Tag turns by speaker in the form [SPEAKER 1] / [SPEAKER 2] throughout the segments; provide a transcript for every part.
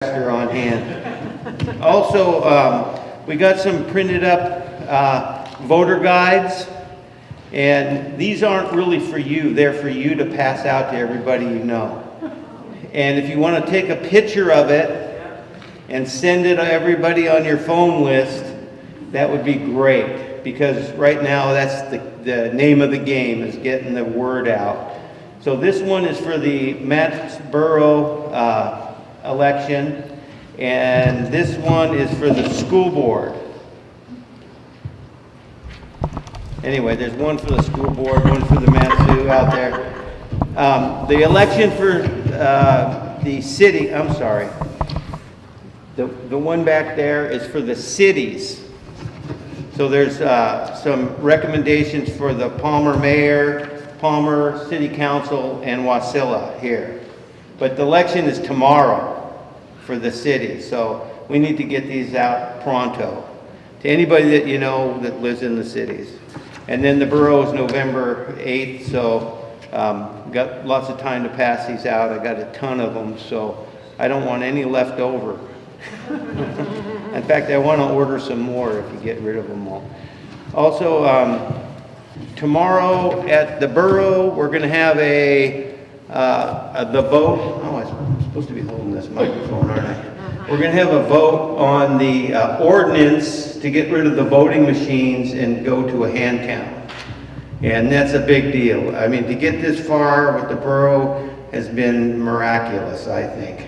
[SPEAKER 1] On hand. Also, we got some printed up voter guides, and these aren't really for you. They're for you to pass out to everybody you know. And if you want to take a picture of it and send it to everybody on your phone list, that would be great, because right now that's the name of the game, is getting the word out. So this one is for the Mattsboro election, and this one is for the school board. Anyway, there's one for the school board, one for the Matsu out there. The election for the city, I'm sorry, the one back there is for the cities. So there's some recommendations for the Palmer Mayor, Palmer City Council, and Wasilla here. But the election is tomorrow for the city, so we need to get these out pronto to anybody that you know that lives in the cities. And then the borough is November 8th, so got lots of time to pass these out. I got a ton of them, so I don't want any left over. In fact, I want to order some more if you get rid of them all. Also, tomorrow at the borough, we're going to have the vote. Oh, I'm supposed to be holding this microphone, aren't I? We're going to have a vote on the ordinance to get rid of the voting machines and go to a hand count. And that's a big deal. I mean, to get this far with the borough has been miraculous, I think.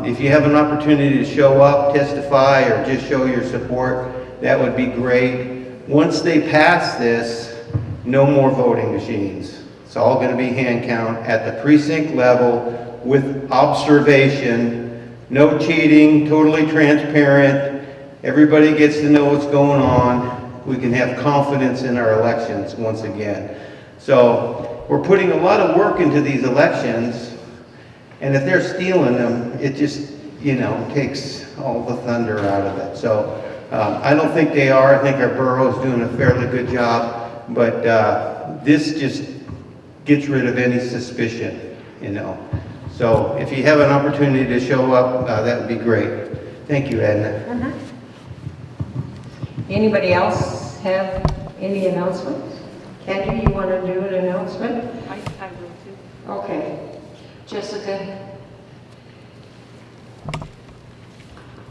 [SPEAKER 1] If you have an opportunity to show up, testify, or just show your support, that would be great. Once they pass this, no more voting machines. It's all going to be hand count at the precinct level with observation, no cheating, totally transparent. Everybody gets to know what's going on. We can have confidence in our elections once again. So we're putting a lot of work into these elections, and if they're stealing them, it just, takes all the thunder out of it. So I don't think they are. I think our borough is doing a fairly good job, but this just gets rid of any suspicion, So if you have an opportunity to show up, that would be great. Thank you, Edna.
[SPEAKER 2] Anybody else have any announcements? Candy, you want to do an announcement?
[SPEAKER 3] I will too.
[SPEAKER 2] Okay. Jessica?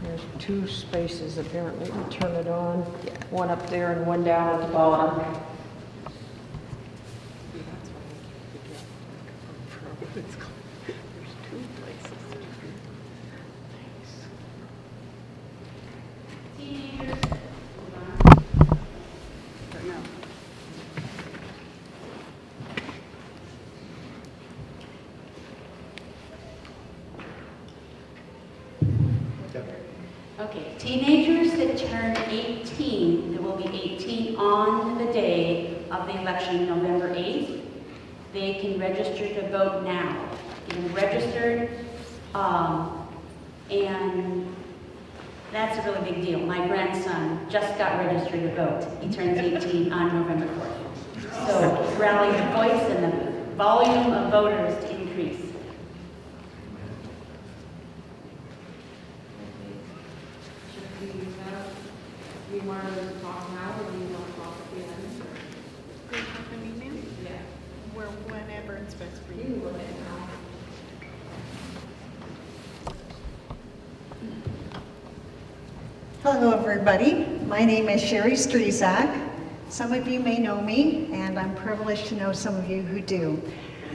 [SPEAKER 2] There's 2 spaces apparently to turn it on. One up there and one down at the bottom.
[SPEAKER 4] Okay, teenagers that turn 18, that will be 18 on the day of the election, November 8th, they can register to vote now. Get them registered, and that's a really big deal. My grandson just got registered to vote. He turns 18 on November 4th. So rally the voice and the volume of voters to increase.
[SPEAKER 5] Do you want to talk now, or do you want to talk at the end?
[SPEAKER 3] Do you have an email?
[SPEAKER 5] Yeah.
[SPEAKER 3] Whenever it's best for
[SPEAKER 5] You
[SPEAKER 3] you.
[SPEAKER 5] can look at it now.
[SPEAKER 6] Hello, everybody. My name is Sherry Strezak. Some of you may know me, and I'm privileged to know some of you who do.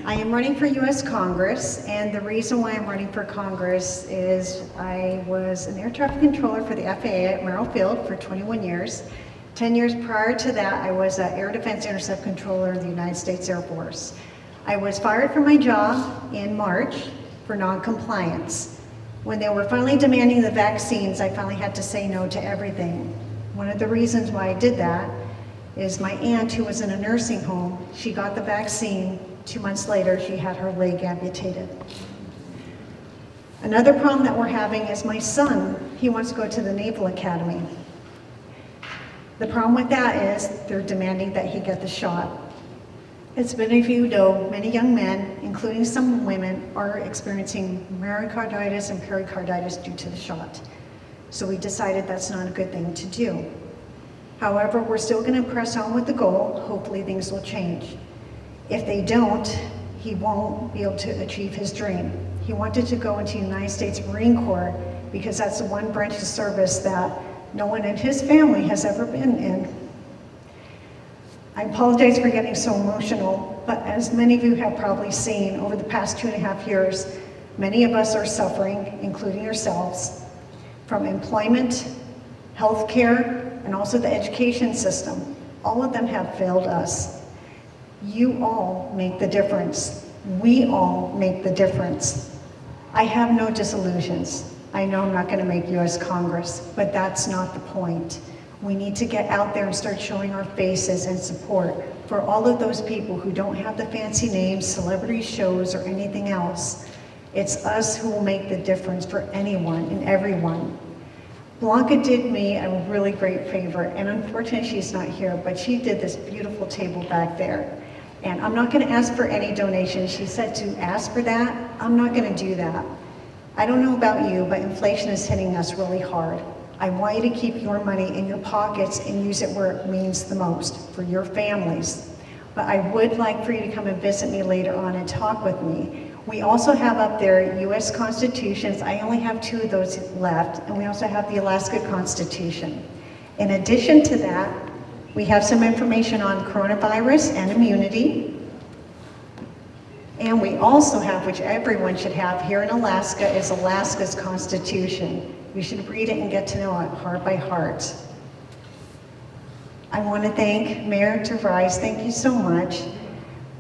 [SPEAKER 6] I am running for U.S. Congress, and the reason why I'm running for Congress is I was an air traffic controller for the FAA at Merrill Field for 21 years. 10 years prior to that, I was an air defense intercept controller in the United States Air Force. I was fired from my job in March for non-compliance. When they were finally demanding the vaccines, I finally had to say no to everything. One of the reasons why I did that is my aunt, who was in a nursing home, she got the vaccine. 2 months later, she had her leg amputated. Another problem that we're having is my son. He wants to go to the Naval Academy. The problem with that is they're demanding that he get the shot. As many of you know, many young men, including some women, are experiencing myocarditis and pericarditis due to the shot. So we decided that's not a good thing to do. However, we're still going to press on with the goal. Hopefully things will change. If they don't, he won't be able to achieve his dream. He wanted to go into the United States Marine Corps because that's the one branch of service that no one in his family has ever been in. I apologize for getting so emotional, but as many of you have probably seen over the past 2.5 years, many of us are suffering, including yourselves, from employment, healthcare, and also the education system. All of them have failed us. You all make the difference. We all make the difference. I have no disillusions. I know I'm not going to make U.S. Congress, but that's not the point. We need to get out there and start showing our faces and support for all of those people who don't have the fancy names, celebrity shows, or anything else. It's us who will make the difference for anyone and everyone. Blanca did me a really great favor, and unfortunately she's not here, but she did this beautiful table back there. And I'm not going to ask for any donations. She said to ask for that. I'm not going to do that. I don't know about you, but inflation is hitting us really hard. I want you to keep your money in your pockets and use it where it means the most, for your families. But I would like for you to come and visit me later on and talk with me. We also have up there U.S. constitutions. I only have 2 of those left, and we also have the Alaska Constitution. In addition to that, we have some information on coronavirus and immunity. And we also have, which everyone should have here in Alaska, is Alaska's Constitution. You should read it and get to know it heart by heart. I want to thank Mayor DeVries, thank you so much.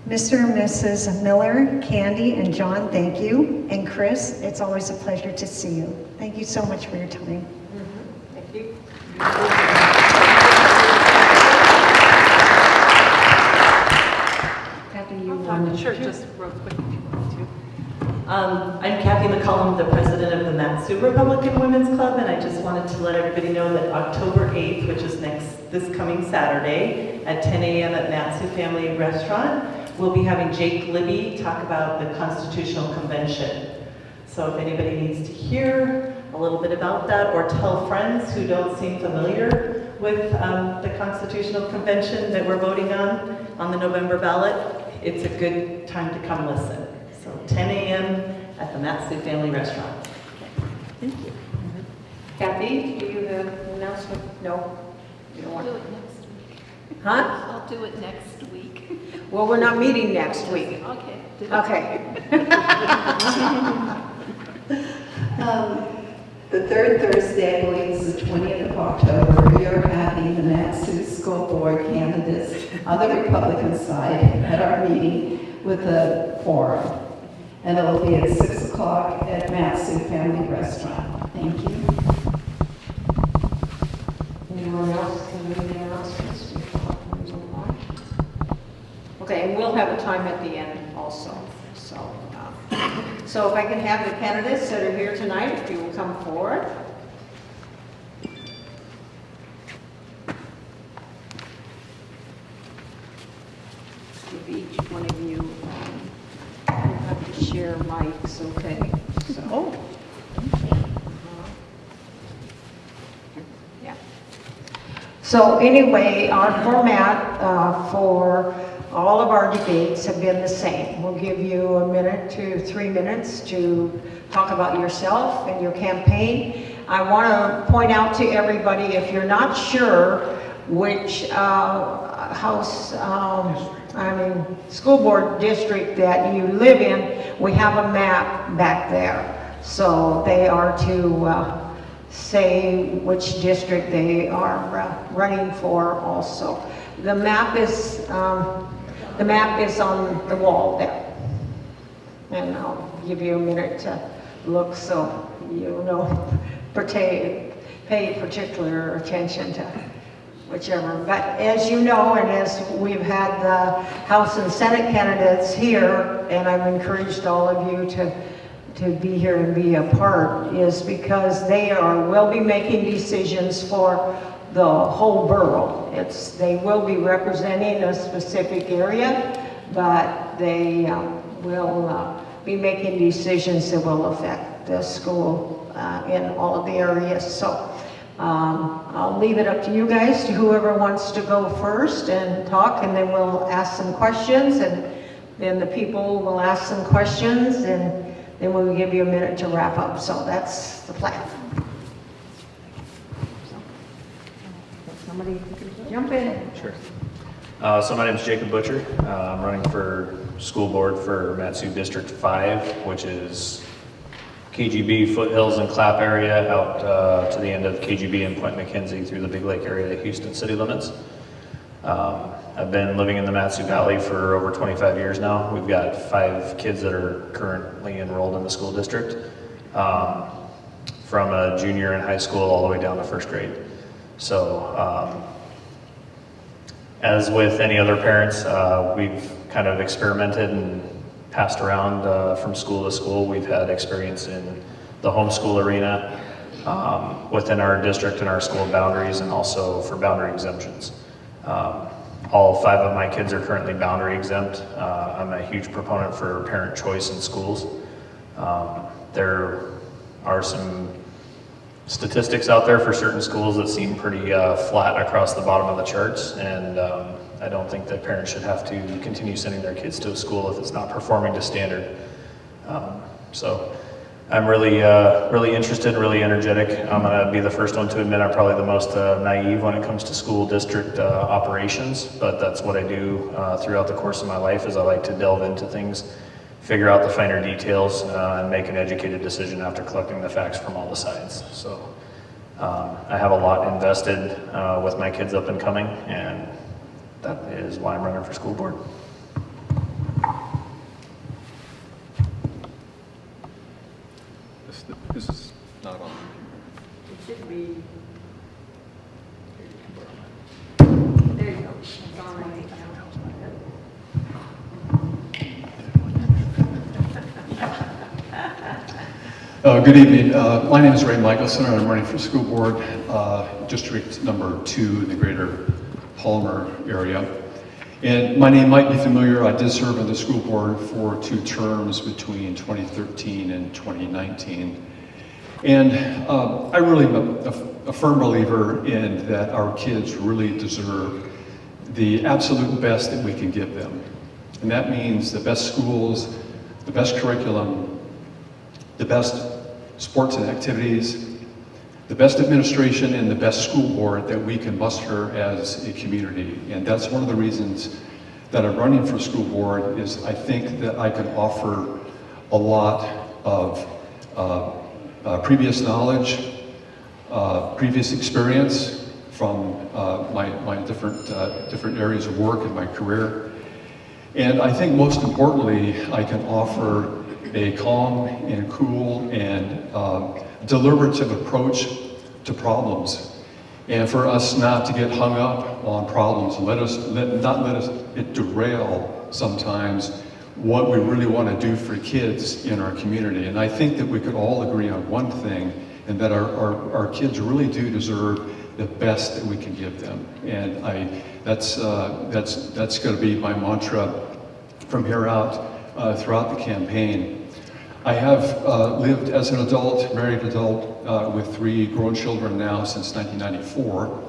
[SPEAKER 6] Mr. and Mrs. Miller, Candy, and John, thank you. And Chris, it's always a pleasure to see you. Thank you so much for your time.
[SPEAKER 2] Thank you. Kathy, you want
[SPEAKER 3] Sure, just real quick if you want to.
[SPEAKER 7] I'm Kathy McCullo, the president of the Matsu Republican Women's Club, and I just wanted to let everybody know that October 8th, which is this coming Saturday at 10 a.m. at Matsu Family Restaurant, we'll be having Jake Libby talk about the Constitutional Convention. So if anybody needs to hear a little bit about that or tell friends who don't seem familiar with the Constitutional Convention that we're voting on the November ballot, it's a good time to come listen. So 10 a.m. at the Matsu Family Restaurant.
[SPEAKER 2] Thank you. Kathy, do you have an announcement? No? You don't
[SPEAKER 3] I'll
[SPEAKER 2] want
[SPEAKER 3] do
[SPEAKER 2] to?
[SPEAKER 3] it next week.
[SPEAKER 2] Huh?
[SPEAKER 3] I'll do it next week.
[SPEAKER 2] Well, we're not meeting next week.
[SPEAKER 3] Okay.
[SPEAKER 2] Okay.
[SPEAKER 8] The third Thursday, I believe is the 20th of October, we are having the Matsu School Board candidates on the Republican side at our meeting with a forum. And it'll be at 6 o'clock at Matsu Family Restaurant. Thank you.
[SPEAKER 2] Anyone else can make any announcements? Okay, and we'll have a time at the end also. So if I can have the candidates that are here tonight, if you will come forward. Give each one of you, you have to share mics, okay? So. Oh. Yeah. So anyway, our format for all of our debates have been the same. We'll give you 1 to 3 minutes to talk about yourself and your campaign. I want to point out to everybody, if you're not sure which school board district that you live in, we have a map back there. So they are to say which district they are running for also. The map is on the wall there. And I'll give you a minute to look so you know, pay particular attention to whichever. But as you know, and as we've had the House and Senate candidates here, and I've encouraged all of you to be here and be a part, is because they will be making decisions for the whole borough. They will be representing a specific area, but they will be making decisions that will affect the school in all of the areas. So I'll leave it up to you guys, to whoever wants to go first and talk, and then we'll ask some questions, and then the people will ask some questions, and then we'll give you a minute to wrap up. So that's the plan. Somebody jump in.
[SPEAKER 9] Sure. So my name is Jacob Butcher. I'm running for school board for Matsu District 5, which is KGB, Foothills, and Clap area out to the end of KGB and Point McKenzie through the Big Lake area, the Houston city limits. I've been living in the Matsu Valley for over 25 years now. We've got 5 kids that are currently enrolled in the school district, from a junior in high school all the way down to first grade. So as with any other parents, we've kind of experimented and passed around from school to school. We've had experience in the homeschool arena, within our district and our school boundaries, and also for boundary exemptions. All 5 of my kids are currently boundary exempt. I'm a huge proponent for parent choice in schools. There are some statistics out there for certain schools that seem pretty flat across the bottom of the charts, and I don't think that parents should have to continue sending their kids to a school if it's not performing to standard. So I'm really interested, really energetic. I'm gonna be the first one to admit I'm probably the most naive when it comes to school district operations, but that's what I do throughout the course of my life, is I like to delve into things, figure out the finer details, and make an educated decision after collecting the facts from all the sides. So I have a lot invested with my kids up and coming, and that is why I'm running for school board.
[SPEAKER 10] This is not on.
[SPEAKER 5] It should be. There you go. It's on right
[SPEAKER 10] Good evening. My name is Ray Michaelson, and I'm running for school board, district number 2 in the greater Palmer area. And my name might be familiar. I did serve on the school board for 2 terms between 2013 and 2019. And I really am a firm believer in that our kids really deserve the absolute best that we can give them. And that means the best schools, the best curriculum, the best sports and activities, the best administration, and the best school board that we can muster as a community. And that's one of the reasons that I'm running for school board, is I think that I can offer a lot of previous knowledge, previous experience from my different areas of work in my career. And I think most importantly, I can offer a calm and cool and deliberative approach to problems. And for us not to get hung up on problems, not let it derail sometimes what we really want to do for kids in our community. And I think that we could all agree on one thing, and that our kids really do deserve the best that we can give them. And that's going to be my mantra from here out throughout the campaign. I have lived as an adult, married adult, with 3 grown children now since 1994.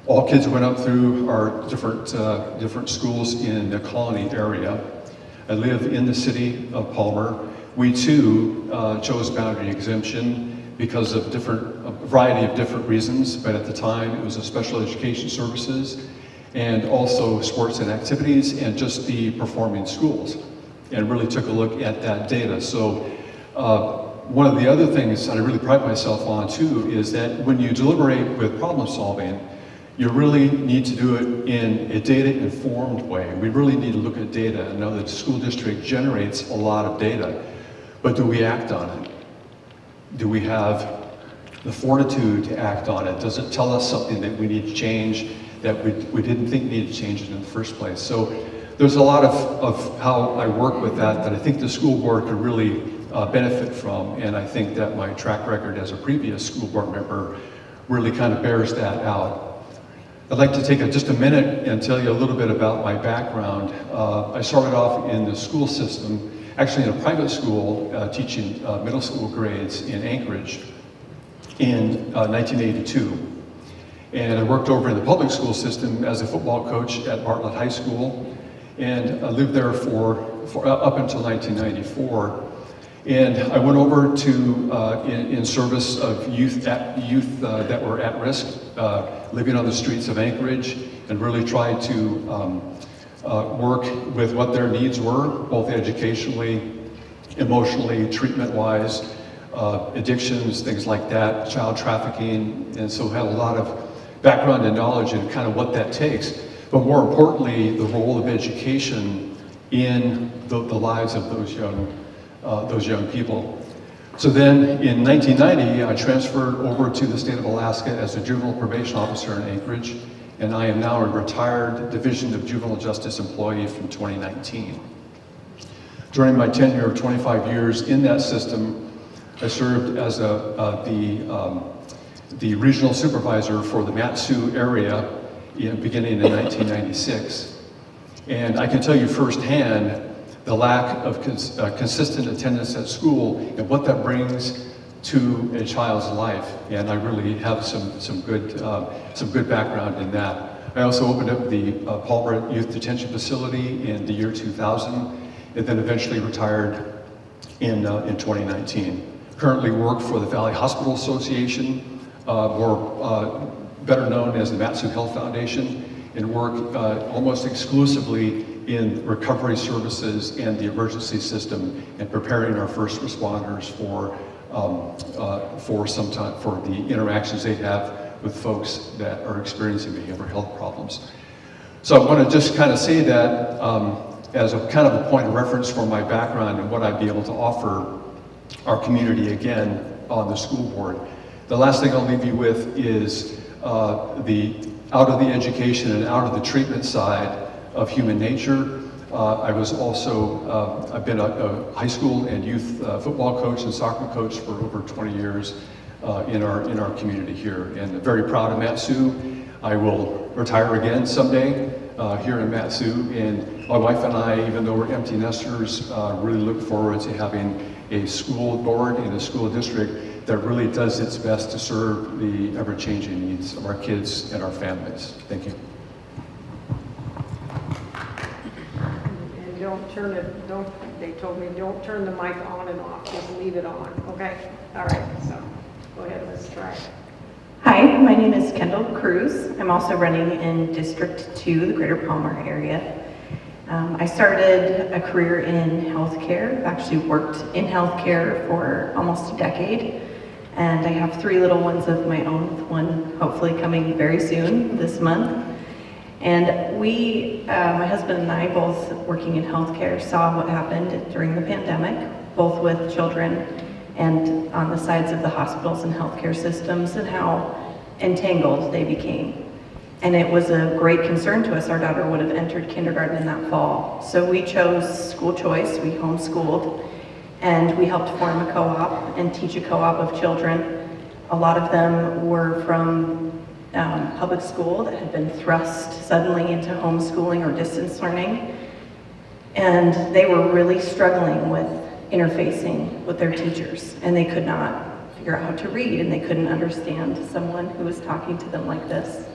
[SPEAKER 10] All kids went up through our different schools in the Colony area. I live in the city of Palmer. We too chose boundary exemption because of a variety of different reasons, but at the time it was a special education services, and also sports and activities, and just the performing schools, and really took a look at that data. So one of the other things that I really pride myself on too is that when you deliberate with problem solving, you really need to do it in a data-informed way. We really need to look at data and know that the school district generates a lot of data, but do we act on it? Do we have the fortitude to act on it? Does it tell us something that we need to change that we didn't think needed to change it in the first place? So there's a lot of how I work with that I think the school board could really benefit from, and I think that my track record as a previous school board member really kind of bears that out. I'd like to take just a minute and tell you a little bit about my background. I started off in the school system, actually in a private school, teaching middle school grades in Anchorage in 1982. And I worked over in the public school system as a football coach at Bartlett High School, and I lived there for up until 1994. And I went over to in service of youth that were at risk, living on the streets of Anchorage, and really tried to work with what their needs were, both educationally, emotionally, treatment-wise, addictions, things like that, child trafficking, and so had a lot of background and knowledge in kind of what that takes. But more importantly, the role of education in the lives of those young people. So then in 1990, I transferred over to the state of Alaska as a juvenile probation officer in Anchorage, and I am now a retired Division of Juvenile Justice employee from 2019. During my tenure of 25 years in that system, I served as the regional supervisor for the Matsu area beginning in 1996. And I can tell you firsthand the lack of consistent attendance at school and what that brings to a child's life. And I really have some good background in that. I also opened up the Palmer Youth Detention Facility in the year 2000, and then eventually retired in 2019. Currently work for the Valley Hospital Association, better known as the Matsu Health Foundation, and work almost exclusively in recovery services and the emergency system, and preparing our first responders for the interactions they have with folks that are experiencing behavioral health problems. So I want to just kind of say that as a kind of a point of reference for my background and what I'd be able to offer our community again on the school board. The last thing I'll leave you with is out of the education and out of the treatment side of human nature. I've been a high school and youth football coach and soccer coach for over 20 years in our community here, and very proud of Matsu. I will retire again someday here in Matsu, and my wife and I, even though we're empty nesters, really look forward to having a school board in a school district that really does its best to serve the ever-changing needs of our kids and our families. Thank you.
[SPEAKER 2] And they told me don't turn the mic on and off, just leave it on, okay? All right, so go ahead, let's try.
[SPEAKER 11] Hi, my name is Kendall Cruz. I'm also running in District 2, the Greater Palmer area. I started a career in healthcare. I've actually worked in healthcare for almost a decade. And I have 3 little ones of my own, one hopefully coming very soon this month. And my husband and I, both working in healthcare, saw what happened during the pandemic, both with children and on the sides of the hospitals and healthcare systems, and how entangled they became. And it was a great concern to us. Our daughter would have entered kindergarten in that fall. So we chose school choice, we homeschooled, and we helped form a co-op and teach a co-op of children. A lot of them were from public school that had been thrust suddenly into homeschooling or distance learning. And they were really struggling with interfacing with their teachers, and they could not figure out how to read, and they couldn't understand someone who was talking to them like this.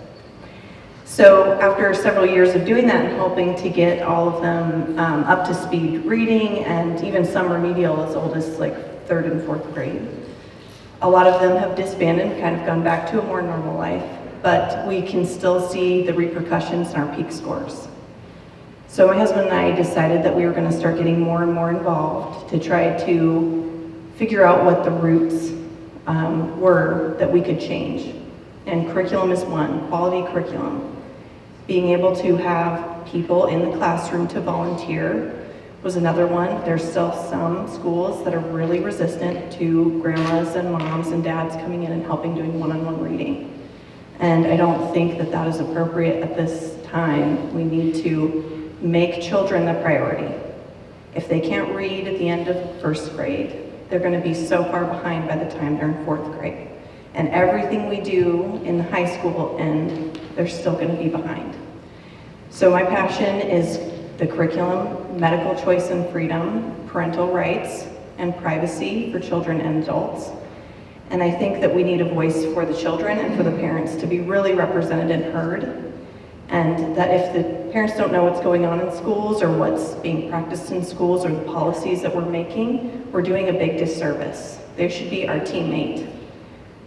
[SPEAKER 11] So after several years of doing that and helping to get all of them up to speed reading, and even some remedial as old as like 3rd and 4th grade, a lot of them have disbanded, kind of gone back to a more normal life, but we can still see the repercussions in our peak scores. So my husband and I decided that we were going to start getting more and more involved to try to figure out what the roots were that we could change. And curriculum is one, quality curriculum. Being able to have people in the classroom to volunteer was another one. There's still some schools that are really resistant to grandmas and moms and dads coming in and helping doing one-on-one reading. And I don't think that that is appropriate at this time. We need to make children the priority. If they can't read at the end of 1st grade, they're going to be so far behind by the time they're in 4th grade. And everything we do in the high school end they're still going to be behind. So my passion is the curriculum, medical choice and freedom, parental rights, and privacy for children and adults. And I think that we need a voice for the children and for the parents to be really represented and heard. And that if the parents don't know what's going on in schools or what's being practiced in schools or the policies that we're making, we're doing a big disservice. They should be our teammate.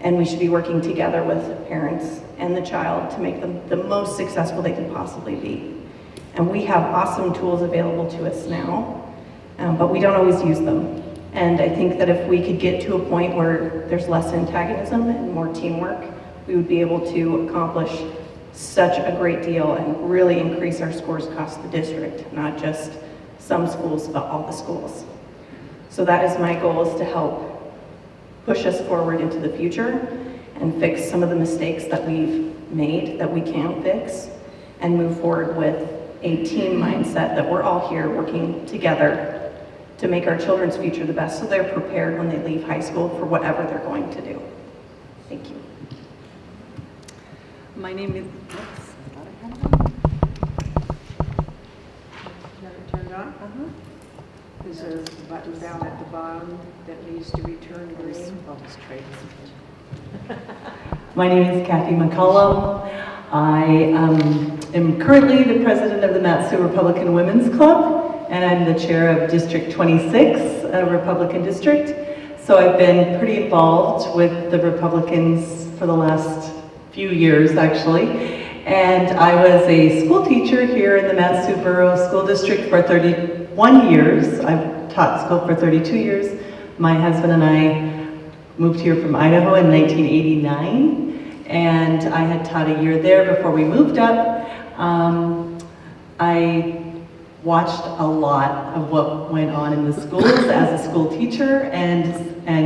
[SPEAKER 11] And we should be working together with parents and the child to make them the most successful they can possibly be. And we have awesome tools available to us now, but we don't always use them. And I think that if we could get to a point where there's less antagonism and more teamwork, we would be able to accomplish such a great deal and really increase our scores across the district, not just some schools, but all the schools. So that is my goal, is to help push us forward into the future and fix some of the mistakes that we've made that we can fix, and move forward with a team mindset that we're all here working together to make our children's future the best so they're prepared when they leave high school for whatever they're going to do. Thank you.
[SPEAKER 3] My name is,
[SPEAKER 2] Got it turned on? Is there a button down at the bottom that needs to be turned green?
[SPEAKER 7] My name is Kathy Mccullo. I am currently the president of the Matsu Republican Women's Club, and I'm the chair of District 26, a Republican district. So I've been pretty involved with the Republicans for the last few years, actually. And I was a school teacher here in the Matsu Borough School District for 31 years. I've taught school for 32 years. My husband and I moved here from Idaho in 1989, and I had taught a year there before we moved up. I watched a lot of what went on in the schools as a school teacher, and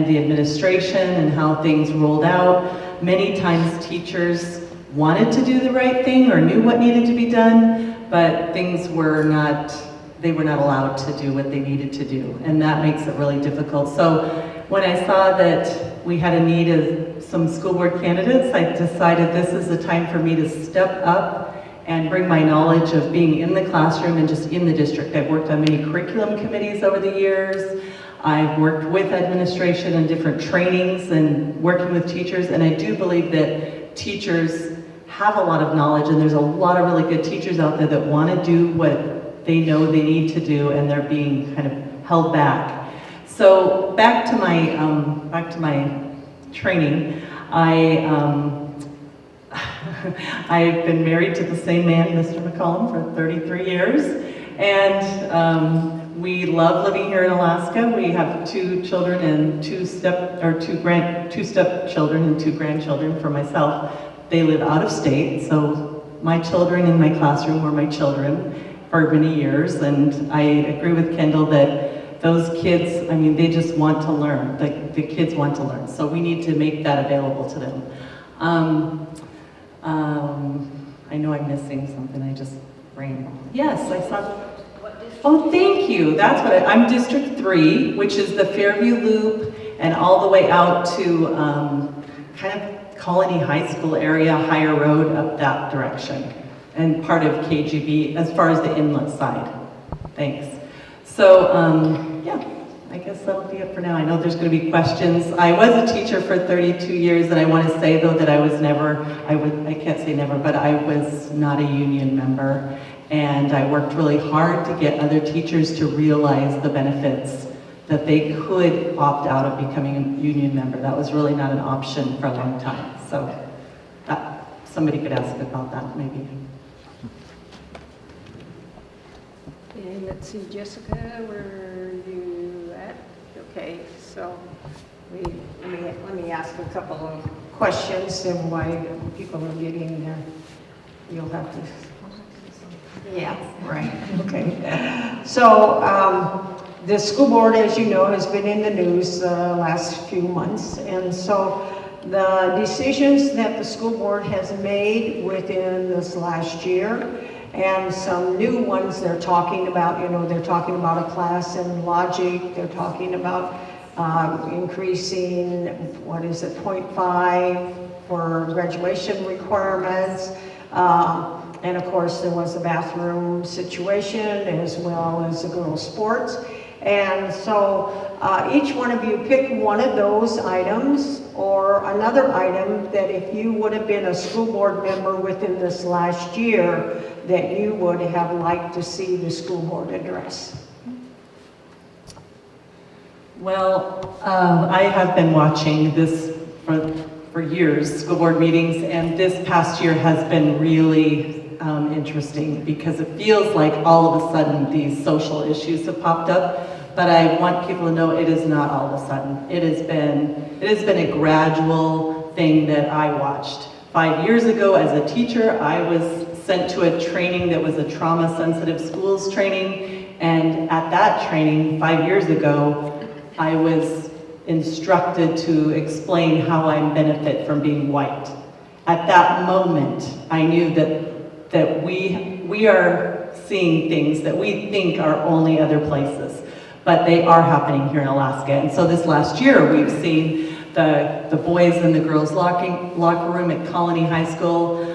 [SPEAKER 7] the administration and how things rolled out. Many times teachers wanted to do the right thing or knew what needed to be done, but things were not, they were not allowed to do what they needed to do, and that makes it really difficult. So when I saw that we had a need of some school board candidates, I decided this is the time for me to step up and bring my knowledge of being in the classroom and just in the district. I've worked on many curriculum committees over the years. I've worked with administration and different trainings and working with teachers, and I do believe that teachers have a lot of knowledge, and there's a lot of really good teachers out there that want to do what they know they need to do, and they're being kind of held back. So back to my training. I've been married to the same man, Mr. McCullo, for 33 years, and we love living here in Alaska. We have 2 children and 2 step children and 2 grandchildren for myself. They live out of state, so my children in my classroom were my children for many years, and I agree with Kendall that those kids, I mean, they just want to learn. The kids want to learn, so we need to make that available to them. I know I'm missing something, I just ran. Yes, I saw. Oh, thank you. That's what I'm District 3, which is the Fairview Loop and all the way out to kind of Colony High School area, Higher Road up that direction, and part of KGB as far as the inlet side. Thanks. So, yeah, I guess that'll be it for now. I know there's going to be questions. I was a teacher for 32 years, and I want to say, though, that I was never, I can't say never, but I was not a union member. And I worked really hard to get other teachers to realize the benefits that they could opt out of becoming a union member. That was really not an option for a long time. So somebody could ask about that, maybe.
[SPEAKER 2] And let's see, Jessica, where are you at? Okay, so let me ask a couple of questions and why people are getting there. You'll have to. Yeah, right, okay. So the school board, as you know, has been in the news the last few months, and so the decisions that the school board has made within this last year, and some new ones they're talking about, you know, they're talking about a class in logic, they're talking about increasing, 0.5 for graduation requirements. And of course, there was a bathroom situation as well as the girls' sports. And so each one of you pick one of those items or another item that if you would have been a school board member within this last year, that you would have liked to see the school board address.
[SPEAKER 7] Well, I have been watching this for years, school board meetings, and this past year has been really interesting because it feels like all of a sudden these social issues have popped up, but I want people to know it is not all of a sudden. It has been a gradual thing that I watched. 5 years ago as a teacher, I was sent to a training that was a trauma-sensitive schools training, and at that training 5 years ago, I was instructed to explain how I benefit from being white. At that moment, I knew that we are seeing things that we think are only other places, but they are happening here in Alaska. And so this last year, we've seen the boys and the girls locker room at Colony High School.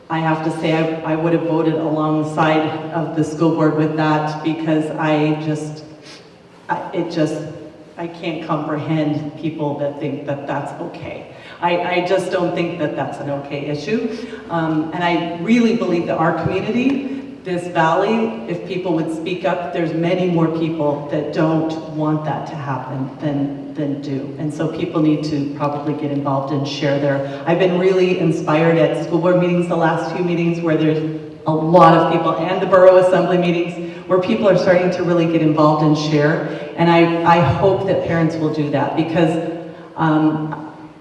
[SPEAKER 7] I have to say I would have voted alongside of the school board with that because I can't comprehend people that think that that's okay. I just don't think that that's an okay issue. And I really believe that our community, this valley, if people would speak up, there's many more people that don't want that to happen than do. And so people need to probably get involved and share I've been really inspired at school board meetings, the last few meetings where there's a lot of people, and the borough assembly meetings, where people are starting to really get involved and share. And I hope that parents will do that because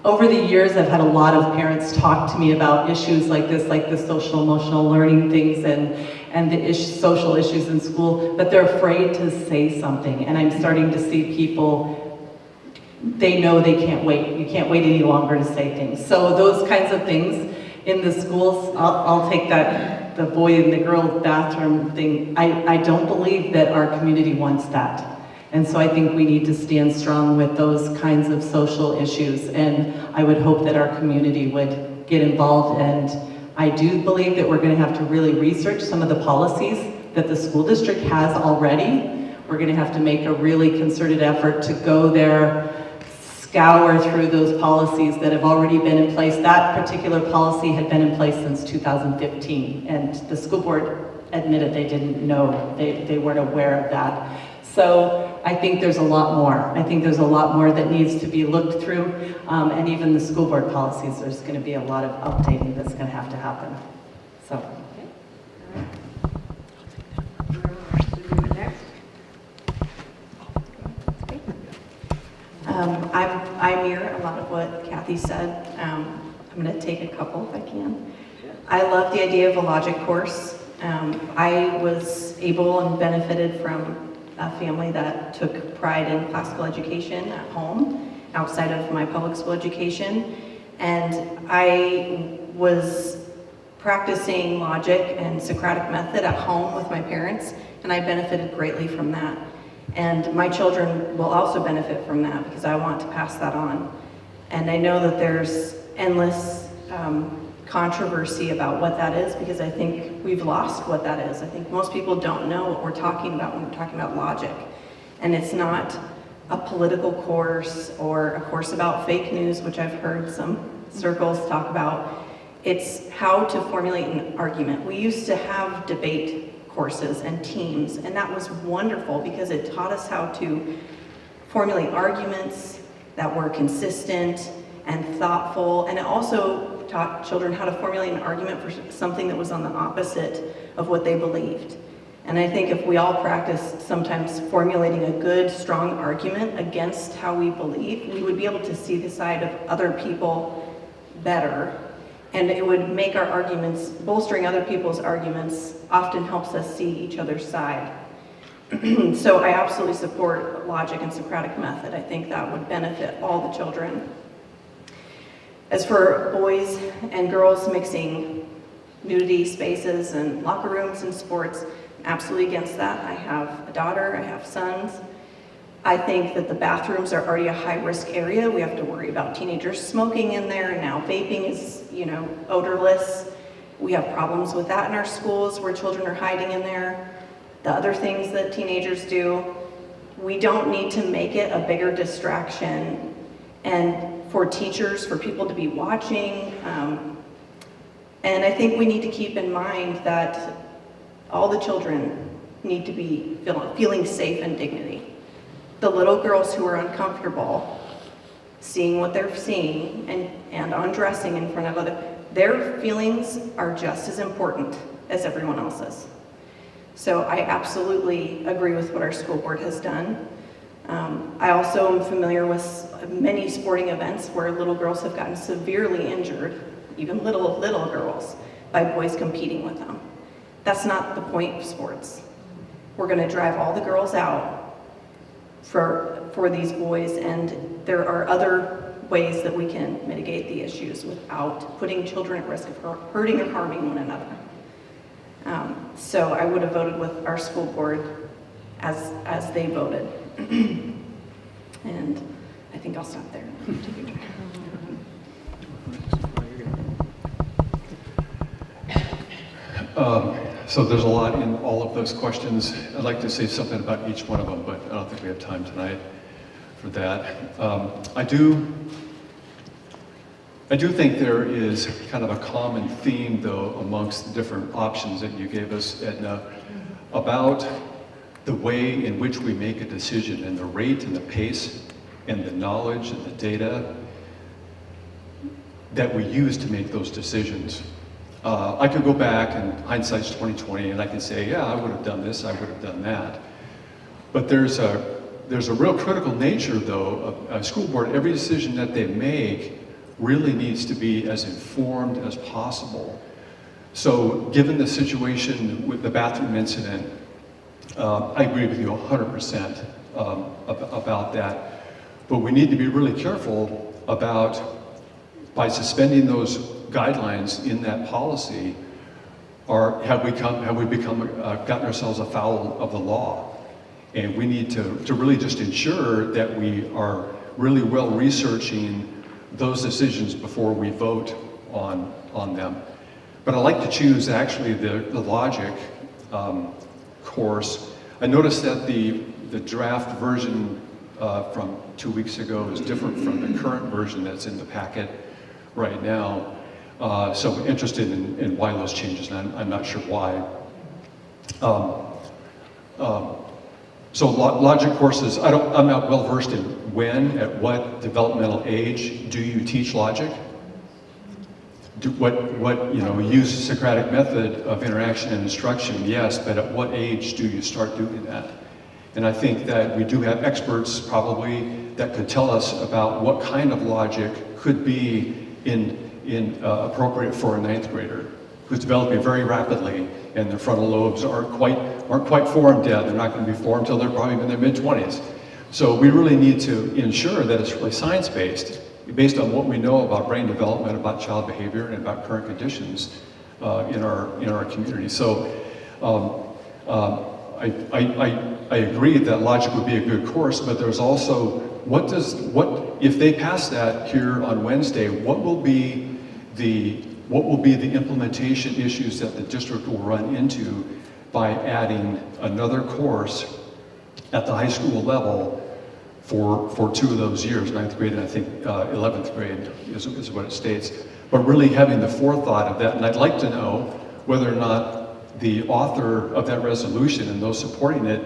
[SPEAKER 7] over the years, I've had a lot of parents talk to me about issues like this, like the social emotional learning things and the social issues in school, but they're afraid to say something. And I'm starting to see people, they know they can't wait. You can't wait any longer to say things. So those kinds of things in the schools, I'll take that, the boy and the girl bathroom thing. I don't believe that our community wants that. And so I think we need to stand strong with those kinds of social issues. And I would hope that our community would get involved. And I do believe that we're going to have to really research some of the policies that the school district has already. We're going to have to make a really concerted effort to go there, scour through those policies that have already been in place. That particular policy had been in place since 2015. And the school board admitted they didn't know, they weren't aware of that. So I think there's a lot more. I think there's a lot more that needs to be looked through. And even the school board policies, there's going to be a lot of updating that's going to have to happen. So.
[SPEAKER 11] I mirror a lot of what Kathy said. I'm going to take a couple if I can. I love the idea of a logic course. I was able and benefited from a family that took pride in classical education at home, outside of my public school education. And I was practicing logic and Socratic method at home with my parents, and I benefited greatly from that. And my children will also benefit from that because I want to pass that on. And I know that there's endless controversy about what that is because I think we've lost what that is. I think most people don't know what we're talking about when we're talking about logic. And it's not a political course or a course about fake news, which I've heard some circles talk about. It's how to formulate an argument. We used to have debate courses and teams, and that was wonderful because it taught us how to formulate arguments that were consistent and thoughtful, and it also taught children how to formulate an argument for something that was on the opposite of what they believed. And I think if we all practice sometimes formulating a good, strong argument against how we believe, we would be able to see the side of other people better. And it would make our arguments, bolstering other people's arguments often helps us see each other's side. So I absolutely support logic and Socratic method. I think that would benefit all the children. As for boys and girls mixing nudity spaces and locker rooms and sports, I'm absolutely against that. I have a daughter, I have sons. I think that the bathrooms are already a high-risk area. We have to worry about teenagers smoking in there, and now vaping is, odorless. We have problems with that in our schools where children are hiding in there. The other things that teenagers do, we don't need to make it a bigger distraction. And for teachers, for people to be watching, and I think we need to keep in mind that all the children need to be feeling safe and dignity. The little girls who are uncomfortable seeing what they're seeing and undressing in front of their feelings are just as important as everyone else's. So I absolutely agree with what our school board has done. I also am familiar with many sporting events where little girls have gotten severely injured, even little girls, by boys competing with them. That's not the point of sports. We're going to drive all the girls out for these boys, and there are other ways that we can mitigate the issues without putting children at risk of hurting or harming one another. So I would have voted with our school board as they voted. And I think I'll stop there.
[SPEAKER 10] So there's a lot in all of those questions. I'd like to say something about each one of them, but I don't think we have time tonight for that. I do think there is kind of a common theme, though, amongst the different options that you gave us, Edna, about the way in which we make a decision and the rate and the pace and the knowledge and the data that we use to make those decisions. I could go back, and hindsight's 20/20, and I can say, yeah, I would have done this, I would have done that. But there's a real critical nature, though, of a school board. Every decision that they make really needs to be as informed as possible. So given the situation with the bathroom incident, I agree with you 100% about that. But we need to be really careful about, by suspending those guidelines in that policy, have we gotten ourselves afoul of the law? And we need to really just ensure that we are really well researching those decisions before we vote on them. But I like to choose actually the logic course. I noticed that the draft version from 2 weeks ago is different from the current version that's in the packet right now. So I'm interested in why those changes, and I'm not sure why. So logic courses, I'm not well versed in when, at what developmental age do you teach logic? Use the Socratic method of interaction and instruction, yes, but at what age do you start doing that? And I think that we do have experts probably that could tell us about what kind of logic could be appropriate for a ninth grader who's developing very rapidly, and their frontal lobes aren't quite formed yet. They're not going to be formed until they're probably in their mid-20s. So we really need to ensure that it's really science-based, based on what we know about brain development, about child behavior, and about current conditions in our community. So I agree that logic would be a good course, but there's also if they pass that here on Wednesday, what will be the implementation issues that the district will run into by adding another course at the high school level for 2 of those years, 9th grade and I think 11th grade is what it states, but really having the forethought of that. And I'd like to know whether or not the author of that resolution and those supporting it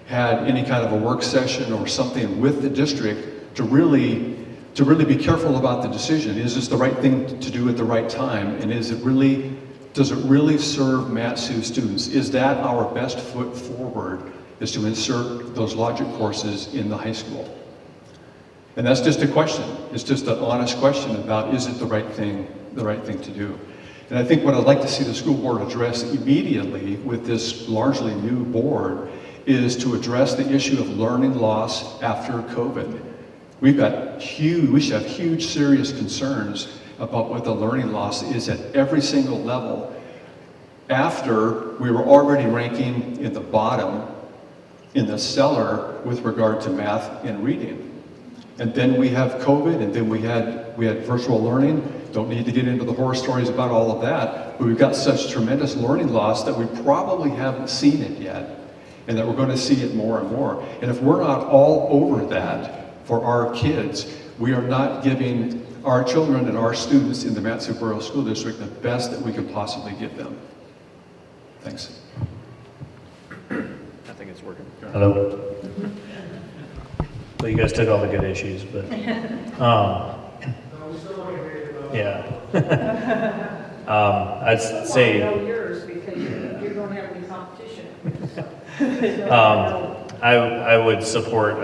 [SPEAKER 10] had any kind of a work session or something with the district to really be careful about the decision. Is this the right thing to do at the right time? And does it really serve Matsu students? Is that our best foot forward, is to insert those logic courses in the high school? And that's just a question. It's just an honest question about, is it the right thing to do? And I think what I'd like to see the school board address immediately with this largely new board is to address the issue of learning loss after COVID. We should have huge, serious concerns about what the learning loss is at every single level after we were already ranking in the bottom, in the cellar with regard to math and reading. And then we have COVID, and then we had virtual learning, Don't need to get into the horror stories about all of that, but we've got such tremendous learning loss that we probably haven't seen it yet, and that we're going to see it more and more. And if we're not all over that for our kids, we are not giving our children and our students in the Matsu Borough School District the best that we could possibly give them. Thanks.
[SPEAKER 9] I think it's working. Hello? Well, you guys took all the good issues, but, yeah. I'd say,
[SPEAKER 5] know yours because you don't have any competition.
[SPEAKER 9] I would support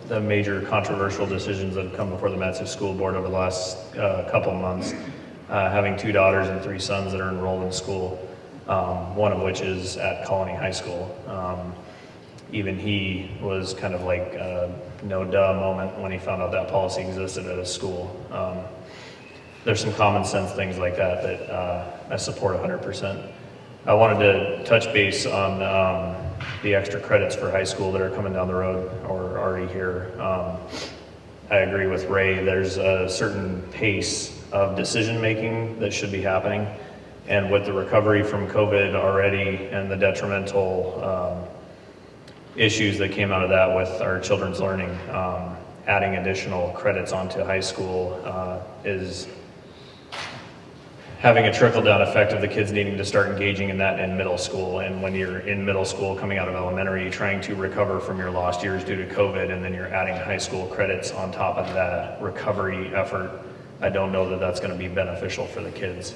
[SPEAKER 9] the major controversial decisions that have come before the Matsu School Board over the last couple of months. Having 2 daughters and 3 sons that are enrolled in school, one of which is at Colony High School. Even he was kind of like a no-duh moment when he found out that policy existed at his school. There's some common sense things like that that I support 100%. I wanted to touch base on the extra credits for high school that are coming down the road or already here. I agree with Ray. There's a certain pace of decision-making that should be happening. And with the recovery from COVID already and the detrimental issues that came out of that with our children's learning, adding additional credits onto high school is having a trickle-down effect of the kids needing to start engaging in that in middle school. And when you're in middle school, coming out of elementary, trying to recover from your lost years due to COVID, and then you're adding high school credits on top of that recovery effort, I don't know that that's going to be beneficial for the kids.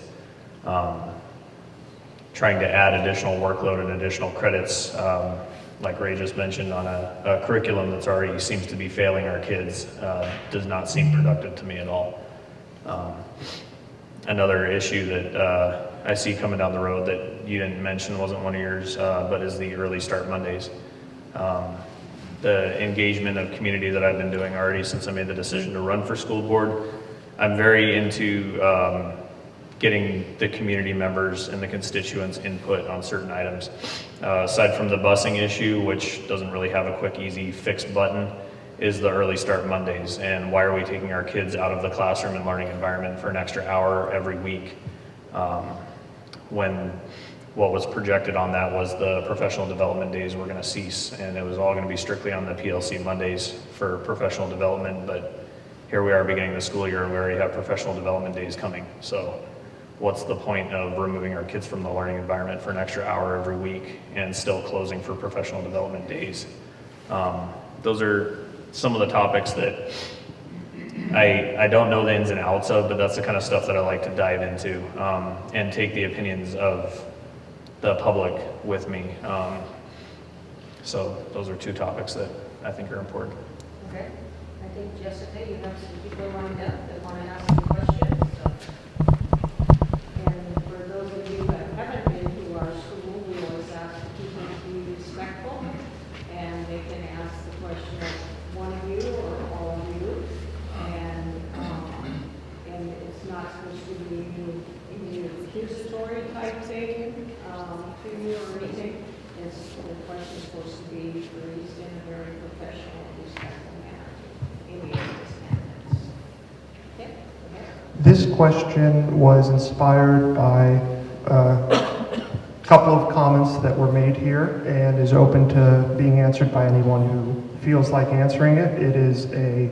[SPEAKER 9] Trying to add additional workload and additional credits, like Ray just mentioned, on a curriculum that's already seems to be failing our kids, does not seem productive to me at all. Another issue that I see coming down the road that you didn't mention, wasn't one of yours, but is the early start Mondays. The engagement of community that I've been doing already since I made the decision to run for school board, I'm very into getting the community members and the constituents input on certain items. Aside from the busing issue, which doesn't really have a quick, easy fix button, is the early start Mondays. And why are we taking our kids out of the classroom and learning environment for an extra hour every week? When what was projected on that was the professional development days were gonna cease, and it was all gonna be strictly on the PLC Mondays for professional development, but here we are beginning the school year and we already have professional development days coming. So what's the point of removing our kids from the learning environment for an extra hour every week and still closing for professional development days? Those are some of the topics that I don't know the ins and outs of, but that's the kind of stuff that I like to dive into and take the opinions of the public with me. So those are 2 topics that I think are important.
[SPEAKER 5] Okay, I think Jessica, you have some people lined up that want to ask some questions. And for those of you that haven't been to our school, we always ask people to be respectful, and they can ask the question of one of you or all of you, and it's not supposed to be any accusatory type thing to you or anything. The question's supposed to be raised in a very professional, respectful manner. Any of these candidates. Okay, go ahead.
[SPEAKER 12] This question was inspired by a couple of comments that were made here and is open to being answered by anyone who feels like answering it. It is a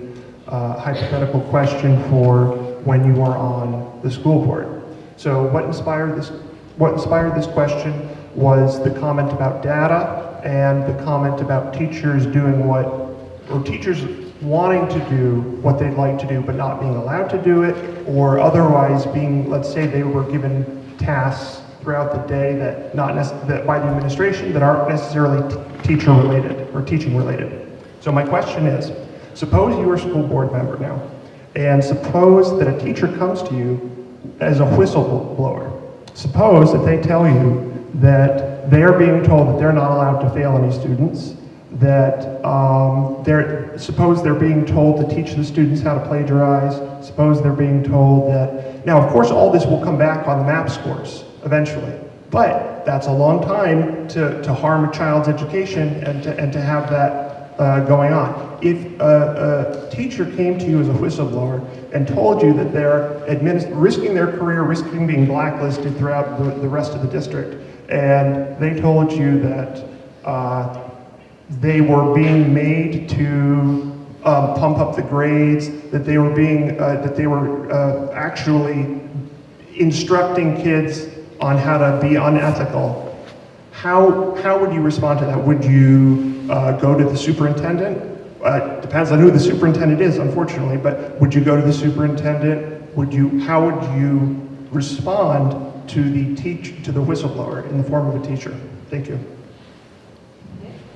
[SPEAKER 12] hypothetical question for when you are on the school board. So what inspired this question was the comment about data and the comment about teachers doing teachers wanting to do what they'd like to do but not being allowed to do it, or otherwise being, let's say they were given tasks throughout the day that by the administration that aren't necessarily teacher related or teaching related. So my question is, suppose you are a school board member now, and suppose that a teacher comes to you as a whistleblower. Suppose that they tell you that they are being told that they're not allowed to fail any students, that suppose they're being told to teach the students how to plagiarize, suppose they're being told that, now of course all this will come back on the MAP scores eventually, but that's a long time to harm a child's education and to have that going on. If a teacher came to you as a whistleblower and told you that they're risking their career, risking being blacklisted throughout the rest of the district, and they told you that they were being made to pump up the grades, that they were actually instructing kids on how to be unethical, how would you respond to that? Would you go to the superintendent? Depends on who the superintendent is, unfortunately, but would you go to the superintendent? How would you respond to the whistleblower in the form of a teacher? Thank you.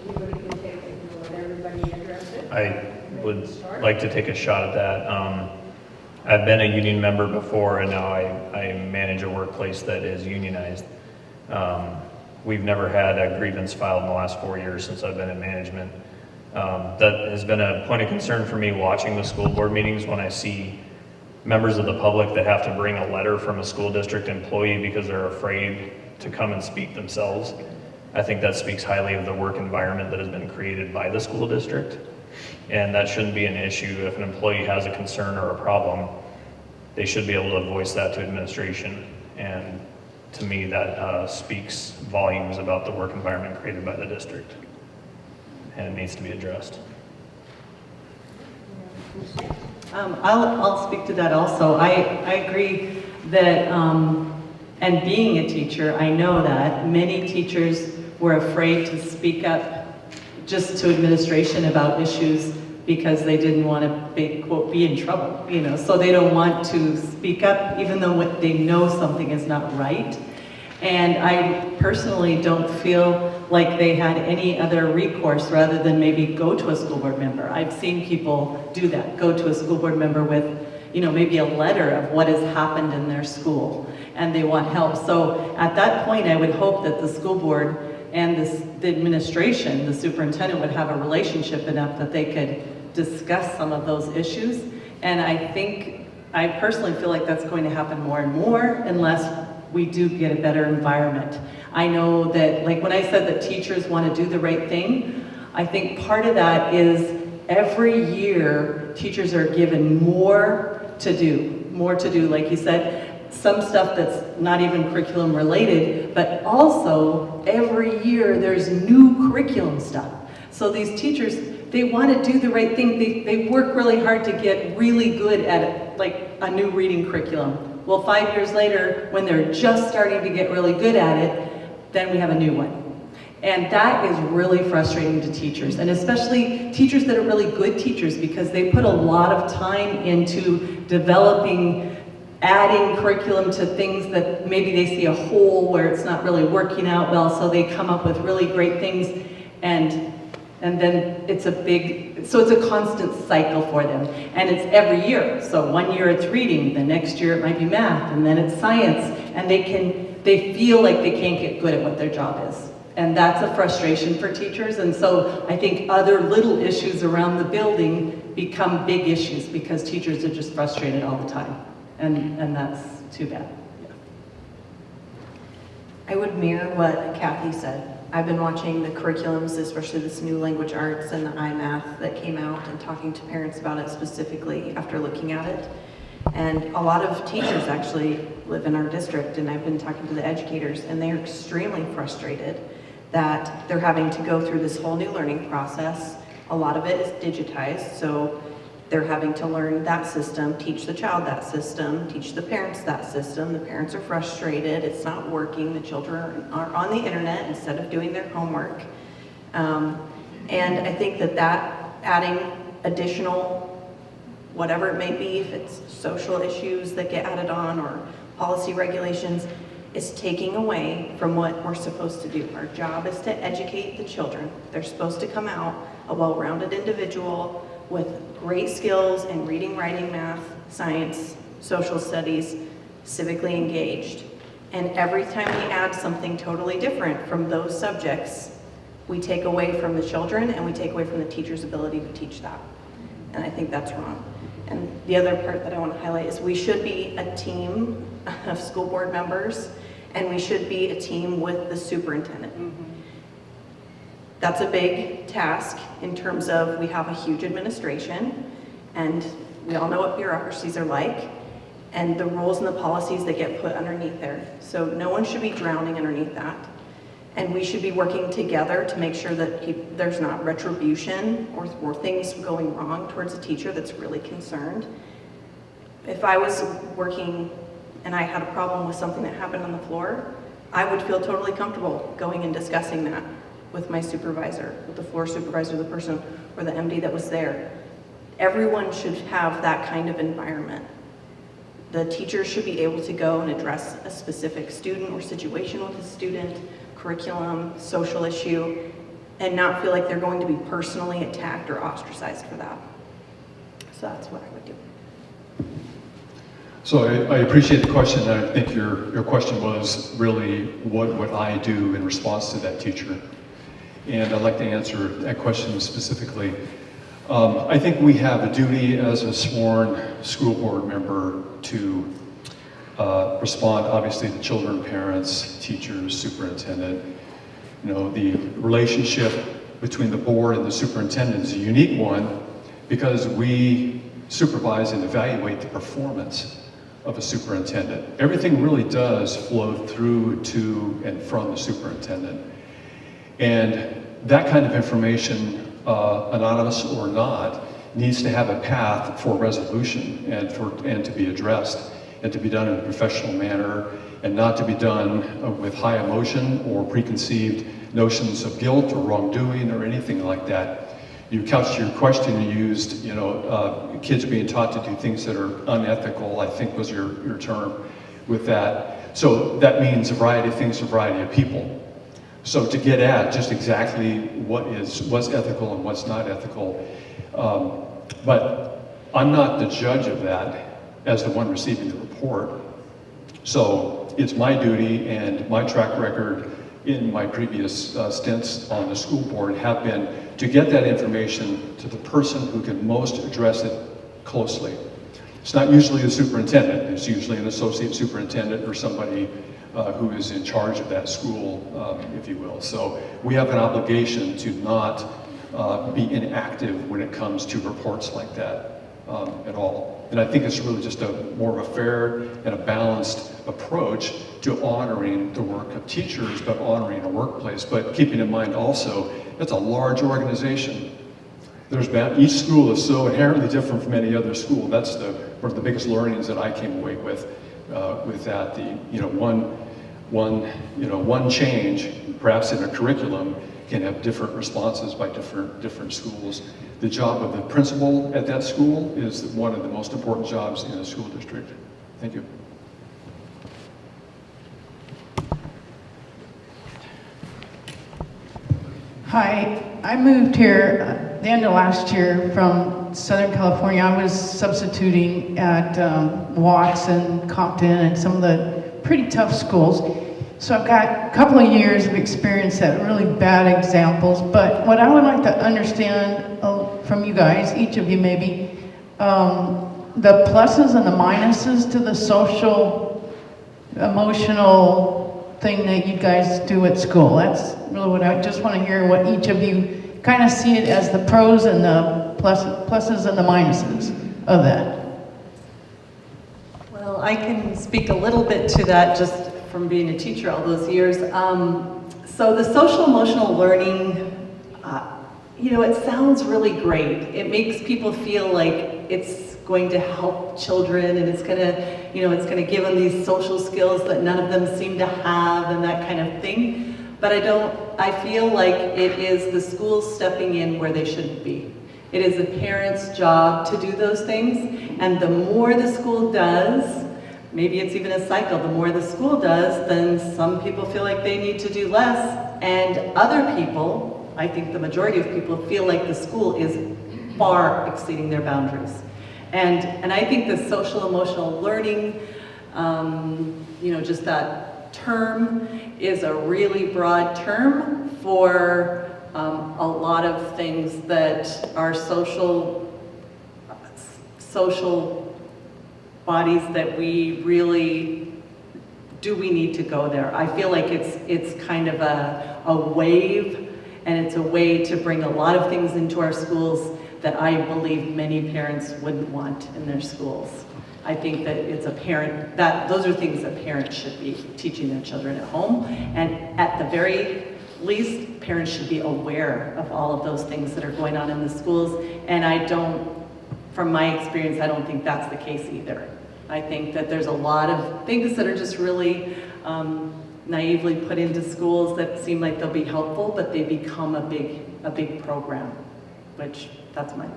[SPEAKER 5] Anybody can take it, let everybody address it.
[SPEAKER 9] I would like to take a shot at that. I've been a union member before, and now I manage a workplace that is unionized. We've never had a grievance filed in the last 4 years since I've been in management. That has been a point of concern for me watching the school board meetings when I see members of the public that have to bring a letter from a school district employee because they're afraid to come and speak themselves. I think that speaks highly of the work environment that has been created by the school district. And that shouldn't be an issue. If an employee has a concern or a problem, they should be able to voice that to administration. And to me, that speaks volumes about the work environment created by the district. And it needs to be addressed.
[SPEAKER 7] I'll speak to that also. I agree that, and being a teacher, I know that many teachers were afraid to speak up just to administration about issues because they didn't want to be, quote, be in trouble, so they don't want to speak up even though they know something is not right. And I personally don't feel like they had any other recourse rather than maybe go to a school board member. I've seen people do that, go to a school board member with, maybe a letter of what has happened in their school and they want help. So at that point, I would hope that the school board and the administration, the superintendent, would have a relationship enough that they could discuss some of those issues. And I personally feel like that's going to happen more and more unless we do get a better environment. I know that, like when I said that teachers want to do the right thing, I think part of that is every year teachers are given more to do, like you said, some stuff that's not even curriculum related, but also every year there's new curriculum stuff. So these teachers, they want to do the right thing. They work really hard to get really good at like a new reading curriculum. Well, 5 years later, when they're just starting to get really good at it, then we have a new one. And that is really frustrating to teachers, and especially teachers that are really good teachers because they put a lot of time into developing, adding curriculum to things that maybe they see a hole where it's not really working out well, so they come up with really great things, and then it's a constant cycle for them. And it's every year. So 1 year it's reading, the next year it might be math, and then it's science, and they feel like they can't get good at what their job is. And that's a frustration for teachers. And so I think other little issues around the building become big issues because teachers are just frustrated all the time. And that's too bad.
[SPEAKER 11] I would mirror what Kathy said. I've been watching the curriculums, especially this new language arts and the iMath that came out, and talking to parents about it specifically after looking at it. And a lot of teachers actually live in our district, and I've been talking to the educators, and they're extremely frustrated that they're having to go through this whole new learning process. A lot of it is digitized, so they're having to learn that system, teach the child that system, teach the parents that system. The parents are frustrated, it's not working, the children are on the internet instead of doing their homework. And I think that adding additional, whatever it may be, if it's social issues that get added on or policy regulations, is taking away from what we're supposed to do. Our job is to educate the children. They're supposed to come out a well-rounded individual with great skills in reading, writing, math, science, social studies, civically engaged. And every time we add something totally different from those subjects, we take away from the children and we take away from the teacher's ability to teach that. And I think that's wrong. And the other part that I want to highlight is we should be a team of school board members, and we should be a team with the superintendent. That's a big task in terms of we have a huge administration, and we all know what bureaucracies are like, and the rules and the policies that get put underneath there. So no one should be drowning underneath that. And we should be working together to make sure that there's not retribution or things going wrong towards a teacher that's really concerned. If I was working and I had a problem with something that happened on the floor, I would feel totally comfortable going and discussing that with my supervisor, with the floor supervisor, the person, or the MD that was there. Everyone should have that kind of environment. The teachers should be able to go and address a specific student or situation with a student, curriculum, social issue, and not feel like they're going to be personally attacked or ostracized for that. So that's what I would do.
[SPEAKER 10] So I appreciate the question, and I think your question was really what would I do in response to that teacher? And I'd like to answer that question specifically. I think we have a duty as a sworn school board member to respond, obviously, to children, parents, teachers, superintendent. You know, the relationship between the board and the superintendent is a unique one because we supervise and evaluate the performance of a superintendent. Everything really does flow through to and from the superintendent. And that kind of information, anonymous or not, needs to have a path for resolution and to be addressed, and to be done in a professional manner, and not to be done with high emotion or preconceived notions of guilt or wrongdoing or anything like that. You couched your question, you used, kids being taught to do things that are unethical, I think was your term with that. So that means a variety of things, a variety of people. So to get at just exactly what's ethical and what's not ethical, but I'm not the judge of that as the one receiving the report. So it's my duty, and my track record in my previous stints on the school board have been to get that information to the person who can most address it closely. It's not usually the superintendent, it's usually an associate superintendent or somebody who is in charge of that school, if you will. So we have an obligation to not be inactive when it comes to reports like that at all. And I think it's really just more of a fair and a balanced approach to honoring the work of teachers, but honoring a workplace. But keeping in mind also, it's a large organization. Each school is so inherently different from any other school. That's one of the biggest learnings that I came away with that. One change, perhaps in a curriculum, can have different responses by different schools. The job of the principal at that school is one of the most important jobs in a school district. Thank you.
[SPEAKER 13] Hi, I moved here the end of last year from Southern California. I was substituting at Watts and Compton and some of the pretty tough schools. So I've got a couple of years of experience at really bad examples, but what I would like to understand from you guys, each of you maybe, the pluses and the minuses to the social, emotional thing that you guys do at school. That's really what I just want to hear, what each of you kind of see it as the pros and the pluses and the minuses of that.
[SPEAKER 7] Well, I can speak a little bit to that just from being a teacher all those years. So the social emotional learning, it sounds really great. It makes people feel like it's going to help children, and it's gonna give them these social skills that none of them seem to have and that kind of thing. But I feel like it is the schools stepping in where they shouldn't be. It is the parents' job to do those things, and the more the school does, maybe it's even a cycle, the more the school does, then some people feel like they need to do less, and other people, I think the majority of people, feel like the school is far exceeding their boundaries. And I think the social emotional learning, just that term is a really broad term for a lot of things that are social bodies that we really, do we need to go there? I feel like it's kind of a wave, and it's a way to bring a lot of things into our schools that I believe many parents wouldn't want in their schools. I think that it's apparent that those are things that parents should be teaching their children at home, and at the very least, parents should be aware of all of those things that are going on in the schools, and from my experience, I don't think that's the case either. I think that there's a lot of things that are just really naively put into schools that seem like they'll be helpful, but they become a big program, which that's my.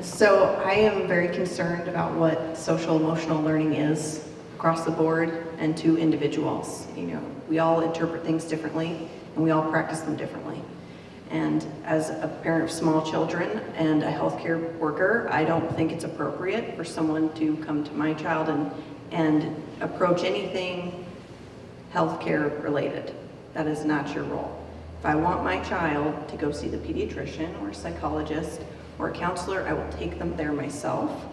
[SPEAKER 11] So I am very concerned about what social emotional learning is across the board and to individuals. You know, we all interpret things differently and we all practice them differently. And as a parent of small children and a healthcare worker, I don't think it's appropriate for someone to come to my child and approach anything healthcare related. That is not your role. If I want my child to go see the pediatrician or a psychologist or a counselor, I will take them there myself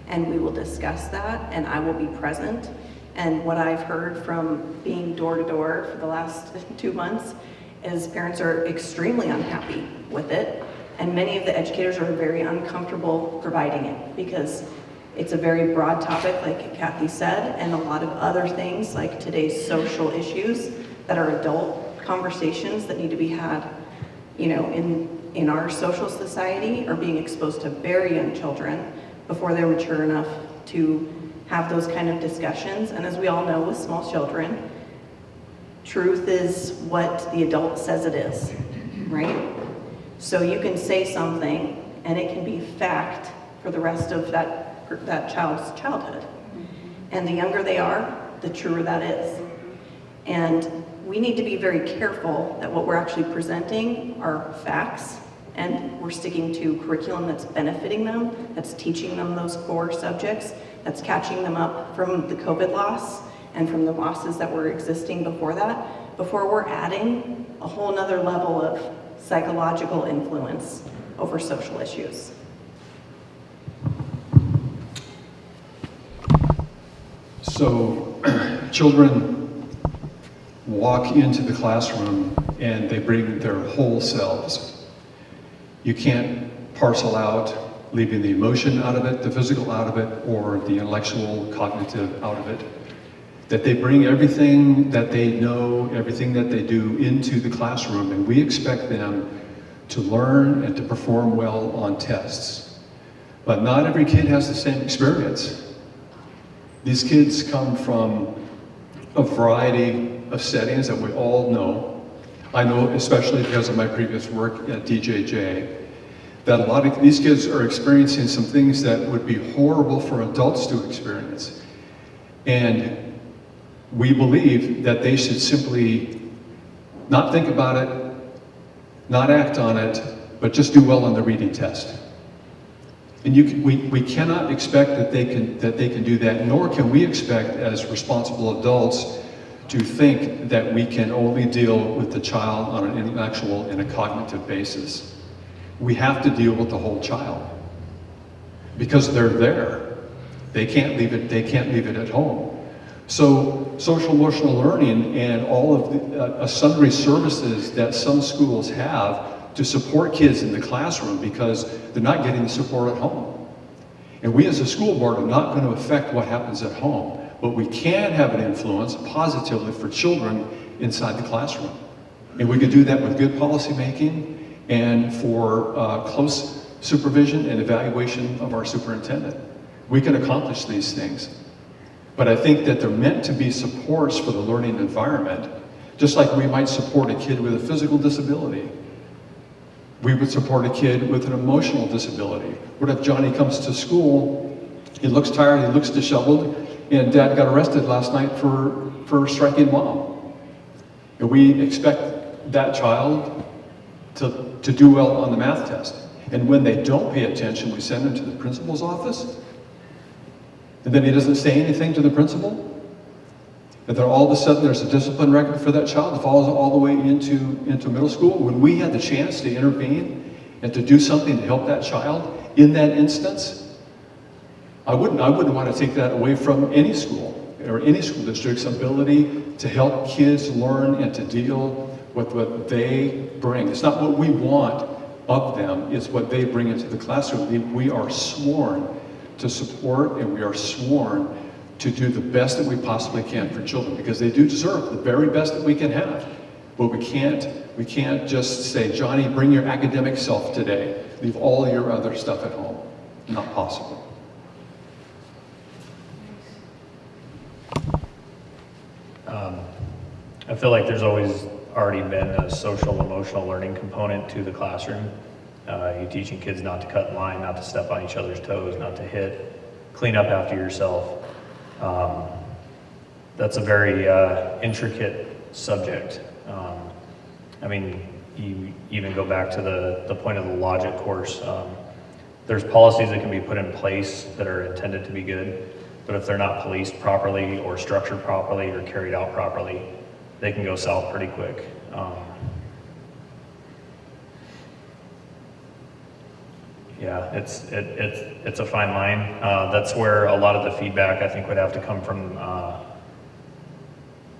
[SPEAKER 11] and we will discuss that and I will be present. And what I've heard from being door to door for the last 2 months is parents are extremely unhappy with it, and many of the educators are very uncomfortable providing it because it's a very broad topic, like Kathy said, and a lot of other things like today's social issues that are adult conversations that need to be had, you know, in our social society are being exposed to very young children before they're mature enough to have those kind of discussions. And as we all know with small children, truth is what the adult says it is, right? So you can say something and it can be fact for the rest of that child's childhood. And the younger they are, the truer that is. And we need to be very careful that what we're actually presenting are facts and we're sticking to curriculum that's benefiting them, that's teaching them those core subjects, that's catching them up from the COVID loss and from the losses that were existing before that, before we're adding a whole nother level of psychological influence over social issues.
[SPEAKER 10] So children walk into the classroom and they bring their whole selves. You can't parcel out, leaving the emotion out of it, the physical out of it, or the intellectual, cognitive out of it. That they bring everything that they know, everything that they do into the classroom, and we expect them to learn and to perform well on tests. But not every kid has the same experience. These kids come from a variety of settings that we all know. I know, especially because of my previous work at DJJ, that a lot of these kids are experiencing some things that would be horrible for adults to experience. And we believe that they should simply not think about it, not act on it, but just do well on the reading test. And we cannot expect that they can do that, nor can we expect as responsible adults to think that we can only deal with the child on an intellectual and a cognitive basis. We have to deal with the whole child because they're there. They can't leave it at home. So social emotional learning and all of the sundry services that some schools have to support kids in the classroom because they're not getting the support at home. And we as a school board are not going to affect what happens at home, but we can have an influence positively for children inside the classroom. And we can do that with good policy making and for close supervision and evaluation of our superintendent. We can accomplish these things. But I think that they're meant to be supports for the learning environment, just like we might support a kid with a physical disability. We would support a kid with an emotional disability. What if Johnny comes to school, he looks tired, he looks disheveled, and Dad got arrested last night for striking Mom? And we expect that child to do well on the math test. And when they don't pay attention, we send them to the principal's office. And then he doesn't say anything to the principal. And then all of a sudden there's a discipline record for that child that follows all the way into middle school. When we had the chance to intervene and to do something to help that child in that instance, I wouldn't want to take that away from any school. or any school district's ability to help kids learn and to deal with what they bring. It's not what we want of them, it's what they bring into the classroom. We are sworn to support, and we are sworn to do the best that we possibly can for children, because they do deserve the very best that we can have. But we can't just say, Johnny, bring your academic self today. Leave all your other stuff at home. Not possible.
[SPEAKER 9] I feel like there's always already been a social emotional learning component to the classroom. You're teaching kids not to cut in line, not to step on each other's toes, not to hit, clean up after yourself. That's a very intricate subject. I mean, you even go back to the point of the logic course. There's policies that can be put in place that are intended to be good, but if they're not policed properly or structured properly or carried out properly, they can go south pretty quick. Yeah, it's a fine line. That's where a lot of the feedback I think would have to come from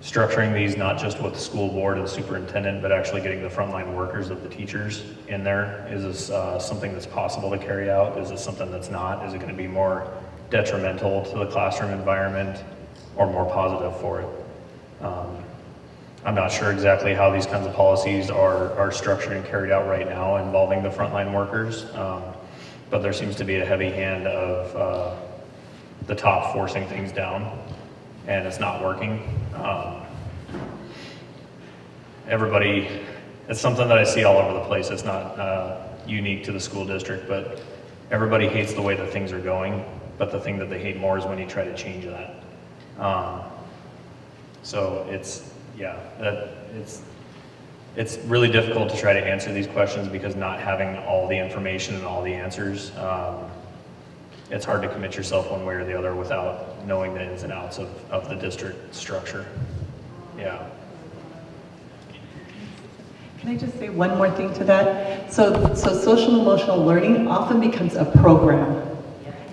[SPEAKER 9] structuring these not just with the school board and superintendent, but actually getting the frontline workers of the teachers in there. Is this something that's possible to carry out? Is this something that's not? Is it going to be more detrimental to the classroom environment or more positive for it? I'm not sure exactly how these kinds of policies are structured and carried out right now involving the frontline workers, but there seems to be a heavy hand of the top forcing things down, and it's not working. Everybody, it's something that I see all over the place. It's not unique to the school district, but everybody hates the way that things are going, but the thing that they hate more is when you try to change that. So it's really difficult to try to answer these questions because not having all the information and all the answers, it's hard to commit yourself one way or the other without knowing the ins and outs of the district structure. Yeah.
[SPEAKER 7] Can I just say one more thing to that? So social emotional learning often becomes a program,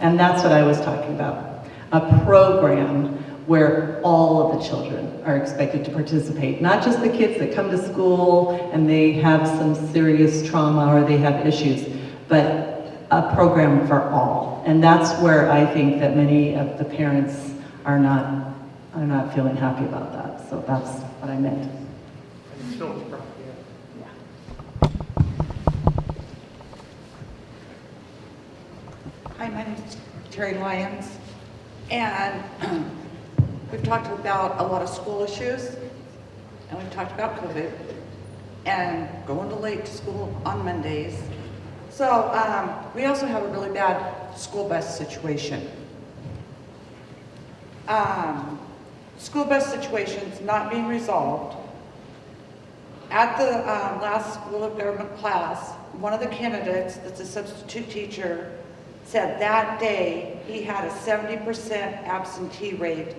[SPEAKER 7] and that's what I was talking about. A program where all of the children are expected to participate, not just the kids that come to school and they have some serious trauma or they have issues, but a program for all. And that's where I think that many of the parents are not feeling happy about that. So that's what I meant.
[SPEAKER 14] Hi, my name is Terry Lyons, and we've talked about a lot of school issues, and we've talked about COVID, and going late to school on Mondays. So we also have a really bad school bus situation. School bus situation's not being resolved. At the last School of Government class, one of the candidates that's a substitute teacher said that day he had a 70% absentee rate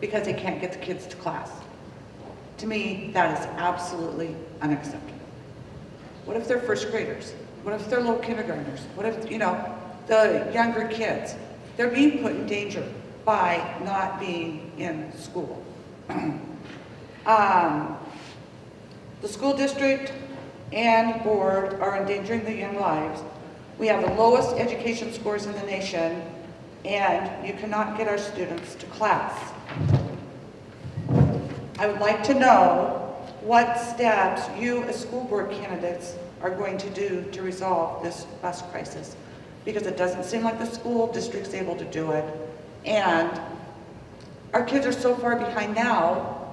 [SPEAKER 14] because they can't get the kids to class. To me, that is absolutely unacceptable. What if they're first graders? What if they're little kindergartners? What if, the younger kids? They're being put in danger by not being in school. The school district and board are endangering the young lives. We have the lowest education scores in the nation, and you cannot get our students to class. I would like to know what steps you as school board candidates are going to do to resolve this bus crisis, because it doesn't seem like the school district's able to do it, and our kids are so far behind now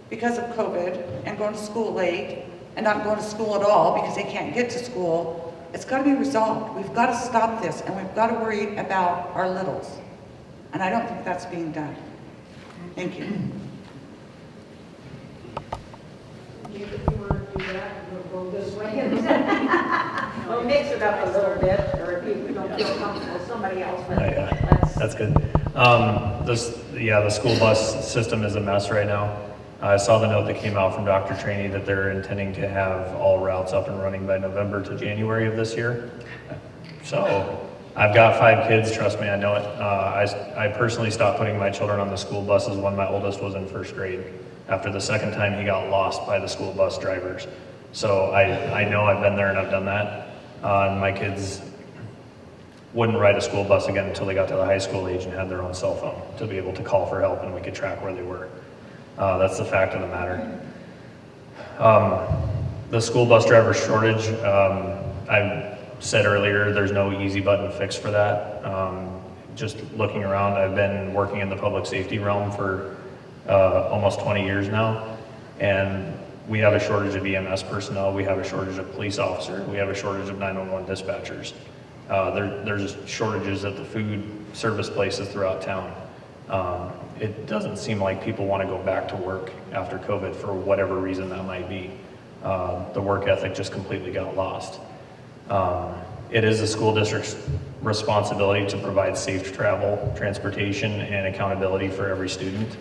[SPEAKER 14] because of COVID and going to school late and not going to school at all because they can't get to school. It's got to be resolved. We've got to stop this, and we've got to worry about our littles. And I don't think that's being done. Thank you.
[SPEAKER 2] If you want to do that, we'll go this way. We'll mix it up a little bit, or if you don't feel comfortable, somebody else will.
[SPEAKER 9] That's good. The school bus system is a mess right now. I saw the note that came out from Dr. Trainee that they're intending to have all routes up and running by November to January of this year. So I've got 5 kids, trust me, I know it. I personally stopped putting my children on the school buses when my oldest was in 1st grade. After the 2nd time, he got lost by the school bus drivers. So I know I've been there and I've done that. And my kids wouldn't ride a school bus again until they got to the high school age and had their own cell phone to be able to call for help and we could track where they were. That's the fact of the matter. The school bus driver shortage, I said earlier, there's no easy button fix for that. Just looking around, I've been working in the public safety realm for almost 20 years now, and we have a shortage of EMS personnel, we have a shortage of police officers, we have a shortage of 911 dispatchers. There's shortages at the food service places throughout town. It doesn't seem like people want to go back to work after COVID for whatever reason that might be. The work ethic just completely got lost. It is the school district's responsibility to provide safe travel, transportation, and accountability for every student.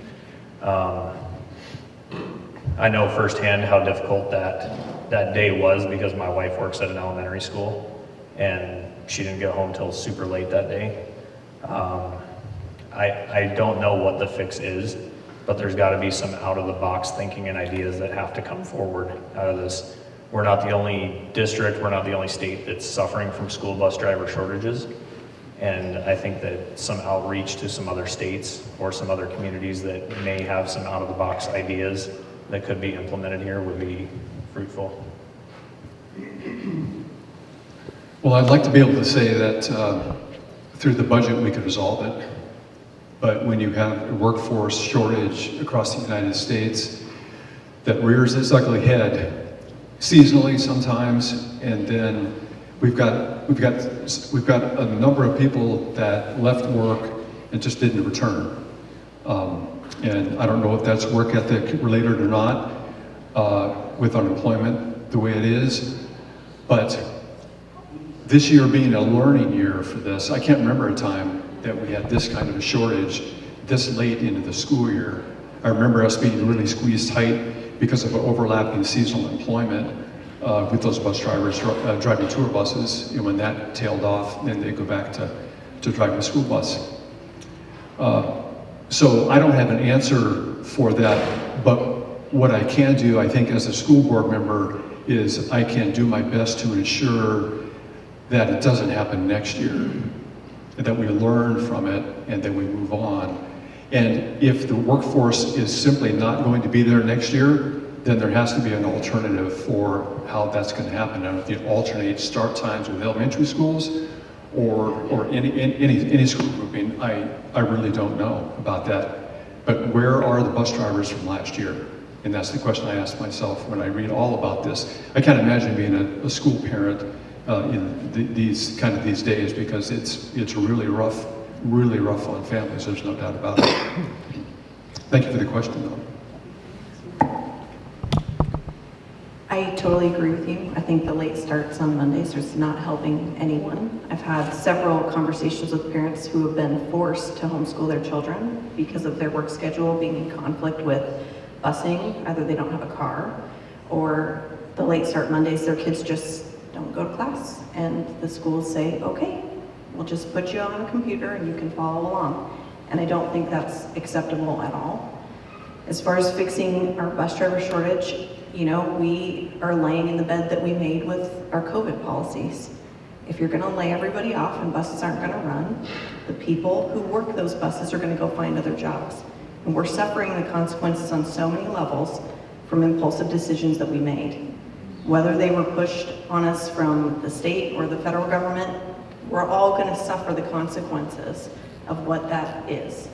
[SPEAKER 9] I know firsthand how difficult that day was because my wife works at an elementary school and she didn't get home till super late that day. I don't know what the fix is, but there's got to be some out-of-the-box thinking and ideas that have to come forward out of this. We're not the only district, we're not the only state that's suffering from school bus driver shortages. And I think that some outreach to some other states or some other communities that may have some out-of-the-box ideas that could be implemented here would be fruitful.
[SPEAKER 10] Well, I'd like to be able to say that through the budget we could resolve it. But when you have a workforce shortage across the United States that rears its ugly head seasonally sometimes, and then we've got a number of people that left work and just didn't return. And I don't know if that's work ethic related or not with unemployment the way it is, but this year being a learning year for this, I can't remember a time that we had this kind of a shortage this late into the school year. I remember us being really squeezed tight because of overlapping seasonal employment with those bus drivers driving tour buses, and when that tailed off, then they go back to driving a school bus. So I don't have an answer for that, but what I can do, I think, as a school board member, is I can do my best to ensure that it doesn't happen next year, that we learn from it and that we move on. And if the workforce is simply not going to be there next year, then there has to be an alternative for how that's going to happen. Now, if you alternate start times with elementary schools or any school grouping, I really don't know about that. But where are the bus drivers from last year? And that's the question I ask myself when I read all about this. I can't imagine being a school parent in these days, because it's really rough on families. There's no doubt about it. Thank you for the question, though.
[SPEAKER 11] I totally agree with you. I think the late starts on Mondays is not helping anyone. I've had several conversations with parents who have been forced to homeschool their children because of their work schedule being in conflict with busing. Either they don't have a car, or the late start Mondays, their kids just don't go to class. And the schools say, okay, we'll just put you on a computer and you can follow along. And I don't think that's acceptable at all. As far as fixing our bus driver shortage, you know, we are laying in the bed that we made with our COVID policies. If you're gonna lay everybody off and buses aren't gonna run, the people who work those buses are gonna go find other jobs. And we're suffering the consequences on so many levels from impulsive decisions that we made. Whether they were pushed on us from the state or the federal government, we're all gonna suffer the consequences of what that is.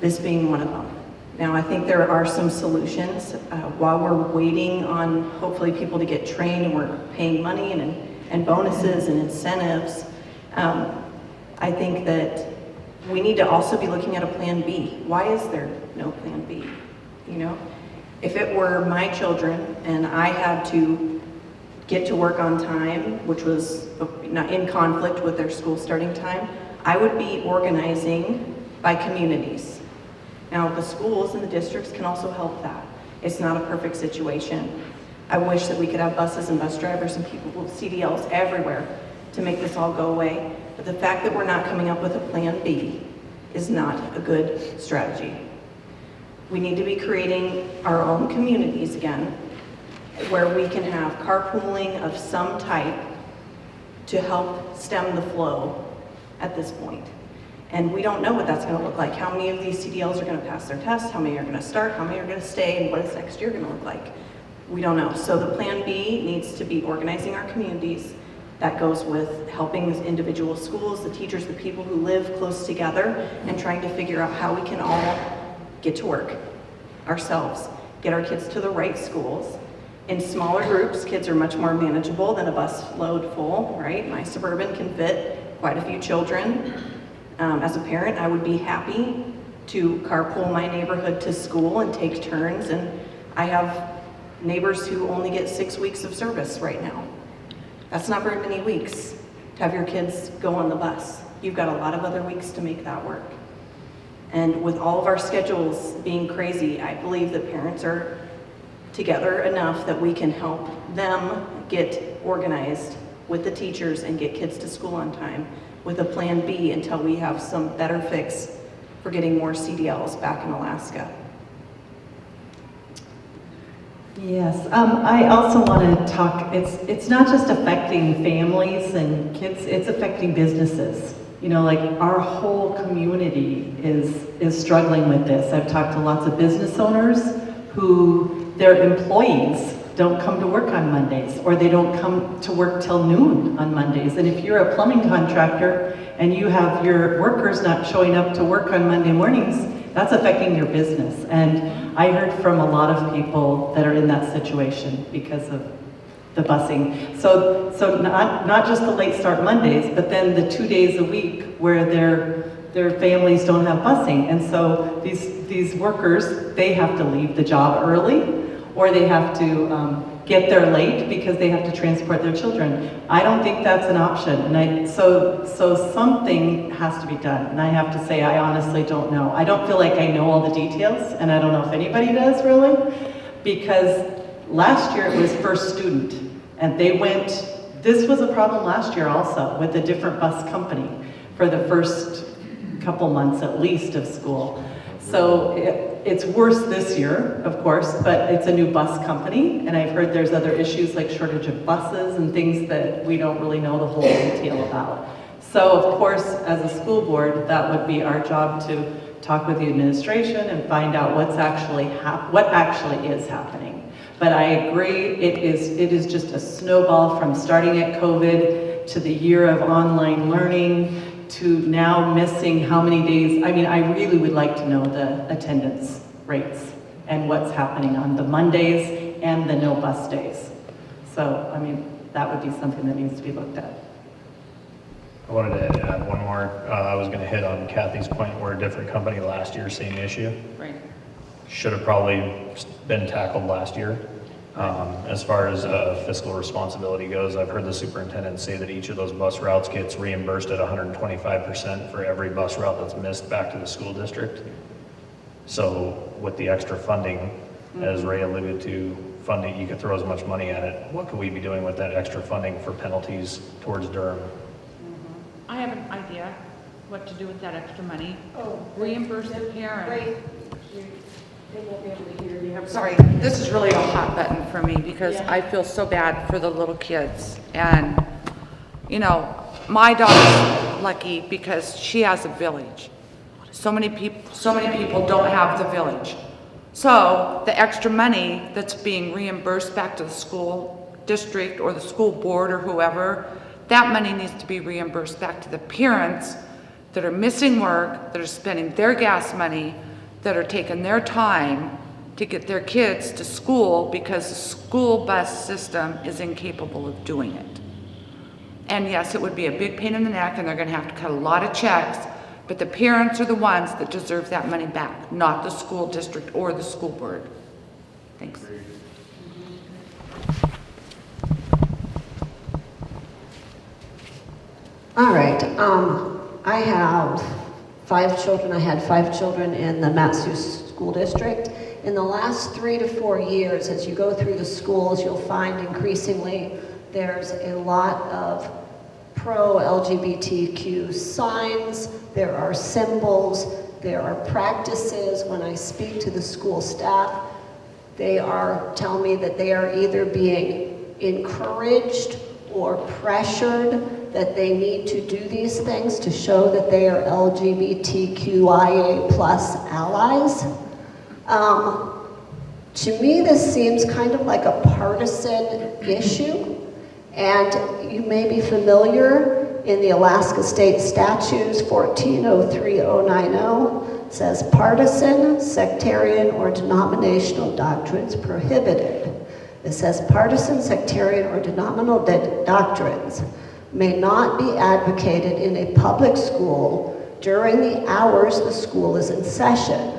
[SPEAKER 11] This being one of them. Now, I think there are some solutions. While we're waiting on hopefully people to get trained and we're paying money and bonuses and incentives, I think that we need to also be looking at a plan B. Why is there no plan B? You know, if it were my children and I had to get to work on time, which was not in conflict with their school starting time, I would be organizing by communities. Now, the schools and the districts can also help that. It's not a perfect situation. I wish that we could have buses and bus drivers and people with CDLs everywhere to make this all go away. But the fact that we're not coming up with a plan B is not a good strategy. We need to be creating our own communities again, where we can have carpooling of some type to help stem the flow at this point. And we don't know what that's going to look like. How many of these CDLs are going to pass their test? How many are going to start? How many are going to stay? And what is next year going to look like? We don't know. So the plan B needs to be organizing our communities. That goes with helping the individual schools, the teachers, the people who live close together, and trying to figure out how we can all get to work ourselves, get our kids to the right schools. In smaller groups, kids are much more manageable than a bus load full, right? My Suburban can fit quite a few children. As a parent, I would be happy to carpool my neighborhood to school and take turns, and I have neighbors who only get 6 weeks of service right now. That's not very many weeks to have your kids go on the bus. You've got a lot of other weeks to make that work. And with all of our schedules being crazy, I believe that parents are together enough that we can help them get organized with the teachers and get kids to school on time with a plan B until we have some better fix for getting more CDLs back in Alaska.
[SPEAKER 7] Yes, I also want to talk, it's not just affecting families and kids, it's affecting businesses. You know, like our whole community is struggling with this. I've talked to lots of business owners who their employees don't come to work on Mondays, or they don't come to work till noon on Mondays. And if you're a plumbing contractor and you have your workers not showing up to work on Monday mornings, that's affecting your business. And I heard from a lot of people that are in that situation because of the busing. So not just the late start Mondays, but then the 2 days a week where their families don't have busing. And so these workers, they have to leave the job early, or they have to get there late because they have to transport their children. I don't think that's an option. And so something has to be done. And I have to say, I honestly don't know. I don't feel like I know all the details, and I don't know if anybody does really, because last year it was first student, and they went, this was a problem last year also with a different bus company for the first couple months at least of school. So it's worse this year, of course, but it's a new bus company, and I've heard there's other issues like shortage of buses and things that we don't really know the whole detail about. So of course, as a school board, that would be our job to talk with the administration and find out what actually is happening. But I agree, it is just a snowball from starting at COVID to the year of online learning to now missing how many days. I mean, I really would like to know the attendance rates and what's happening on the Mondays and the no bus days. So, I mean, that would be something that needs to be looked at.
[SPEAKER 9] I wanted to add one more. I was going to hit on Kathy's point where a different company last year, same issue.
[SPEAKER 3] Right.
[SPEAKER 9] Should have probably been tackled last year. As far as fiscal responsibility goes, I've heard the superintendent say that each of those bus routes gets reimbursed at 125% for every bus route that's missed back to the school district. So with the extra funding, as Ray alluded to, funding, you could throw as much money at it. What could we be doing with that extra funding for penalties towards Durham?
[SPEAKER 3] I have an idea what to do with that extra money. Reimburse the parent.
[SPEAKER 5] They won't be able to hear you.
[SPEAKER 14] Sorry, this is really a hot button for me because I feel so bad for the little kids. And, you know, my daughter's lucky because she has a village. So many people don't have the village. So the extra money that's being reimbursed back to the school district or the school board or whoever, that money needs to be reimbursed back to the parents that are missing work, that are spending their gas money, that are taking their time to get their kids to school because the school bus system is incapable of doing it. And yes, it would be a big pain in the neck and they're going to have to cut a lot of checks, but the parents are the ones that deserve that money back, not the school district or the school board. Thanks.
[SPEAKER 15] All right, I have 5 children. I had 5 children in the Matsu School District. In the last 3 to 4 years, as you go through the schools, you'll find increasingly there's a lot of pro-LGBTQ signs, there are symbols, there are practices. When I speak to the school staff, they are telling me that they are either being encouraged or pressured that they need to do these things to show that they are LGBTQIA plus allies. To me, this seems kind of like a partisan issue, and you may be familiar in the Alaska State Statutes 1403090 says partisan, sectarian, or denominational doctrines prohibited. It says partisan, sectarian, or denominational doctrines may not be advocated in a public school during the hours the school is in session.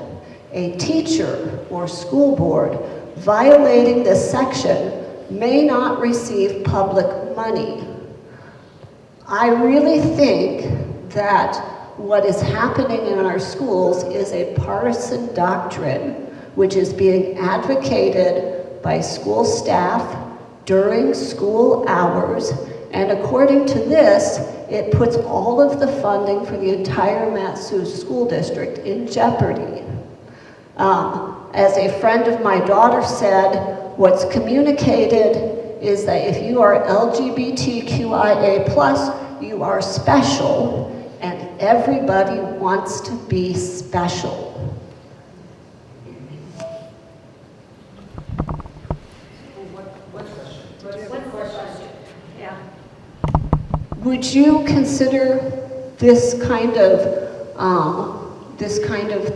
[SPEAKER 15] A teacher or school board violating this section may not receive public money. I really think that what is happening in our schools is a partisan doctrine which is being advocated by school staff during school hours, and according to this, it puts all of the funding for the entire Matsu School District in jeopardy. As a friend of my daughter said, what's communicated is that if you are LGBTQIA+, you are special, and everybody wants to be special. Would you consider this kind of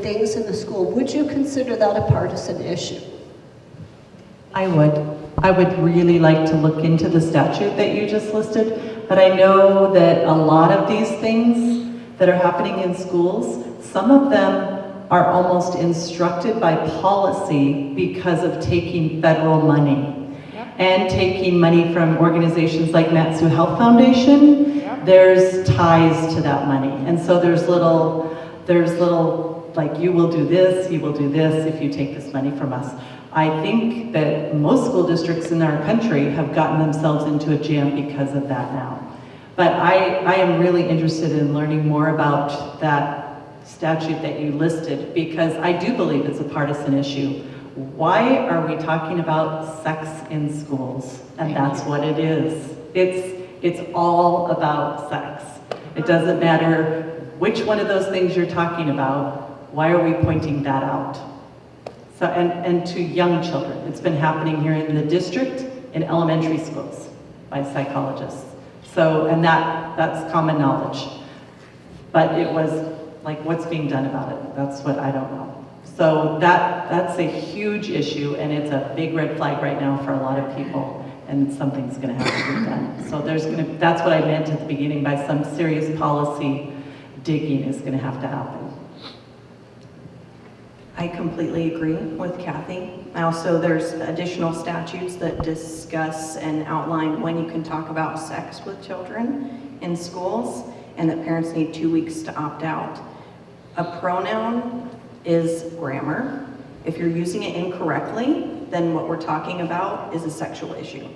[SPEAKER 15] things in the school? Would you consider that a partisan issue?
[SPEAKER 7] I would. I would really like to look into the statute that you just listed, but I know that a lot of these things that are happening in schools, some of them are almost instructed by policy because of taking federal money. And taking money from organizations like Matsu Health Foundation, there's ties to that money. And so there's little, like, you will do this, you will do this if you take this money from us. I think that most school districts in our country have gotten themselves into a jam because of that now. But I am really interested in learning more about that statute that you listed, because I do believe it's a partisan issue. Why are we talking about sex in schools? And that's what it is. It's all about sex. It doesn't matter which one of those things you're talking about. Why are we pointing that out? So, and to young children. It's been happening here in the district in elementary schools by psychologists. So, and that's common knowledge. But it was like, what's being done about it? That's what I don't know. So that's a huge issue, and it's a big red flag right now for a lot of people, and something's gonna have to be done. So that's what I meant at the beginning by some serious policy digging is gonna have to happen.
[SPEAKER 11] I completely agree with Kathy. There's additional statutes that discuss and outline when you can talk about sex with children in schools, and that parents need 2 weeks to opt out. A pronoun is grammar. If you're using it incorrectly, then what we're talking about is a sexual issue.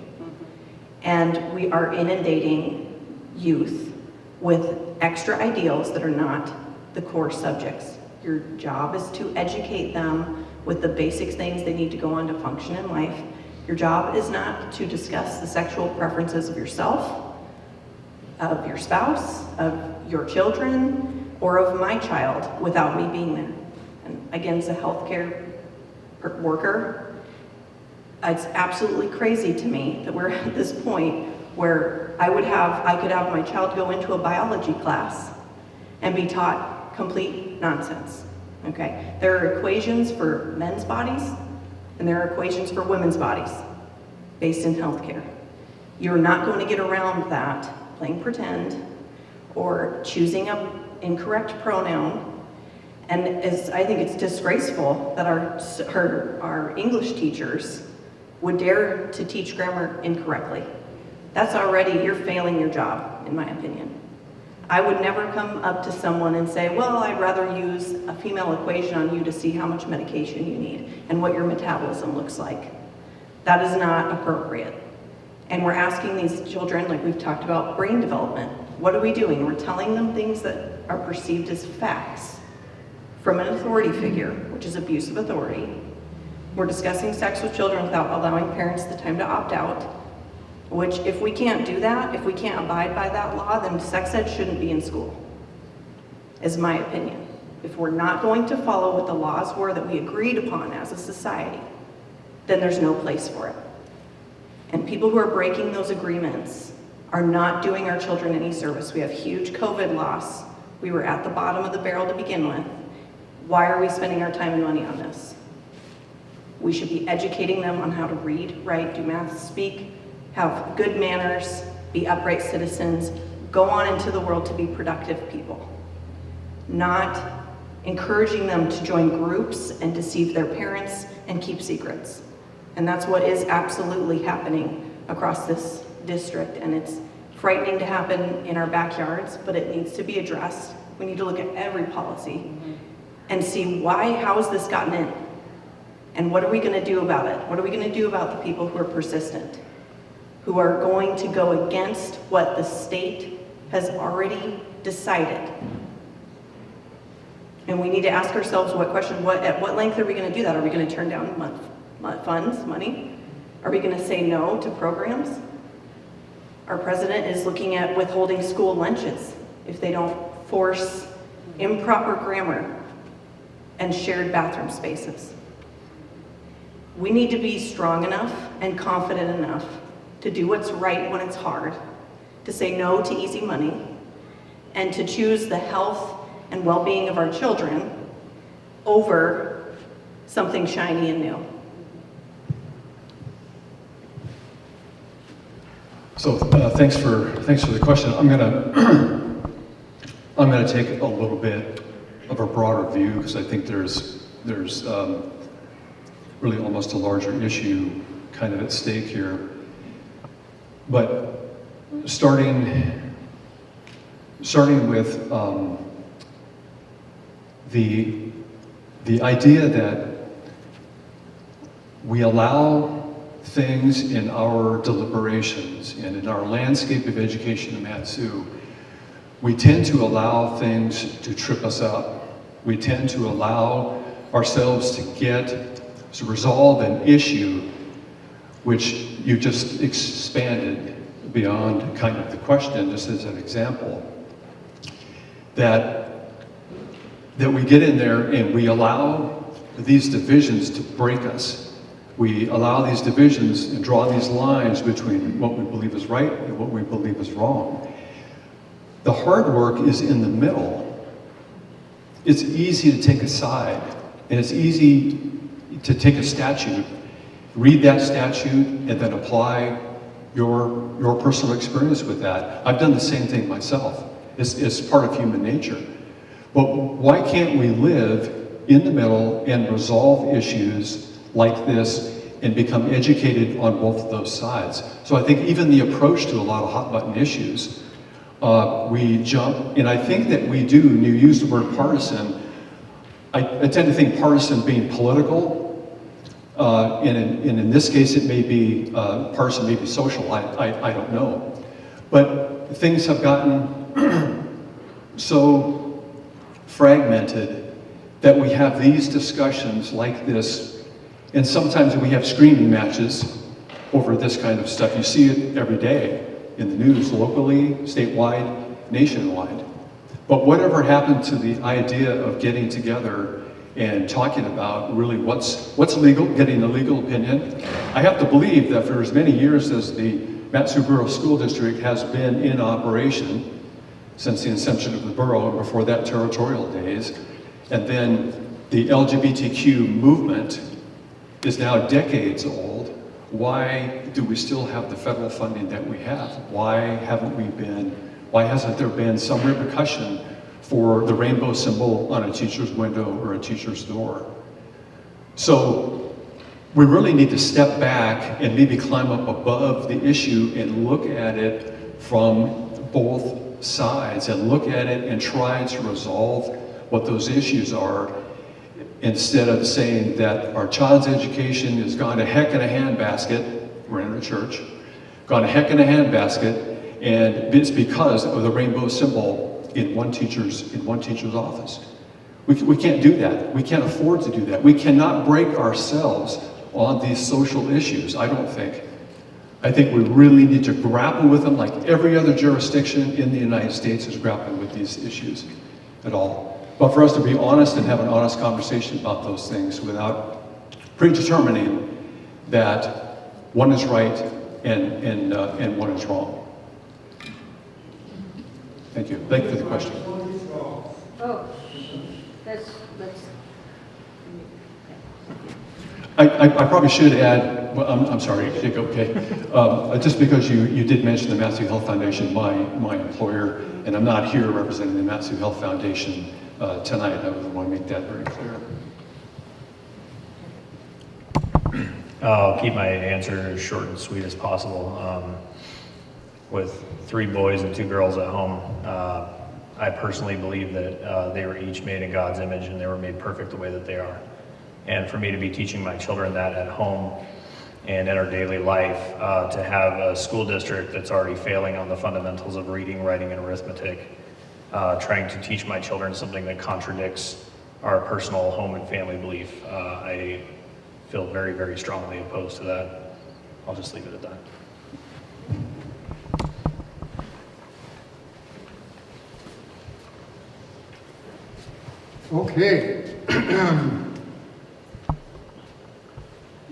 [SPEAKER 11] And we are inundating youth with extra ideals that are not the core subjects. Your job is to educate them with the basic things they need to go on to function in life. Your job is not to discuss the sexual preferences of yourself, of your spouse, of your children, or of my child without me being there. And again, as a healthcare worker, it's absolutely crazy to me that we're at this point where I could have my child go into a biology class and be taught complete nonsense, okay? There are equations for men's bodies and there are equations for women's bodies based in healthcare. You're not going to get around that playing pretend or choosing an incorrect pronoun. And I think it's disgraceful that our English teachers would dare to teach grammar incorrectly. That's already, you're failing your job, in my opinion. I would never come up to someone and say, well, I'd rather use a female equation on you to see how much medication you need and what your metabolism looks like. That is not appropriate. And we're asking these children, like we've talked about brain development, What are we doing? We're telling them things that are perceived as facts from an authority figure, which is abuse of authority. We're discussing sex with children without allowing parents the time to opt out, which if we can't do that, if we can't abide by that law, then sex ed shouldn't be in school, is my opinion. If we're not going to follow what the laws were that we agreed upon as a society, then there's no place for it. And people who are breaking those agreements are not doing our children any service. We have huge COVID loss. We were at the bottom of the barrel to begin with. Why are we spending our time and money on this? We should be educating them on how to read, write, do math, speak, have good manners, be upright citizens, go on into the world to be productive people. Not encouraging them to join groups and deceive their parents and keep secrets. And that's what is absolutely happening across this district, and it's frightening to happen in our backyards, but it needs to be addressed. We need to look at every policy and see how has this gotten in? And what are we gonna do about it? What are we gonna do about the people who are persistent, who are going to go against what the state has already decided? And we need to ask ourselves at what length are we gonna do that? Are we gonna turn down funds, money? Are we gonna say no to programs? Our president is looking at withholding school lunches if they don't force improper grammar and shared bathroom spaces. We need to be strong enough and confident enough to do what's right when it's hard, to say no to easy money, and to choose the health and well-being of our children over something shiny and new.
[SPEAKER 10] So thanks for the question. I'm gonna take a little bit of a broader view because I think there's really almost a larger issue kind of at stake here. But starting with the idea that we allow things in our deliberations and in our landscape of education in Matsu, we tend to allow things to trip us up. We tend to allow ourselves to resolve an issue which you just expanded beyond kind of the question, just as an example, that we get in there and we allow these divisions to break us. We allow these divisions and draw these lines between what we believe is right and what we believe is wrong. The hard work is in the middle. It's easy to take a side, and it's easy to take a statute, read that statute, and then apply your personal experience with that. I've done the same thing myself. It's part of human nature. But why can't we live in the middle and resolve issues like this and become educated on both of those sides? So I think even the approach to a lot of hot button issues, we jump, and I think that we do, and you use the word partisan, I tend to think partisan being political, and in this case it may be partisan, maybe social, I don't know. But things have gotten so fragmented that we have these discussions like this, and sometimes we have screaming matches over this kind of stuff. You see it every day in the news, locally, statewide, nationwide. But whatever happened to the idea of getting together and talking about really what's legal, getting a legal opinion? I have to believe that for as many years as the Matsu Borough School District has been in operation, since the inception of the borough, and before that territorial days, and then the LGBTQ movement is now decades old. Why do we still have the federal funding that we have? Why hasn't there been some repercussion for the rainbow symbol on a teacher's window or a teacher's door? So we really need to step back and maybe climb up above the issue and look at it from both sides and look at it and try to resolve what those issues are, instead of saying that our child's education has gone to heck in a handbasket, we're in a church, gone to heck in a handbasket, and it's because of the rainbow symbol in one teacher's office. We can't do that. We can't afford to do that. We cannot break ourselves on these social issues, I don't think. I think we really need to grapple with them like every other jurisdiction in the United States is grappling with these issues at all. But for us to be honest and have an honest conversation about those things without predetermining that one is right and one is wrong. Thank you. Thank you for the question.
[SPEAKER 5] Oh, let's.
[SPEAKER 10] I probably should add, well, I'm sorry, Jacob, okay. Just because you did mention the Matsu Health Foundation, my employer, and I'm not here representing the Matsu Health Foundation tonight. I would want to make that very clear.
[SPEAKER 9] I'll keep my answer as short and sweet as possible. With 3 boys and 2 girls at home, I personally believe that they were each made in God's image and they were made perfect the way that they are. And for me to be teaching my children that at home and in our daily life, to have a school district that's already failing on the fundamentals of reading, writing, and arithmetic, trying to teach my children something that contradicts our personal home and family belief, I feel very, very strongly opposed to that. I'll just leave it at that.
[SPEAKER 16] Okay.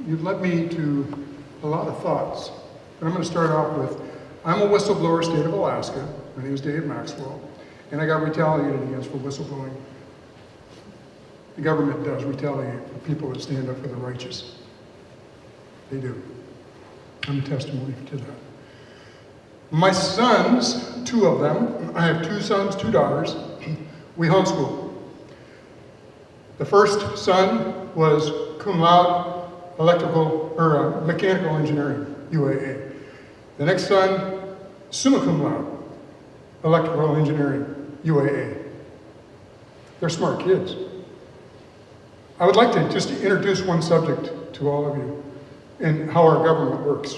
[SPEAKER 16] You've led me to a lot of thoughts, but I'm going to start off with, I'm a whistleblower, state of Alaska. My name is Dave Maxwell, and I got retaliated against for whistleblowing. The government does retaliate for people that stand up for the righteous. They do. I'm a testimony to that. My sons, 2 of them, I have 2 sons, 2 daughters, we homeschool. The first son was cum laude mechanical engineering, UAA. The next son, summa cum laude, electrical engineering, UAA. They're smart kids. I would like to just introduce one subject to all of you and how our government works.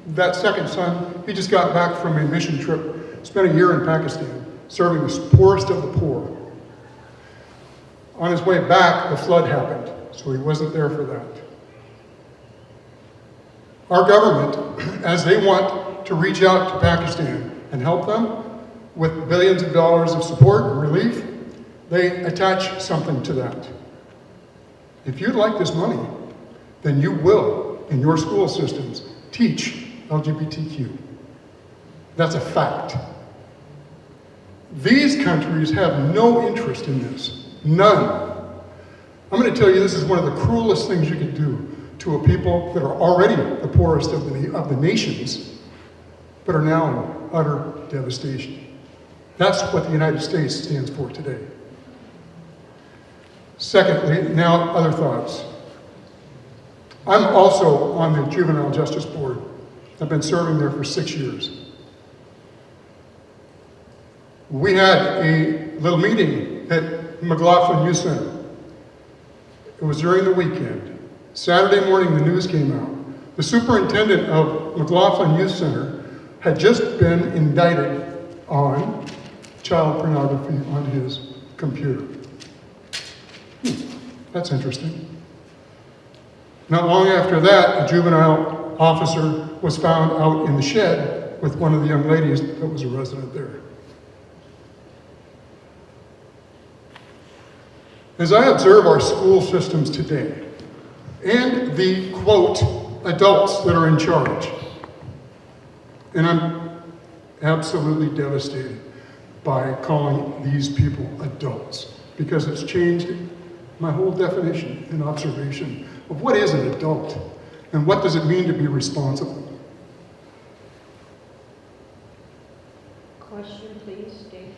[SPEAKER 16] That second son, he just got back from a mission trip, spent a year in Pakistan, serving the poorest of the poor. On his way back, the flood happened, so he wasn't there for that. Our government, as they want to reach out to Pakistan and help them with billions of dollars of support and relief, they attach something to that. If you'd like this money, then you will, in your school systems, teach LGBTQ. That's a fact. These countries have no interest in this. None. I'm going to tell you this is one of the cruelest things you could do to a people that are already the poorest of the nations, but are now in utter devastation. That's what the United States stands for today. Secondly, now other thoughts. I'm also on the Juvenile Justice Board. I've been serving there for 6 years. We had a little meeting at McLaughlin Youth Center. It was during the weekend. Saturday morning, the news came out. The superintendent of McLaughlin Youth Center had just been indicted on child pornography on his computer. That's interesting. Not long after that, a juvenile officer was found out in the shed with one of the young ladies that was a resident there. As I observe our school systems today, and the, quote, adults that are in charge, and I'm absolutely devastated by calling these people adults, because it's changed my whole definition and observation of what is an adult, and what does it mean to be responsible.
[SPEAKER 5] Question, please, Dave.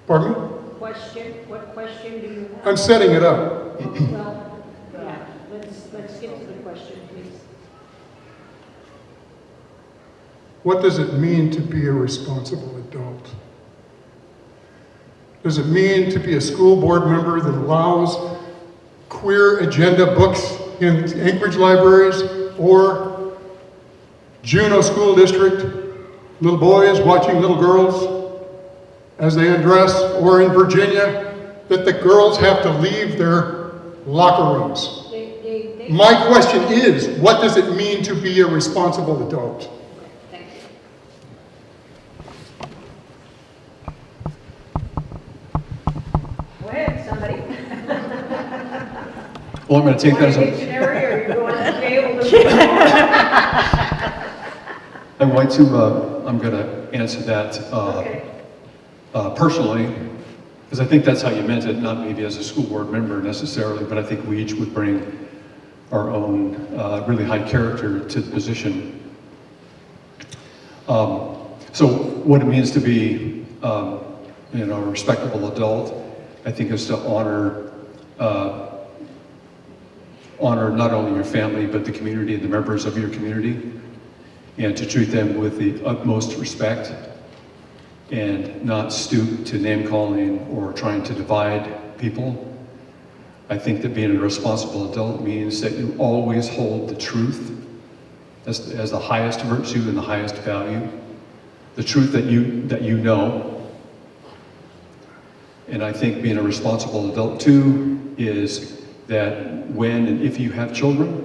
[SPEAKER 16] Pardon me?
[SPEAKER 5] Question, what question do you have?
[SPEAKER 16] I'm setting it up.
[SPEAKER 5] Well, yeah, let's get to the question, please.
[SPEAKER 16] What does it mean to be a responsible adult? Does it mean to be a school board member that allows queer agenda books in Anchorage libraries or Juneau School District little boys watching little girls as they undress, or in Virginia, that the girls have to leave their locker rooms. My question is, what does it mean to be a responsible adult?
[SPEAKER 5] Thank you. Go ahead, somebody.
[SPEAKER 10] Well, I'm going to take that as a...
[SPEAKER 5] Dictionary, or you're going to jail?
[SPEAKER 10] I'm going to answer that personally, because I think that's how you meant it, not maybe as a school board member necessarily, but I think we each would bring our own really high character to the position. So what it means to be a respectable adult, I think, is to honor not only your family, but the community and the members of your community, and to treat them with the utmost respect and not stoop to name calling or trying to divide people. I think that being a responsible adult means that you always hold the truth as the highest virtue and the highest value, the truth that you know. And I think being a responsible adult too is that when and if you have children,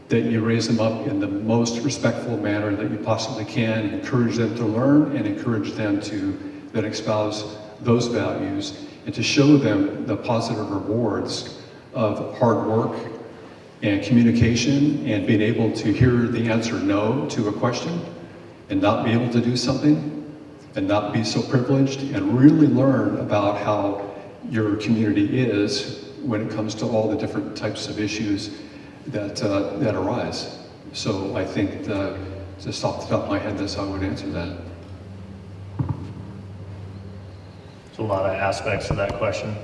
[SPEAKER 10] that you raise them up in the most respectful manner that you possibly can, encourage them to learn and encourage them to then espouse those values, and to show them the positive rewards of hard work and communication and being able to hear the answer no to a question and not be able to do something and not be so privileged, and really learn about how your community is when it comes to all the different types of issues that arise. So I think just off the top of my head, that's how I would answer that.
[SPEAKER 9] There's a lot of aspects to that question.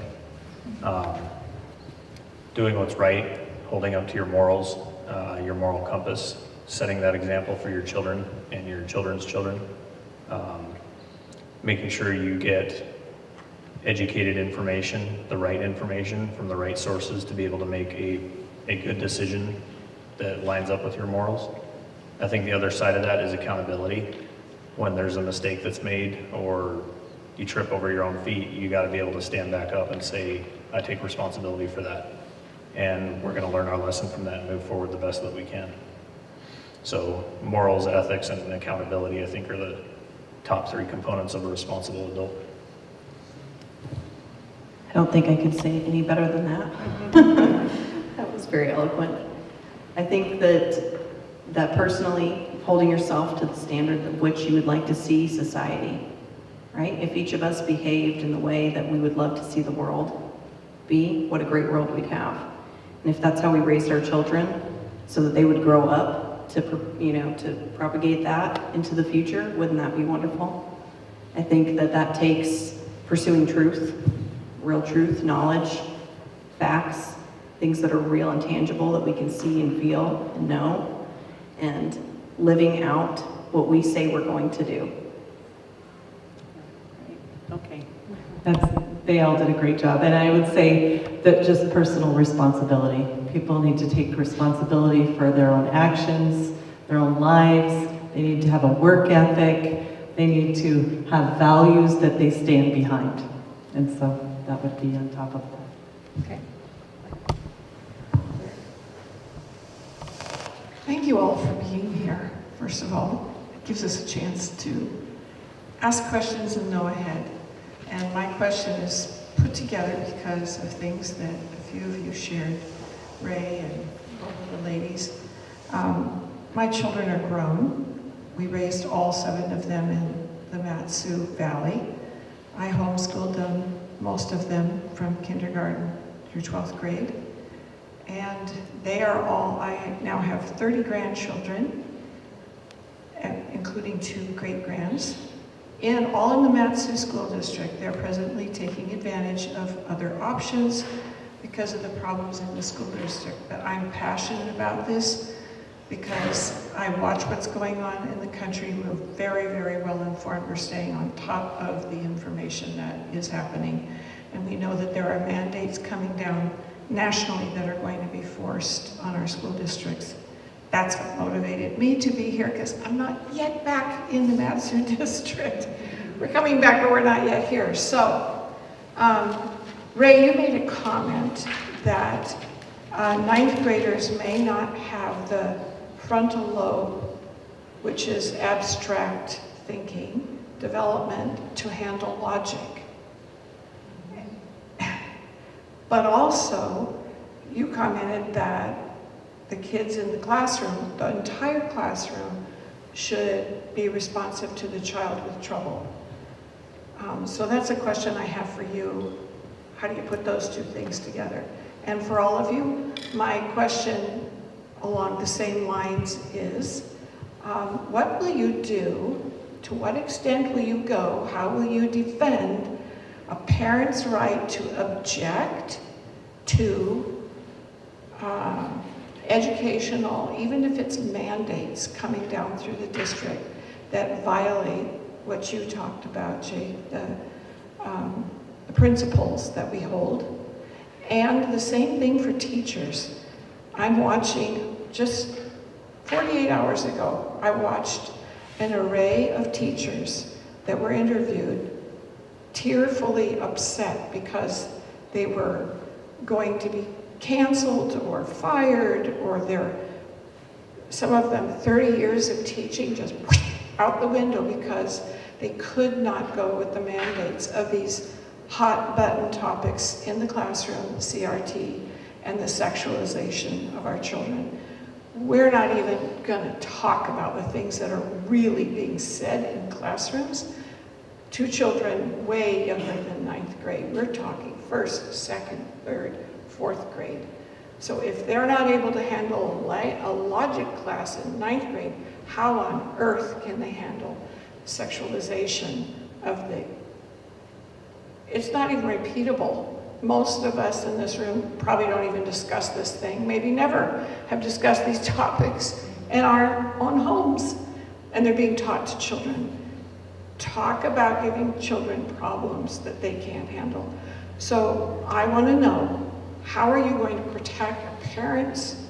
[SPEAKER 9] Doing what's right, holding up to your morals, your moral compass, setting that example for your children and your children's children, making sure you get educated information, the right information from the right sources to be able to make a good decision that lines up with your morals. I think the other side of that is accountability. When there's a mistake that's made or you trip over your own feet, you got to be able to stand back up and say, I take responsibility for that. And we're going to learn our lesson from that and move forward the best that we can. So morals, ethics, and accountability, I think, are the top three components of a responsible adult.
[SPEAKER 11] I don't think I could say it any better than that. That was very eloquent. I think that personally, holding yourself to the standard of which you would like to see society, right? If each of us behaved in the way that we would love to see the world be, what a great world we'd have. And if that's how we raised our children, so that they would grow up to propagate that into the future, wouldn't that be wonderful? I think that takes pursuing truth, real truth, knowledge, facts, things that are real and tangible that we can see and feel and know, and living out what we say we're going to do.
[SPEAKER 7] Okay. They all did a great job. And I would say that just personal responsibility. People need to take responsibility for their own actions, their own lives. They need to have a work ethic. They need to have values that they stand behind. And so that would be on top of that.
[SPEAKER 5] Okay.
[SPEAKER 17] Thank you all for being here, first of all. It gives us a chance to ask questions and know ahead. And my question is put together because of things that a few of you shared, Ray and all of the ladies. My children are grown. We raised all 7 of them in the Matsu Valley. I homeschooled them, most of them, from kindergarten through 12th grade. And they are all, I now have 30 grandchildren, including 2 great-grands, and all in the Matsu School District. They're presently taking advantage of other options because of the problems in the school district. But I'm passionate about this because I watch what's going on in the country. We're very, very well informed. We're staying on top of the information that is happening. And we know that there are mandates coming down nationally that are going to be forced on our school districts That's what motivated me to be here, because I'm not yet back in the Matsu district. We're coming back, but we're not yet here. So, Ray, you made a comment that ninth graders may not have the frontal lobe, which is abstract thinking, development, to handle logic. But also, you commented that the kids in the classroom, the entire classroom, should be responsive to the child with trouble. So that's a question I have for you. How do you put those two things together? And for all of you, my question along the same lines is, what will you do? To what extent will you go? How will you defend a parent's right to object to educational, even if it's mandates coming down through the district that violate what you talked about, Jay, the principles that we hold. And the same thing for teachers. I'm watching, just 48 hours ago, I watched an array of teachers that were interviewed, tearfully upset because they were going to be canceled or fired, or some of them 30 years of teaching just out the window because they could not go with the mandates of these hot button topics in the classroom, CRT, and the sexualization of our children. We're not even going to talk about the things that are really being said in classrooms to children way younger than ninth grade. We're talking first, second, third, fourth grade. So if they're not able to handle a logic class in ninth grade, how on earth can they handle sexualization of it's not even repeatable. Most of us in this room probably don't even discuss this thing, maybe never have discussed these topics in our own homes, and they're being taught to children. Talk about giving children problems that they can't handle. So I want to know, how are you going to protect a parent's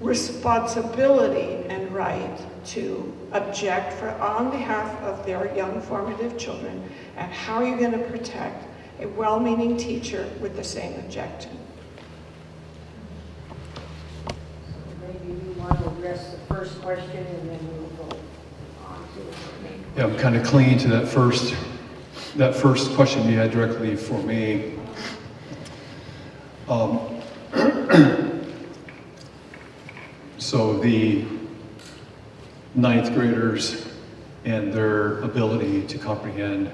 [SPEAKER 17] responsibility and right to object on behalf of their young formative children, and how are you going to protect a well-meaning teacher with the same objection?
[SPEAKER 5] Maybe you want to address the first question and then we'll go on to the main.
[SPEAKER 10] Yeah, I'm kind of clinging to that first question you had directly for me. So the ninth graders and their ability to comprehend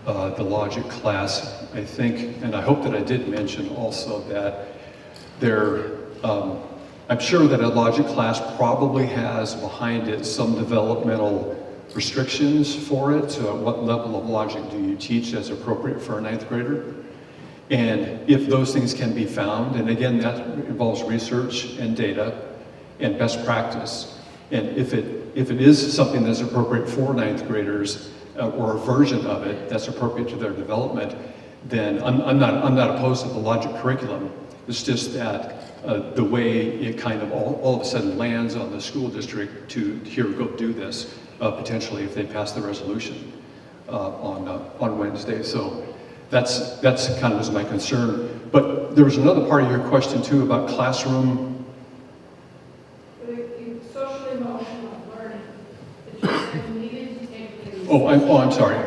[SPEAKER 10] the logic class, I think, and I hope that I did mention also that I'm sure that a logic class probably has behind it some developmental restrictions for it. So what level of logic do you teach as appropriate for a ninth grader? And if those things can be found, and again, that involves research and data and best practice. And if it is something that's appropriate for ninth graders, or a version of it that's appropriate to their development, then I'm not opposed to the logic curriculum. It's just that the way it kind of all of a sudden lands on the school district to go do this, potentially if they pass the resolution on Wednesday. So that's kind of was my concern. But there was another part of your question too about classroom.
[SPEAKER 5] Social emotional learning. It's needed to take place.
[SPEAKER 10] I'm sorry.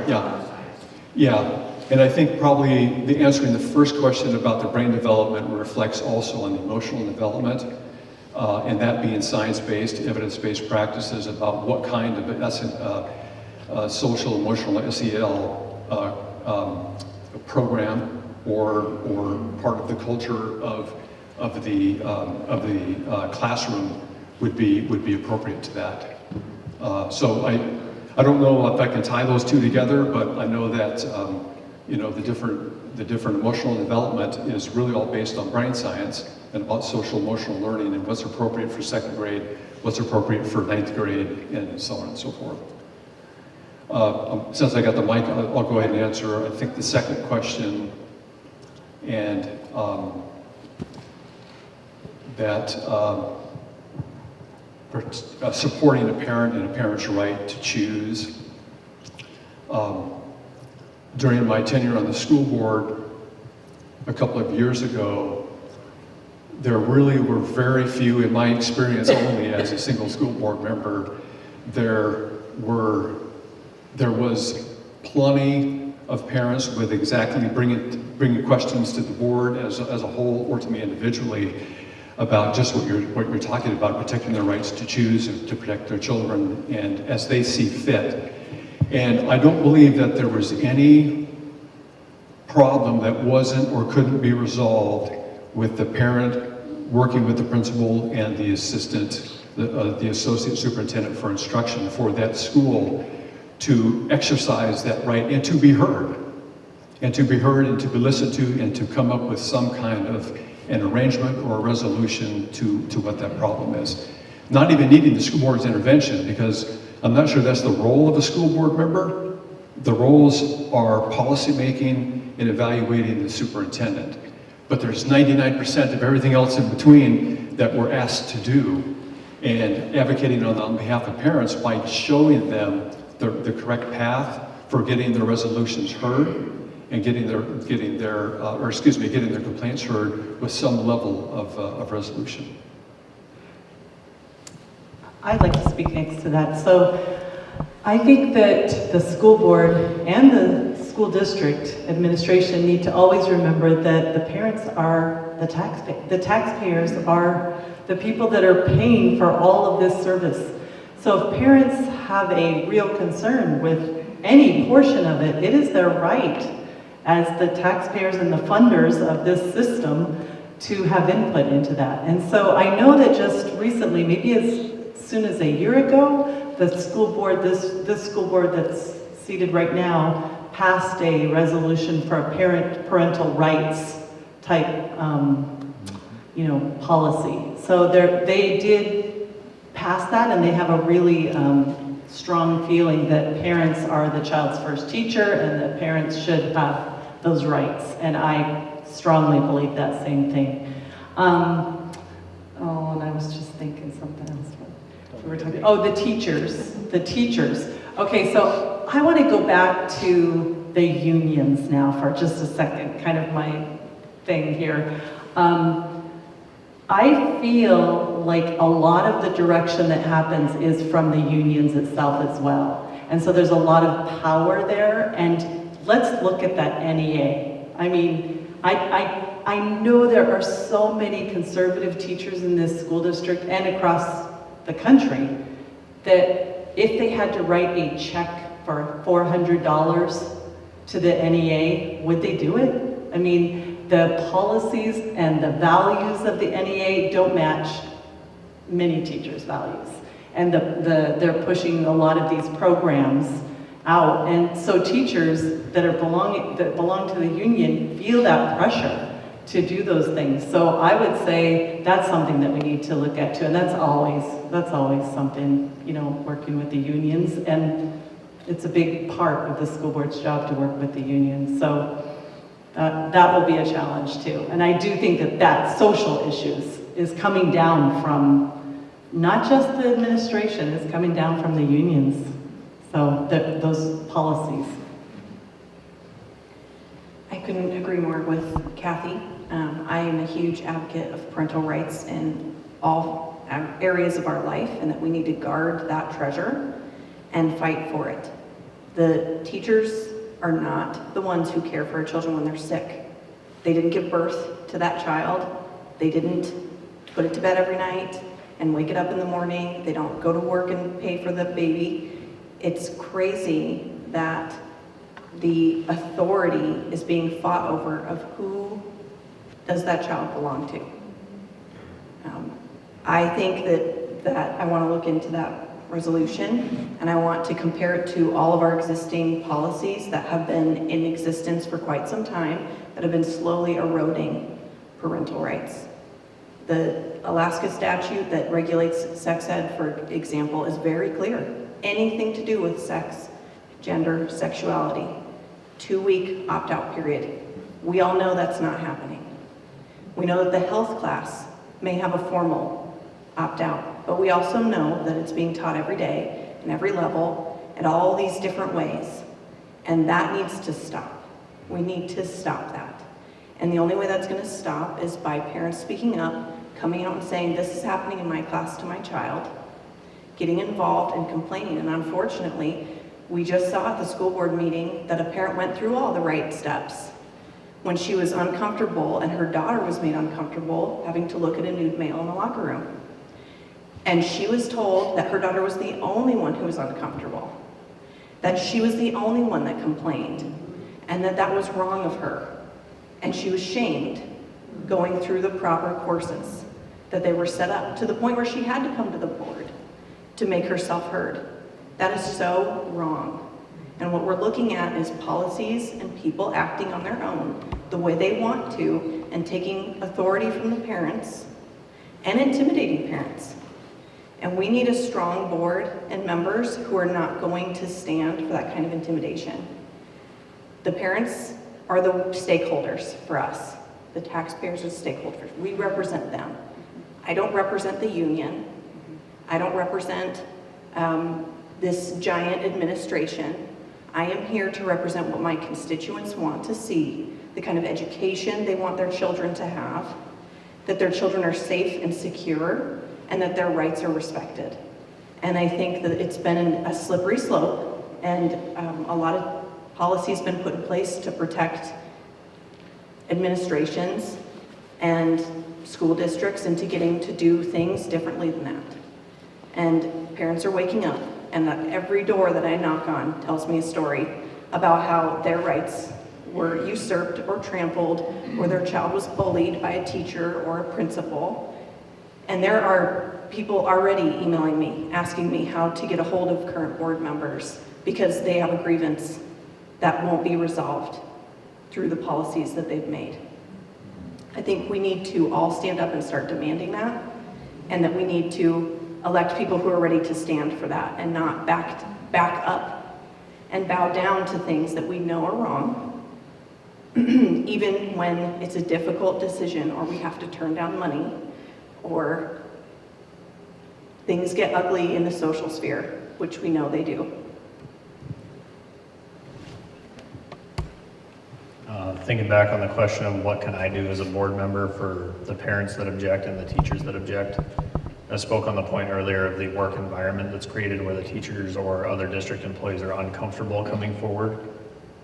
[SPEAKER 10] Yeah. And I think probably the answering the first question about the brain development reflects also on the emotional development, and that being science-based, evidence-based practices about what kind of social emotional SEL program or part of the culture of the classroom would be appropriate to that. So I don't know if I can tie those two together, but I know that the different emotional development is really all based on brain science and about social emotional learning and what's appropriate for second grade, what's appropriate for ninth grade, and so on and so forth. Since I got the mic, I'll go ahead and answer, I think, the second question, and supporting a parent and a parent's right to choose. During my tenure on the school board a couple of years ago, there really were very few, in my experience only as a single school board member, there was plenty of parents with exactly bringing questions to the board as a whole or to me individually about just what you're talking about, protecting their rights to choose and to protect their children and as they see fit. And I don't believe that there was any problem that wasn't or couldn't be resolved with the parent working with the principal and the assistant, the associate superintendent for instruction for that school to exercise that right and to be heard. And to be heard and to be listened to and to come up with some kind of an arrangement or a resolution to what that problem is. Not even needing the school board's intervention, because I'm not sure that's the role of a school board member. The roles are policy making and evaluating the superintendent. But there's 99% of everything else in between that we're asked to do, and advocating on behalf of parents by showing them the correct path for getting their resolutions heard and getting their complaints heard with some level of resolution.
[SPEAKER 7] I'd like to speak next to that. So I think that the school board and the school district administration need to always remember that the parents are the taxpayers. The taxpayers are the people that are paying for all of this service. So if parents have a real concern with any portion of it, it is their right as the taxpayers and the funders of this system to have input into that. And so I know that just recently, maybe as soon as a year ago, the school board, this school board that's seated right now, passed a resolution for a parental rights type, policy. So they did pass that, and they have a really strong feeling that parents are the child's first teacher and that parents should have those rights. And I strongly believe that same thing. And I was just thinking something else. We were talking, the teachers. Okay, so I want to go back to the unions now for just a second, kind of my thing here. I feel like a lot of the direction that happens is from the unions itself as well. And so there's a lot of power there, and let's look at that NEA. I mean, I know there are so many conservative teachers in this school district and across the country that if they had to write a check for $400 to the NEA, would they do it? I mean, the policies and the values of the NEA don't match many teachers' values. And they're pushing a lot of these programs out. And so teachers that belong to the union feel that pressure to do those things. So I would say that's something that we need to look at too. And that's always something, working with the unions. And it's a big part of the school board's job to work with the unions. So that will be a challenge too. And I do think that social issues is coming down from not just the administration, it's coming down from the unions. So those policies.
[SPEAKER 11] I couldn't agree more with Kathy. I am a huge advocate of parental rights in all areas of our life, and that we need to guard that treasure and fight for it. The teachers are not the ones who care for our children when they're sick. They didn't give birth to that child. They didn't put it to bed every night and wake it up in the morning. They don't go to work and pay for the baby. It's crazy that the authority is being fought over of who does that child belong to. I think that I want to look into that resolution, and I want to compare it to all of our existing policies that have been in existence for quite some time that have been slowly eroding parental rights. The Alaska statute that regulates sex ed, for example, is very clear. Anything to do with sex, gender, sexuality, 2-week opt-out period. We all know that's not happening. We know that the health class may have a formal opt-out, But we also know that it's being taught every day, in every level, in all these different ways. And that needs to stop. We need to stop that. And the only way that's going to stop is by parents speaking up, coming out and saying, this is happening in my class to my child, getting involved and complaining. And unfortunately, we just saw at the school board meeting that a parent went through all the right steps when she was uncomfortable and her daughter was made uncomfortable having to look at a nude male in the locker room. And she was told that her daughter was the only one who was uncomfortable, that she was the only one that complained, and that that was wrong of her. And she was shamed going through the proper courses that they were set up, to the point where she had to come to the board to make herself heard. That is so wrong. And what we're looking at is policies and people acting on their own, the way they want to, and taking authority from the parents and intimidating parents. And we need a strong board and members who are not going to stand for that kind of intimidation. The parents are the stakeholders for us. The taxpayers are stakeholders. We represent them. I don't represent the union. I don't represent this giant administration. I am here to represent what my constituents want to see, the kind of education they want their children to have, that their children are safe and secure, and that their rights are respected. And I think that it's been a slippery slope, and a lot of policy has been put in place to protect administrations and school districts into getting to do things differently than that. And parents are waking up, and every door that I knock on tells me a story about how their rights were usurped or trampled, or their child was bullied by a teacher or a principal. And there are people already emailing me, asking me how to get a hold of current board members because they have a grievance that won't be resolved through the policies that they've made. I think we need to all stand up and start demanding that, and that we need to elect people who are ready to stand for that and not back up and bow down to things that we know are wrong, even when it's a difficult decision or we have to turn down money or things get ugly in the social sphere, which we know they do.
[SPEAKER 9] Thinking back on the question of what can I do as a board member for the parents that object and the teachers that object, I spoke on the point earlier of the work environment that's created where the teachers or other district employees are uncomfortable coming forward.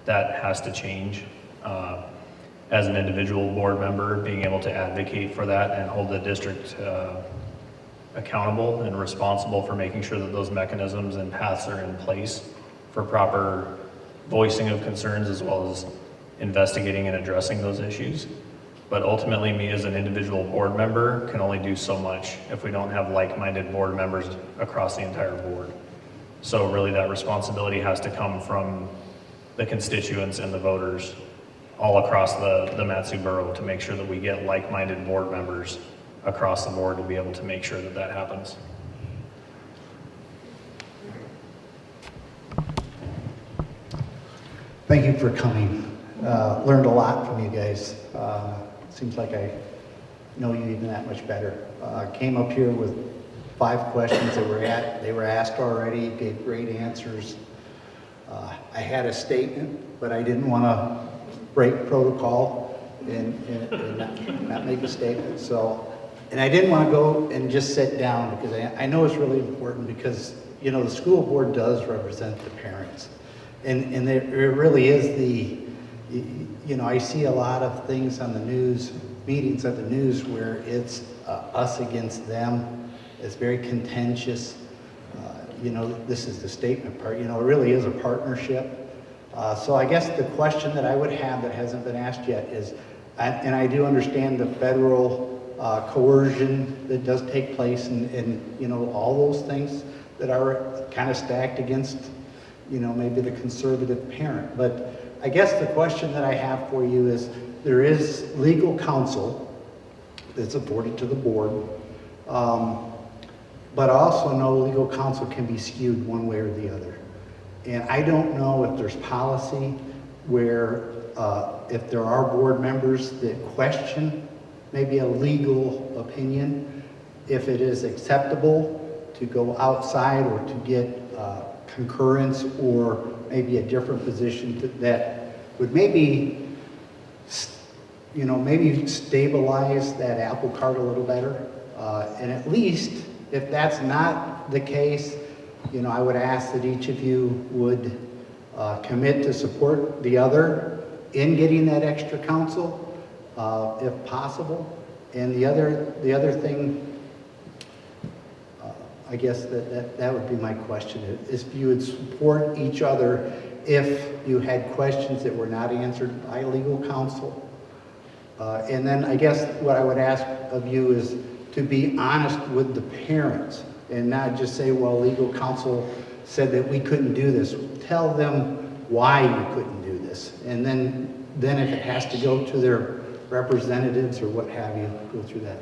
[SPEAKER 9] That has to change. As an individual board member, being able to advocate for that and hold the district accountable and responsible for making sure that those mechanisms and paths are in place for proper voicing of concerns as well as investigating and addressing those issues. But ultimately, me as an individual board member can only do so much if we don't have like-minded board members across the entire board. So really that responsibility has to come from the constituents and the voters all across the Matsu borough to make sure that we get like-minded board members across the board to be able to make sure that that happens.
[SPEAKER 18] Thank you for coming. Learned a lot from you guys. Seems like I know you even that much better. Came up here with 5 questions that they were asked already, gave great answers. I had a statement, but I didn't want to break protocol and not make a statement. So, and I didn't want to go and just sit down because I know it's really important because, you know, the school board does represent the parents. And there really is you know, I see a lot of things on the news, meetings at the news where it's us against them. It's very contentious. You know, this is the statement part. You know, it really is a partnership. So I guess the question that I would have that hasn't been asked yet is, and I do understand the federal coercion that does take place and you know, all those things that are kind of stacked against, you know, maybe the conservative parent. But I guess the question that I have for you is, there is legal counsel that's afforded to the board, but I also know legal counsel can be skewed one way or the other. And I don't know if there's policy where if there are board members that question maybe a legal opinion, if it is acceptable to go outside or to get concurrence or maybe a different position that would maybe, maybe stabilize that apple cart a little better. And at least, if that's not the case, I would ask that each of you would commit to support the other in getting that extra counsel, if possible. And the other thing, I guess that would be my question, is if you would support each other if you had questions that were not answered by legal counsel. And then I guess what I would ask of you is to be honest with the parents and not just say, well, legal counsel said that we couldn't do this. Tell them why you couldn't do this. And then if it has to go to their representatives or what have you, go through that.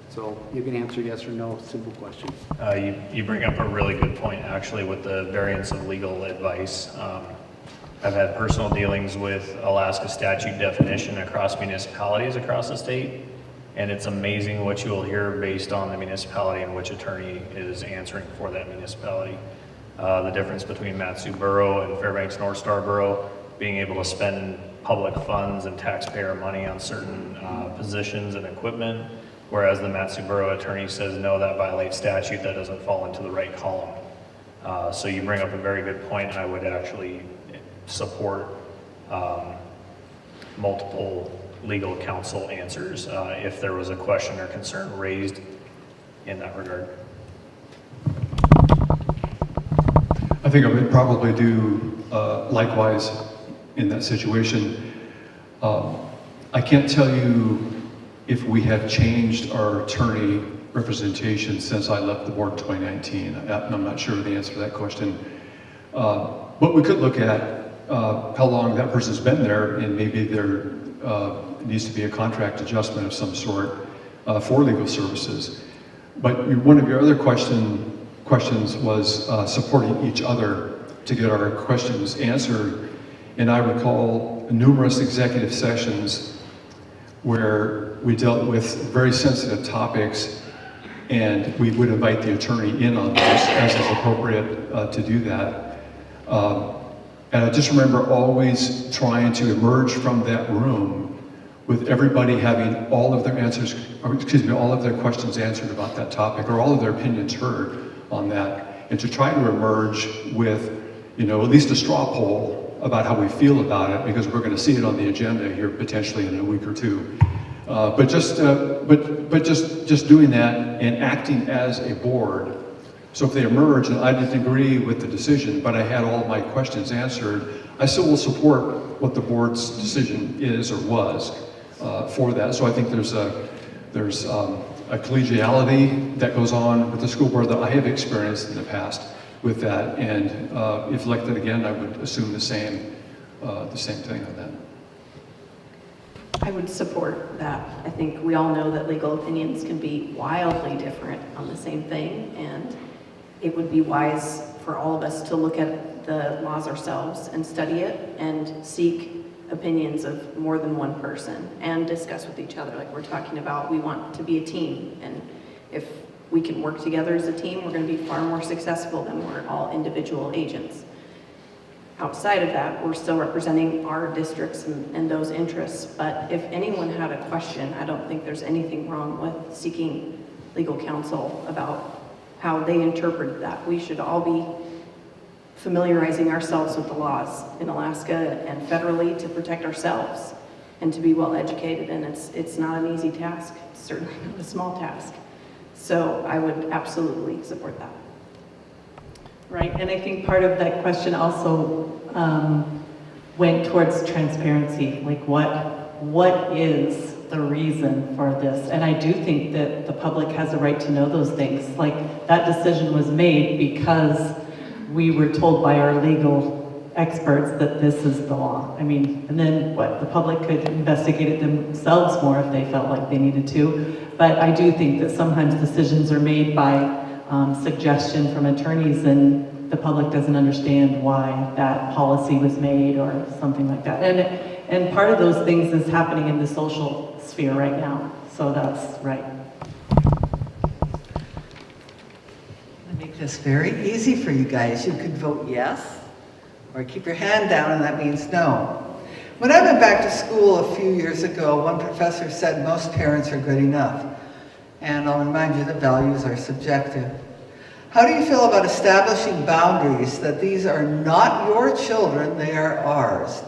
[SPEAKER 18] So you can answer yes or no, simple question.
[SPEAKER 9] You bring up a really good point, actually, with the variance of legal advice. I've had personal dealings with Alaska statute definition across municipalities across the state, and it's amazing what you will hear based on the municipality and which attorney is answering for that municipality. The difference between Matsu Borough and Fairbanks North Star Borough, being able to spend public funds and taxpayer money on certain positions and equipment, whereas the Matsu Borough attorney says, no, that violates statute, that doesn't fall into the right column. So you bring up a very good point. I would actually support multiple legal counsel answers if there was a question or concern raised in that regard.
[SPEAKER 10] I think I would probably do likewise in that situation. I can't tell you if we have changed our attorney representation since I left the board in 2019. I'm not sure of the answer to that question. But we could look at how long that person's been there, and maybe there needs to be a contract adjustment of some sort for legal services. But one of your other questions was supporting each other to get our questions answered. And I recall numerous executive sessions where we dealt with very sensitive topics, and we would invite the attorney in on those as is appropriate to do that. And I just remember always trying to emerge from that room with everybody having all of their answers, or excuse me, all of their questions answered about that topic, or all of their opinions heard on that, and to try to emerge with, at least a straw poll about how we feel about it, because we're going to see it on the agenda here potentially in a week or two. But just doing that and acting as a board. So if they emerge and I didn't agree with the decision, but I had all of my questions answered, I still will support what the board's decision is or was for that. So I think there's a collegiality that goes on with the school board that I have experienced in the past with that. And if elected again, I would assume the same thing on that.
[SPEAKER 11] I would support that. I think we all know that legal opinions can be wildly different on the same thing, and it would be wise for all of us to look at the laws ourselves and study it and seek opinions of more than one person and discuss with each other. Like we're talking about, we want to be a team, and if we can work together as a team, we're going to be far more successful than we're all individual agents. Outside of that, we're still representing our districts and those interests, but if anyone had a question, I don't think there's anything wrong with seeking legal counsel about how they interpret that. We should all be familiarizing ourselves with the laws in Alaska and federally to protect ourselves and to be well educated, and it's not an easy task. It's certainly not a small task. So I would absolutely support that.
[SPEAKER 7] Right, and I think part of that question also went towards transparency, like what is the reason for this? And I do think that the public has a right to know those things. Like that decision was made because we were told by our legal experts that this is the law. I mean, and then what, the public could investigate it themselves more if they felt like they needed to. But I do think that sometimes decisions are made by suggestion from attorneys, and the public doesn't understand why that policy was made or something like that. And part of those things is happening in the social sphere right now. So that's right.
[SPEAKER 19] I make this very easy for you guys. You could vote yes, or keep your hand down, and that means no. When I went back to school a few years ago, one professor said most parents are good enough. And I'll remind you that values are subjective. How do you feel about establishing boundaries that these are not your children, they are ours?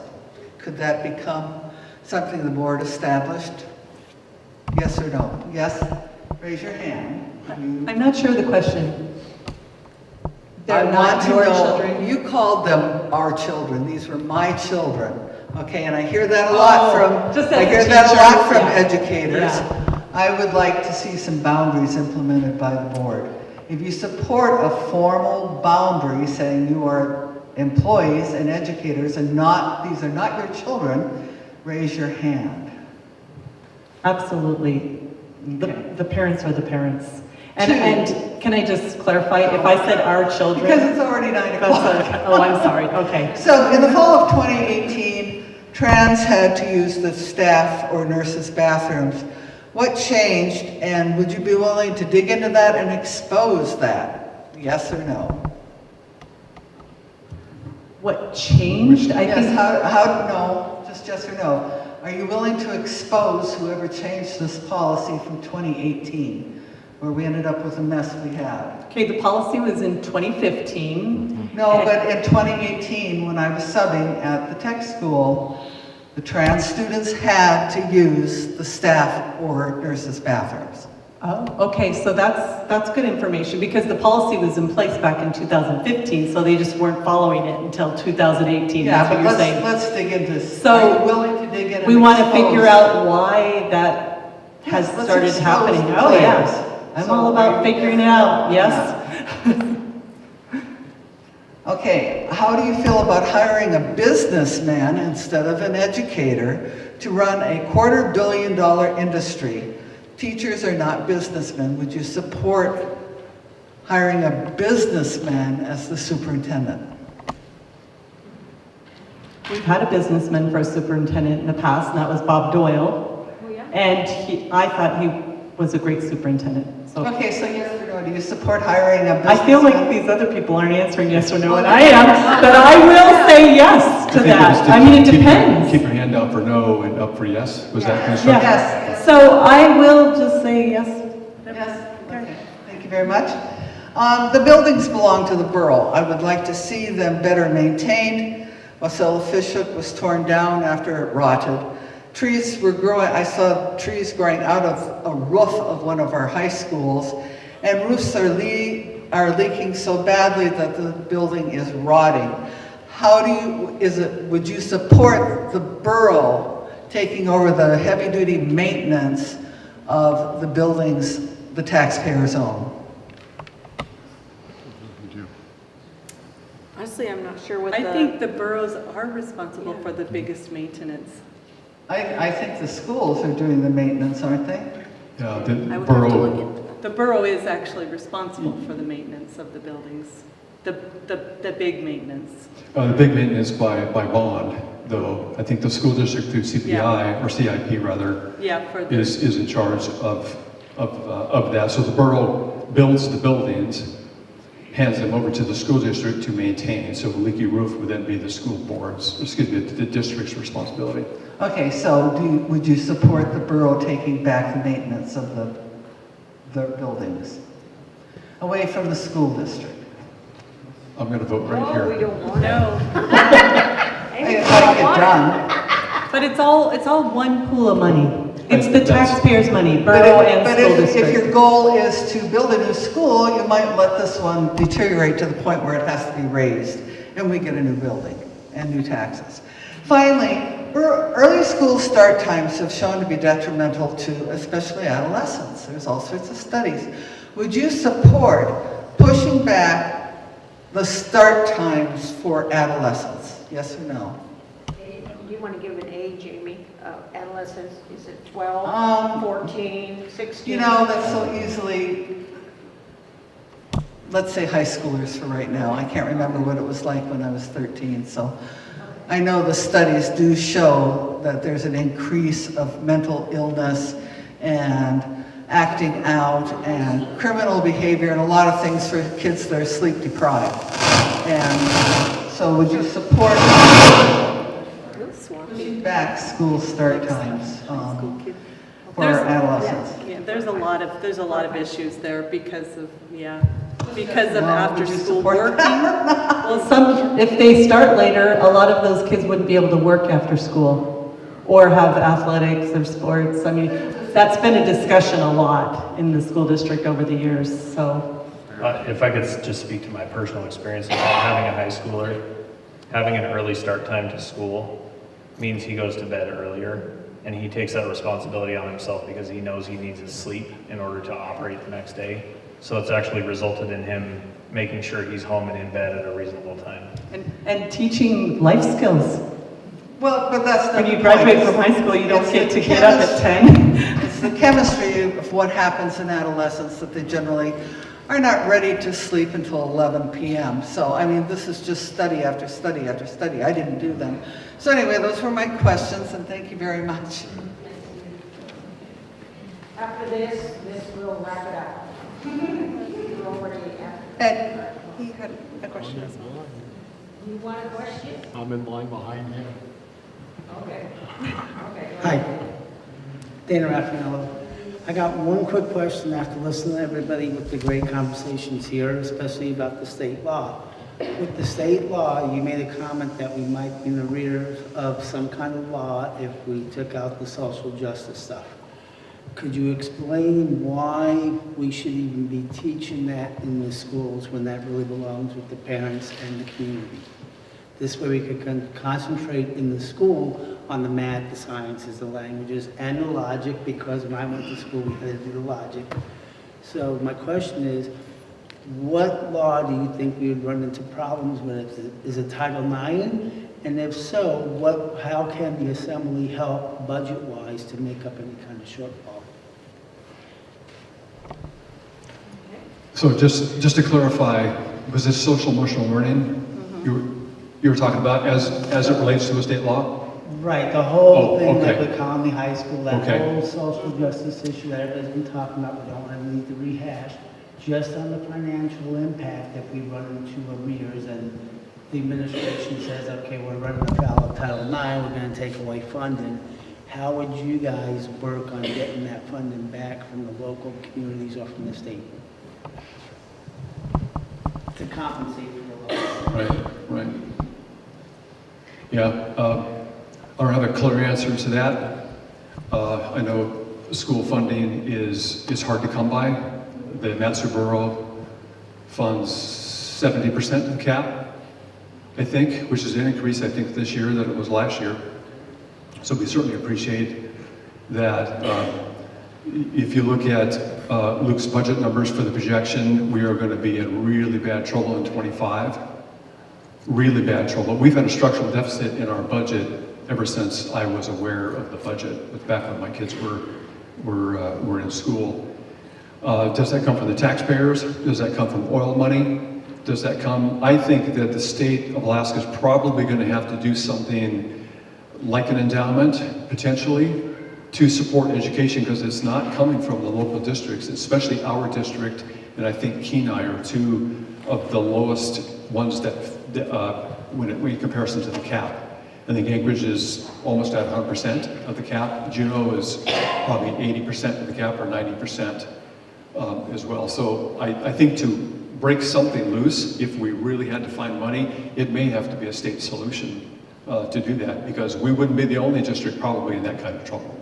[SPEAKER 19] Could that become something the board established? Yes or no? Yes? Raise your hand.
[SPEAKER 7] I'm not sure of the question.
[SPEAKER 19] I
[SPEAKER 7] They're
[SPEAKER 19] want
[SPEAKER 7] not
[SPEAKER 19] to
[SPEAKER 7] your
[SPEAKER 19] know,
[SPEAKER 7] children?
[SPEAKER 19] you called them our children. These were my children. Okay, and I hear that a lot I hear that a lot from educators.
[SPEAKER 7] Yeah.
[SPEAKER 19] I would like to see some boundaries implemented by the board. If you support a formal boundary saying you are employees and educators and these are not your children, raise your hand.
[SPEAKER 7] Absolutely. The parents are the parents. And can I just clarify, if I said our children?
[SPEAKER 19] Because it's already 9 o'clock.
[SPEAKER 7] Oh, I'm sorry, okay.
[SPEAKER 19] So in the fall of 2018, trans had to use the staff or nurses' bathrooms. What changed, and would you be willing to dig into that and expose that? Yes or no?
[SPEAKER 7] What changed?
[SPEAKER 19] Yes, no, just yes or no. Are you willing to expose whoever changed this policy from 2018, where we ended up with the mess we had?
[SPEAKER 7] Okay, the policy was in 2015.
[SPEAKER 19] No, but in 2018, when I was subbing at the tech school, the trans students had to use the staff or nurses' bathrooms.
[SPEAKER 7] Oh, okay, so that's good information, because the policy was in place back in 2015, so they just weren't following it until 2018,
[SPEAKER 19] Yeah,
[SPEAKER 7] that's what
[SPEAKER 19] but
[SPEAKER 7] you're saying.
[SPEAKER 19] let's dig into this.
[SPEAKER 7] So,
[SPEAKER 19] are you willing to dig in and
[SPEAKER 7] we want to
[SPEAKER 19] expose?
[SPEAKER 7] figure out why that has
[SPEAKER 19] Yes, let's
[SPEAKER 7] started
[SPEAKER 19] expose
[SPEAKER 7] happening.
[SPEAKER 19] the
[SPEAKER 7] Oh,
[SPEAKER 19] players.
[SPEAKER 7] yeah. I'm
[SPEAKER 19] So
[SPEAKER 7] all
[SPEAKER 19] are
[SPEAKER 7] about
[SPEAKER 19] you
[SPEAKER 7] figuring it out, yes?
[SPEAKER 19] Okay, how do you feel about hiring a businessman instead of an educator to run a $250 million industry? Teachers are not businessmen. Would you support hiring a businessman as the superintendent?
[SPEAKER 7] We've had a businessman for a superintendent in the past, and that was Bob Doyle. And I thought he was a great superintendent. So.
[SPEAKER 19] Okay, so yes or no, do you support hiring a businessman?
[SPEAKER 7] I feel like these other people aren't answering yes or no, and I am, but I will say yes to that. I mean, it depends.
[SPEAKER 10] Keep your hand down for no and up for yes. Was that constructive?
[SPEAKER 19] Yes.
[SPEAKER 7] So I will just say yes.
[SPEAKER 19] Yes, okay, thank you very much. The buildings belong to the borough. I would like to see them better maintained. Wasilla Fishhook was torn down after it rotted. Trees were growing, I saw trees growing out of a roof of one of our high schools, and roofs are leaking so badly that the building is rotting. Would you support the borough taking over the heavy-duty maintenance of the buildings the taxpayers own?
[SPEAKER 5] Honestly, I'm not sure what
[SPEAKER 7] I think the boroughs are responsible for the biggest maintenance.
[SPEAKER 19] I think the schools are doing the maintenance, aren't they?
[SPEAKER 10] Yeah,
[SPEAKER 7] I
[SPEAKER 10] the
[SPEAKER 7] would have to
[SPEAKER 10] borough,
[SPEAKER 7] look into that. The borough is actually responsible for the maintenance of the buildings, the big maintenance.
[SPEAKER 10] the big maintenance by bond, though, I think the school district through CPI, or CIP rather, is in charge of that. So the borough builds the buildings, hands them over to the school district to maintain. So the leaky roof would then be the school board's, the district's responsibility.
[SPEAKER 19] Okay, so would you support the borough taking back the maintenance of the buildings away from the school district?
[SPEAKER 10] I'm going to vote right here.
[SPEAKER 5] We don't want
[SPEAKER 7] No.
[SPEAKER 19] It's got to get done.
[SPEAKER 7] But it's all one pool of money. It's the taxpayers' money, borough and
[SPEAKER 19] But
[SPEAKER 7] school
[SPEAKER 19] if
[SPEAKER 7] district.
[SPEAKER 19] your goal is to build a new school, you might let this one deteriorate to the point where it has to be raised, and we get a new building and new taxes. Finally, early school start times have shown to be detrimental to especially adolescents. There's all sorts of studies. Would you support pushing back the start times for adolescents? Yes or no?
[SPEAKER 5] You want to give an age, Amy? Adolescents, is it 12, 14, 16?
[SPEAKER 19] You know, that's so easily, let's say high schoolers for right now. I can't remember what it was like when I was 13, so I know the studies do show that there's an increase of mental illness and acting out and criminal behavior and a lot of things for kids that are sleep deprived. And so would you support pushing back school start times for adolescents?
[SPEAKER 7] Yeah, there's a lot of issues there because of after school working. Well, if they start later, a lot of those kids wouldn't be able to work after school or have athletics or sports. I mean, that's been a discussion a lot in the school district over the years, so.
[SPEAKER 9] If I could just speak to my personal experience of having a high schooler, having an early start time to school means he goes to bed earlier, and he takes that responsibility on himself because he knows he needs his sleep in order to operate the next day. So it's actually resulted in him making sure he's home and in bed at a reasonable time.
[SPEAKER 7] And teaching life skills.
[SPEAKER 19] Well, but that's
[SPEAKER 7] when you graduate from high school, you don't get to get up at 10.
[SPEAKER 19] It's the chemistry of what happens in adolescence that they generally are not ready to sleep until 11 p.m. So, I mean, this is just study after study after study. I didn't do them. So anyway, those were my questions, and thank you very much.
[SPEAKER 2] After this will wrap it up. You're already
[SPEAKER 19] Ed, he had a question as well.
[SPEAKER 2] You want a question?
[SPEAKER 20] I'm in line behind him.
[SPEAKER 2] Okay.
[SPEAKER 21] Hi, Dana Raffaello. I got one quick question after listening to everybody with the great conversations here, especially about the state law. With the state law, you made a comment that we might be in the rear of some kind of law if we took out the social justice stuff. Could you explain why we should even be teaching that in the schools when that really belongs with the parents and the community? This way we could concentrate in the school on the math, the sciences, the languages, and the logic, because when I went to school, we had to do the logic. So my question is, what law do you think we would run into problems with? Is it Title IX? And if so, how can the Assembly help budget-wise to make up any kind of shortfall?
[SPEAKER 10] So just to clarify, was this social emotional learning you were talking about as it relates to a state law?
[SPEAKER 21] Right, the whole thing,
[SPEAKER 10] okay.
[SPEAKER 21] like with Conley High School, that
[SPEAKER 10] Okay.
[SPEAKER 21] whole social justice issue that everybody's been talking about, we don't want to need to rehash, just on the financial impact if we run into arrears and the administration says, okay, we're running afoul of Title IX, we're going to take away funding. How would you guys work on getting that funding back from the local communities or from the state? To compensate for the loss.
[SPEAKER 10] Right. Yeah, I don't have a clear answer to that. I know school funding is hard to come by. The Matsu Borough funds 70% of the cap, I think, which is an increase, I think, this year than it was last year. So we certainly appreciate that. If you look at Luke's budget numbers for the projection, we are going to be in really bad trouble in '25. Really bad trouble. We've had a structural deficit in our budget ever since I was aware of the budget, back when my kids were in school. Does that come from the taxpayers? Does that come from oil money? Does that come? I think that the state of Alaska is probably going to have to do something like an endowment, potentially, to support education, because it's not coming from the local districts, especially our district, and I think Kenai are two of the lowest ones that, when you comparison to the cap. I think Anchorage is almost at 100% of the cap. Juneau is probably 80% of the cap, or 90% as well. So I think to break something loose, if we really had to find money, it may have to be a state solution to do that, because we wouldn't be the only district probably in that kind of trouble.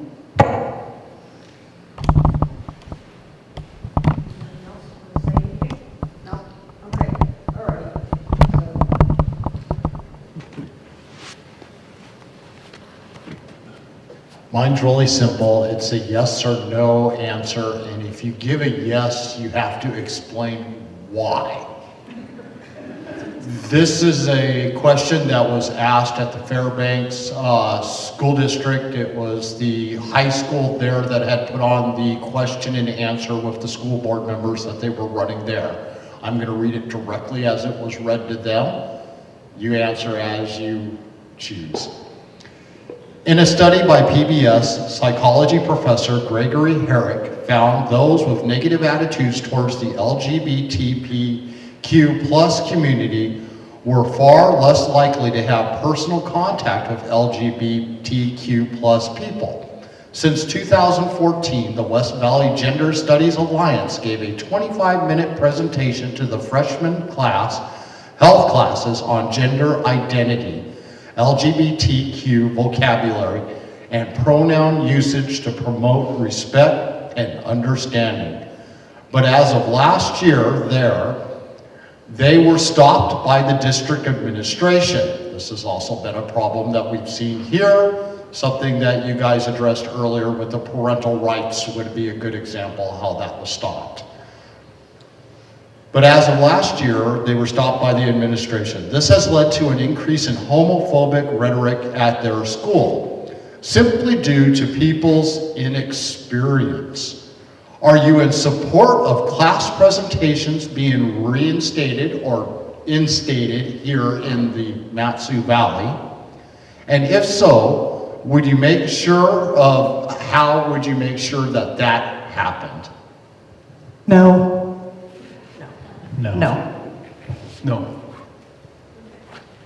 [SPEAKER 20] Mine's really simple. It's a yes or no answer, and if you give a yes, you have to explain why. This is a question that was asked at the Fairbanks School District. It was the high school there that had put on the question and answer with the school board members that they were running there. I'm going to read it directly as it was read to them. You answer as you choose. In a study by PBS, psychology professor Gregory Herrick found those with negative attitudes towards the LGBTQ plus community were far less likely to have personal contact with LGBTQ plus people. Since 2014, the West Valley Gender Studies Alliance gave a 25-minute presentation to the freshman class health classes on gender identity, LGBTQ vocabulary, and pronoun usage to promote respect and understanding. But as of last year, they were stopped by the district administration. This has also been a problem that we've seen here, something that you guys addressed earlier with the parental rights would be a good example of how that was stopped. But as of last year, they were stopped by the administration. This has led to an increase in homophobic rhetoric at their school, simply due to people's inexperience. Are you in support of class presentations being reinstated or instated here in the Matsu Valley? And if so, would you make sure of how would you make sure that that happened?
[SPEAKER 7] No.
[SPEAKER 20] No.
[SPEAKER 7] No.
[SPEAKER 10] No.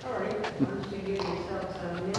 [SPEAKER 5] All right, once you give yourselves a minute.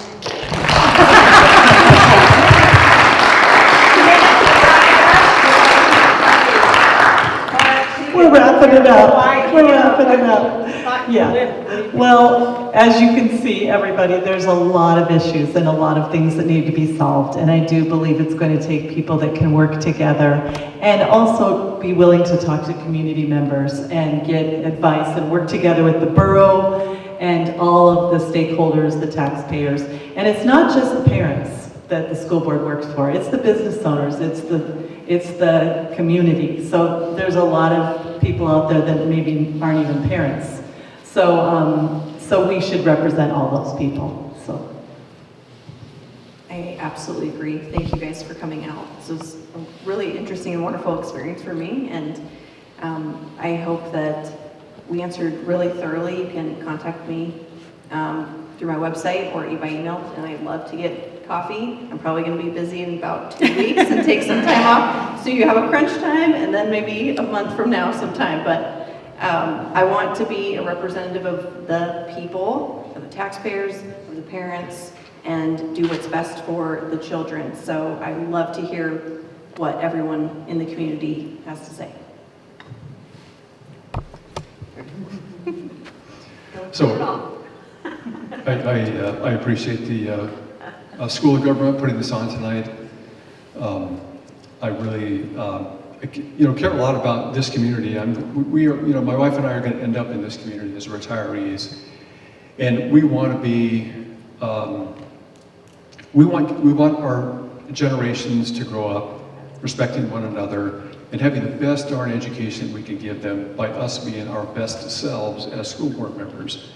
[SPEAKER 7] We're wrapping it up. We're wrapping it up. Yeah. Well, as you can see, everybody, there's a lot of issues and a lot of things that need to be solved. And I do believe it's going to take people that can work together and also be willing to talk to community members and get advice and work together with the borough and all of the stakeholders, the taxpayers. And it's not just the parents that the school board works for. It's the business owners. It's the community. So there's a lot of people out there that maybe aren't even parents. So we should represent all those people. So
[SPEAKER 11] I absolutely agree. Thank you guys for coming out. This was a really interesting and wonderful experience for me, and I hope that we answered really thoroughly. You can contact me through my website or by email, and I'd love to get coffee. I'm probably going to be busy in about 2 weeks and take some time off, so you have a crunch time, and then maybe a month from now sometime. But I want to be a representative of the people, of the taxpayers, of the parents, and do what's best for the children. So I love to hear what everyone in the community has to say.
[SPEAKER 10] So I appreciate the School of Government putting this on tonight. I really care a lot about this community. We are, my wife and I are going to end up in this community as retirees, and we want to be. We want our generations to grow up respecting one another and having the best darn education we can give them by us being our best selves as school board members.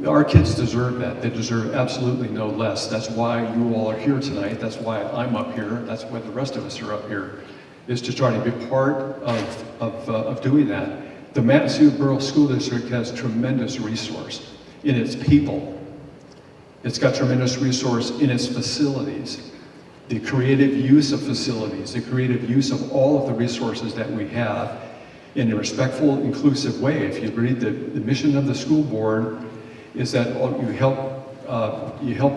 [SPEAKER 10] Our kids deserve that. They deserve absolutely no less. That's why you all are here tonight. That's why I'm up here. That's why the rest of us are up here, is to try to be part of doing that. The Matsu Borough School District has tremendous resource in its people. It's got tremendous resource in its facilities, the creative use of facilities, the creative use of all of the resources that we have in a respectful, inclusive way. If you read the mission of the school board, is that you help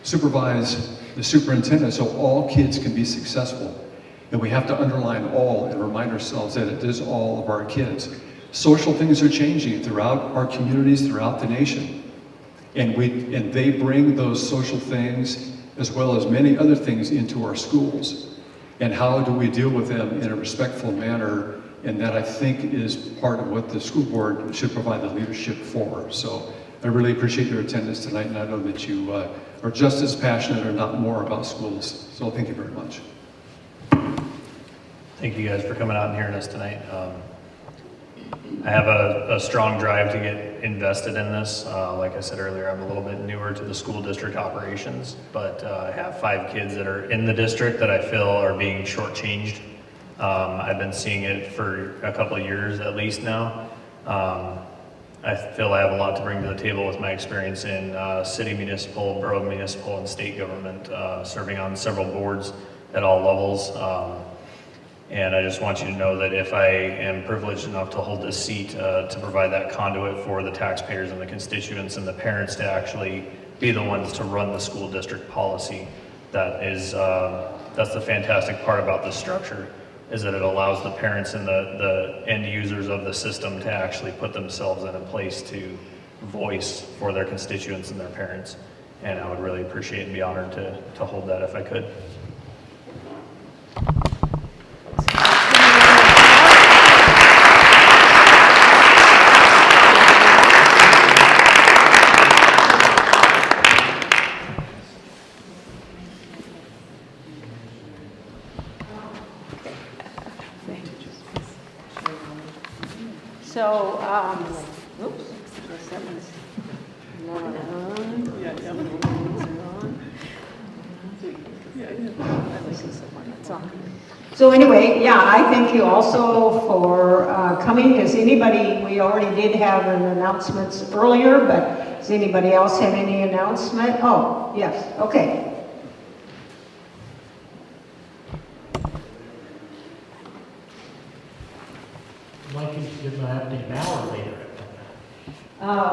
[SPEAKER 10] supervise the superintendent so all kids can be successful. And we have to underline all and remind ourselves that it is all of our kids. Social things are changing throughout our communities, throughout the nation. And they bring those social things as well as many other things into our schools. And how do we deal with them in a respectful manner? And that, I think, is part of what the school board should provide the leadership for. So I really appreciate your attendance tonight, and I know that you are just as passionate, or not more, about schools. So thank you very much.
[SPEAKER 9] Thank you guys for coming out and hearing us tonight. I have a strong drive to get invested in this. Like I said earlier, I'm a little bit newer to the school district operations, but I have 5 kids that are in the district that I feel are being shortchanged. I've been seeing it for a couple of years at least now. I I feel I have a lot to bring to the table with my experience in city, municipal, borough municipal, and state government, serving on several boards at all levels. And I just want you to know that if I am privileged enough to hold this seat to provide that conduit for the taxpayers and the constituents and the parents to actually be the ones to run the school district policy, that's the fantastic part about this structure, is that it allows the parents and the end users of the system to actually put themselves in a place to voice for their constituents and their parents. And I would really appreciate and be honored to hold that if I could.
[SPEAKER 2] So, oops, that one's not on. So anyway, yeah, I thank you also for coming. Does anybody, we already did have an announcements earlier, but does anybody else have any announcement? Oh, yes, okay.
[SPEAKER 20] Like you to give my update now or later?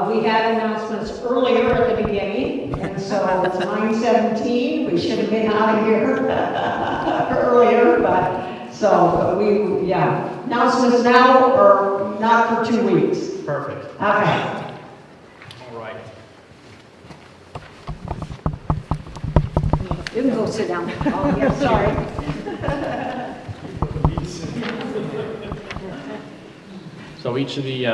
[SPEAKER 2] We had announcements earlier at the beginning, and so it's 9:17. We should have been out of here earlier, but so we, yeah. Announcements now or not for 2 weeks?
[SPEAKER 20] Perfect.
[SPEAKER 2] Okay.
[SPEAKER 20] All right.
[SPEAKER 2] You can go sit down. Oh, yeah, sorry.
[SPEAKER 1] So each of the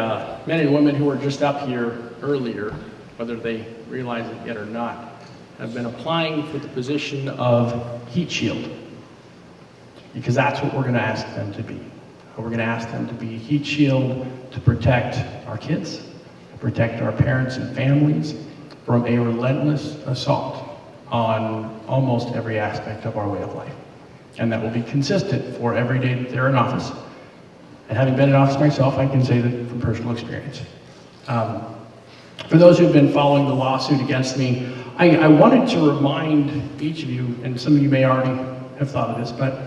[SPEAKER 1] men and women who were just up here earlier, whether they realize it yet or not, have been applying for the position of heat shield. Because that's what we're going to ask them to be. We're going to ask them to be heat shield to protect our kids, to protect our parents and families from a relentless assault on almost every aspect of our way of life. And that will be consistent for every day that they're in office. And having been in office myself, I can say that from personal experience. For those who've been following the lawsuit against me, I wanted to remind each of you, and some of you may already have thought of this, but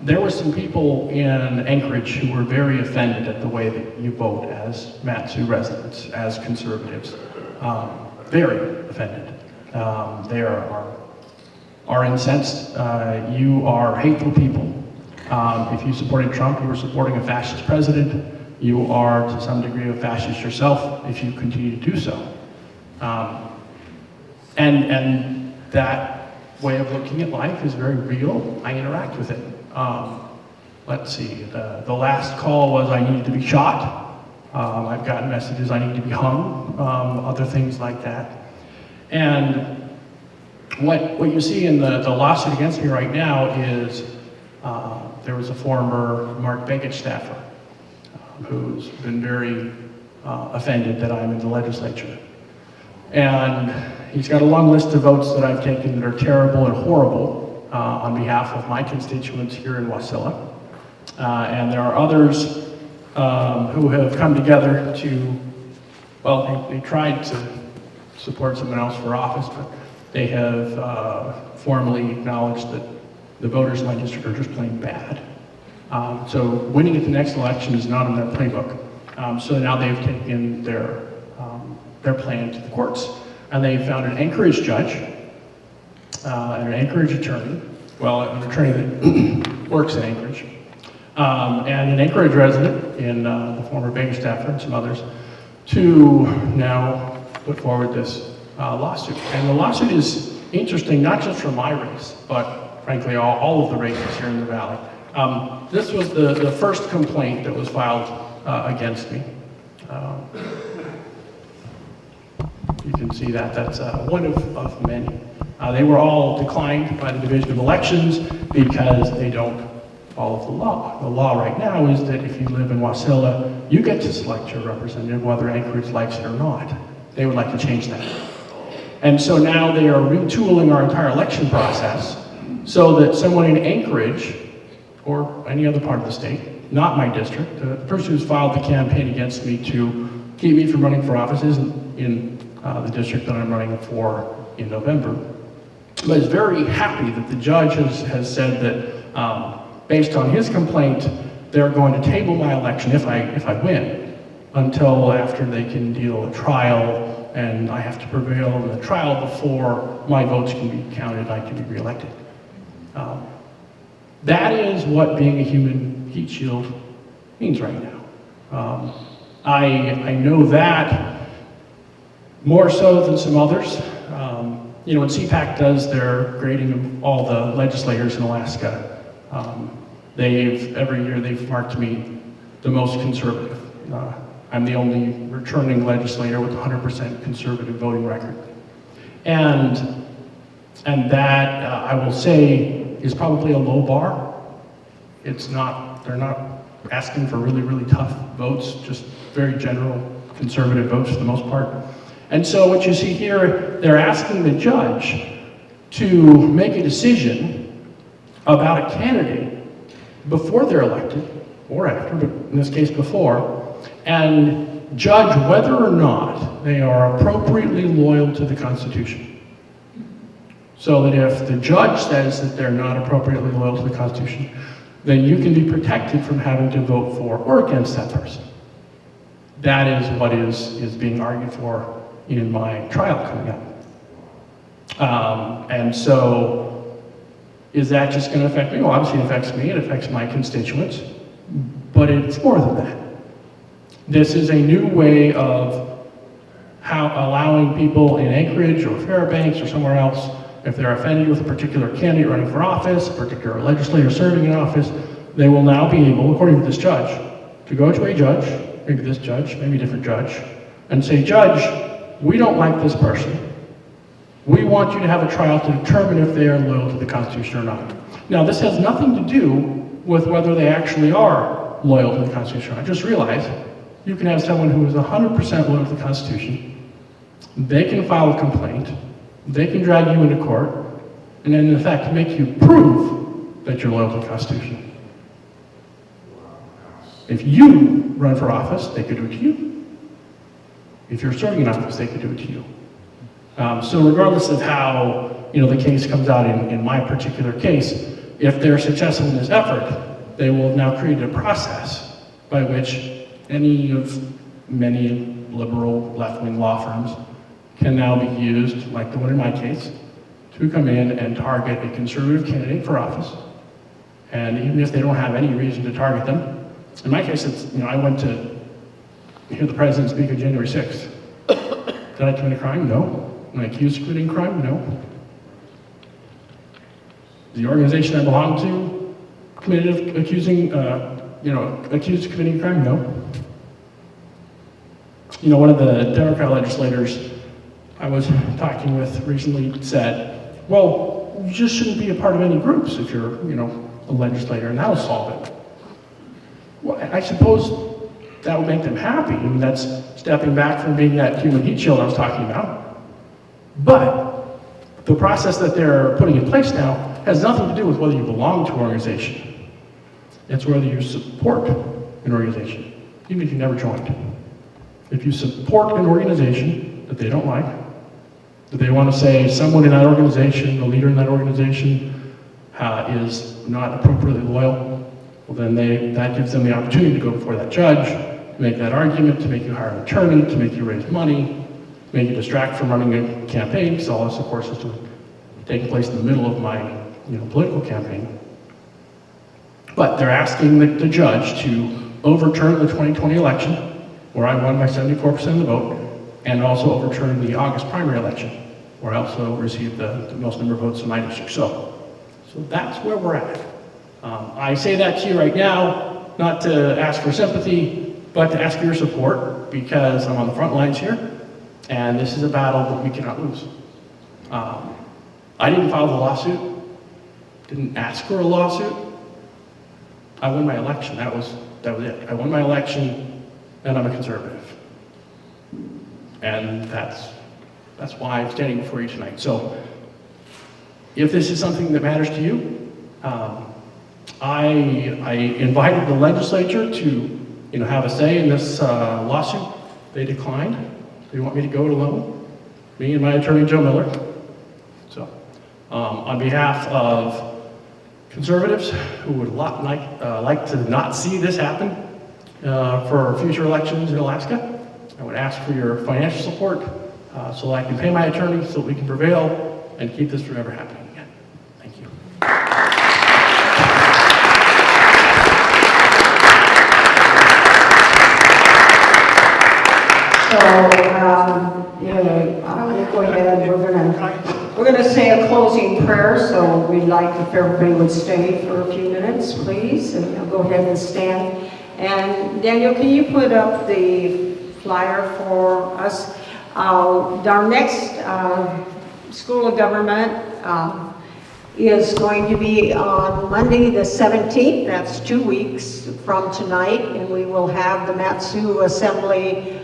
[SPEAKER 1] there were some people in Anchorage who were very offended at the way that you vote as Matsu residents, as conservatives. Very offended. They are incensed. You are hateful people. If you supported Trump, you were supporting a fascist president. You are, to some degree, a fascist yourself if you continue to do so. And that way of looking at life is very real. I interact with it. Let's see, the last call was I needed to be shot. I've gotten messages I need to be hung, other things like that. And what you see in the lawsuit against me right now is there was a former Mark Begich staffer who's been very offended that I'm in the legislature. And he's got a long list of votes that I've taken that are terrible and horrible on behalf of my constituents here in Wasilla. And there are others who have come together to, well, they tried to support someone else for office, but they have formally acknowledged that the voters in my district are just plain bad. So winning at the next election is not in their playbook. So now they've taken their plan to the courts, and they found an Anchorage judge and an Anchorage attorney, well, an attorney that works in Anchorage, and an Anchorage resident in the former Baker staffer and some others, to now put forward this lawsuit. And the lawsuit is interesting, not just for my race, but frankly, all of the races here in the Valley. This was the first complaint that was filed against me. You can see that's one of many. They were all declined by the Division of Elections because they don't follow the law. The law right now is that if you live in Wasilla, you get to select your representative, whether Anchorage likes it or not. They would like to change that. And so now they are retooling our entire election process so that someone in Anchorage, or any other part of the state, not my district, the person who's filed the campaign against me to keep me from running for office isn't in the district that I'm running for in November. But is very happy that the judge has said that based on his complaint, they're going to table my election if I win until after they can deal a trial, and I have to prevail in the trial before my votes can be counted, I can be reelected. That is what being a human heat shield means right now. I know that more so than some others. You know, when CPAC does their grading of all the legislators in Alaska, every year they've marked me the most conservative. I'm the only returning legislator with 100% conservative voting record. And that, I will say, is probably a low bar. They're not asking for really, really tough votes, just very general conservative votes for the most part. And so what you see here, they're asking the judge to make a decision about a candidate before they're elected, or after, but in this case before, and judge whether or not they are appropriately loyal to the Constitution. So that if the judge says that they're not appropriately loyal to the Constitution, then you can be protected from having to vote for or against that person. That is what is being argued for in my trial coming up. And so, is that just going to affect me? Well, obviously it affects me, it affects my constituents, but it's more than that. This is a new way of allowing people in Anchorage or Fairbanks or somewhere else, if they're offended with a particular candidate running for office, a particular legislator serving in office, they will now be able, according to this judge, to go to a judge, maybe this judge, maybe a different judge, and say, Judge, we don't like this person. We want you to have a trial to determine if they are loyal to the Constitution or not. Now, this has nothing to do with whether they actually are loyal to the Constitution. I just realized you can have someone who is 100% loyal to the Constitution, they can file a complaint, they can drag you into court, and then in effect make you prove that you're loyal to the Constitution. If you run for office, they could do it to you. If you're serving in office, they could do it to you. So regardless of how the case comes out in my particular case, if they're successful in this effort, they will have now created a process by which any of many liberal left-wing law firms can now be used, like the one in my case, to come in and target a conservative candidate for office. And even if they don't have any reason to target them, in my case, it's, I went to hear the president speak on January 6th. Did I commit a crime? No. Am I accused of committing a crime? No. The organization I belong to accused of committing a crime? No. One of the Democrat legislators I was talking with recently said, well, you just shouldn't be a part of any groups if you're, a legislator, and that'll solve it. Well, I suppose that would make them happy. That's stepping back from being that human heat shield I was talking about. But the process that they're putting in place now has nothing to do with whether you belong to an organization. It's whether you support an organization, even if you never joined. If you support an organization that they don't like, that they want to say someone in that organization, the leader in that organization, is not appropriately loyal, well then that gives them the opportunity to go before that judge, to make that argument, to make you hire an attorney, to make you raise money, to make you distract from running a campaign, because all this, of course, is taking place in the middle of my political campaign. But they're asking the judge to overturn the 2020 election, where I won by 74% of the vote, and also overturn the August primary election, where I also received the most number of votes in my district. So that's where we're at. I say that to you right now, not to ask for sympathy, but to ask for your support, because I'm on the front lines here, and this is a battle that we cannot lose. I didn't file the lawsuit, didn't ask for a lawsuit. I won my election, that was it. I won my election, and I'm a conservative. And that's why I'm standing before you tonight. So, if this is something that matters to you, I invited the legislature to have a say in this lawsuit, They declined. They want me to go it alone, me and my attorney, Joe Miller. So, on behalf of conservatives who would like to not see this happen for future elections in Alaska, I would ask for your financial support so that I can pay my attorney so that we can prevail and keep this from ever happening again. Thank you.
[SPEAKER 2] So, go ahead, we're gonna say a closing prayer, so we'd like if everybody would stay for a few minutes, please, and I'll go ahead and stand. And Daniel, can you put up the flyer for us? Our next School of Government is going to be on Monday the 17th, that's 2 weeks from tonight, and we will have the Matsu Assembly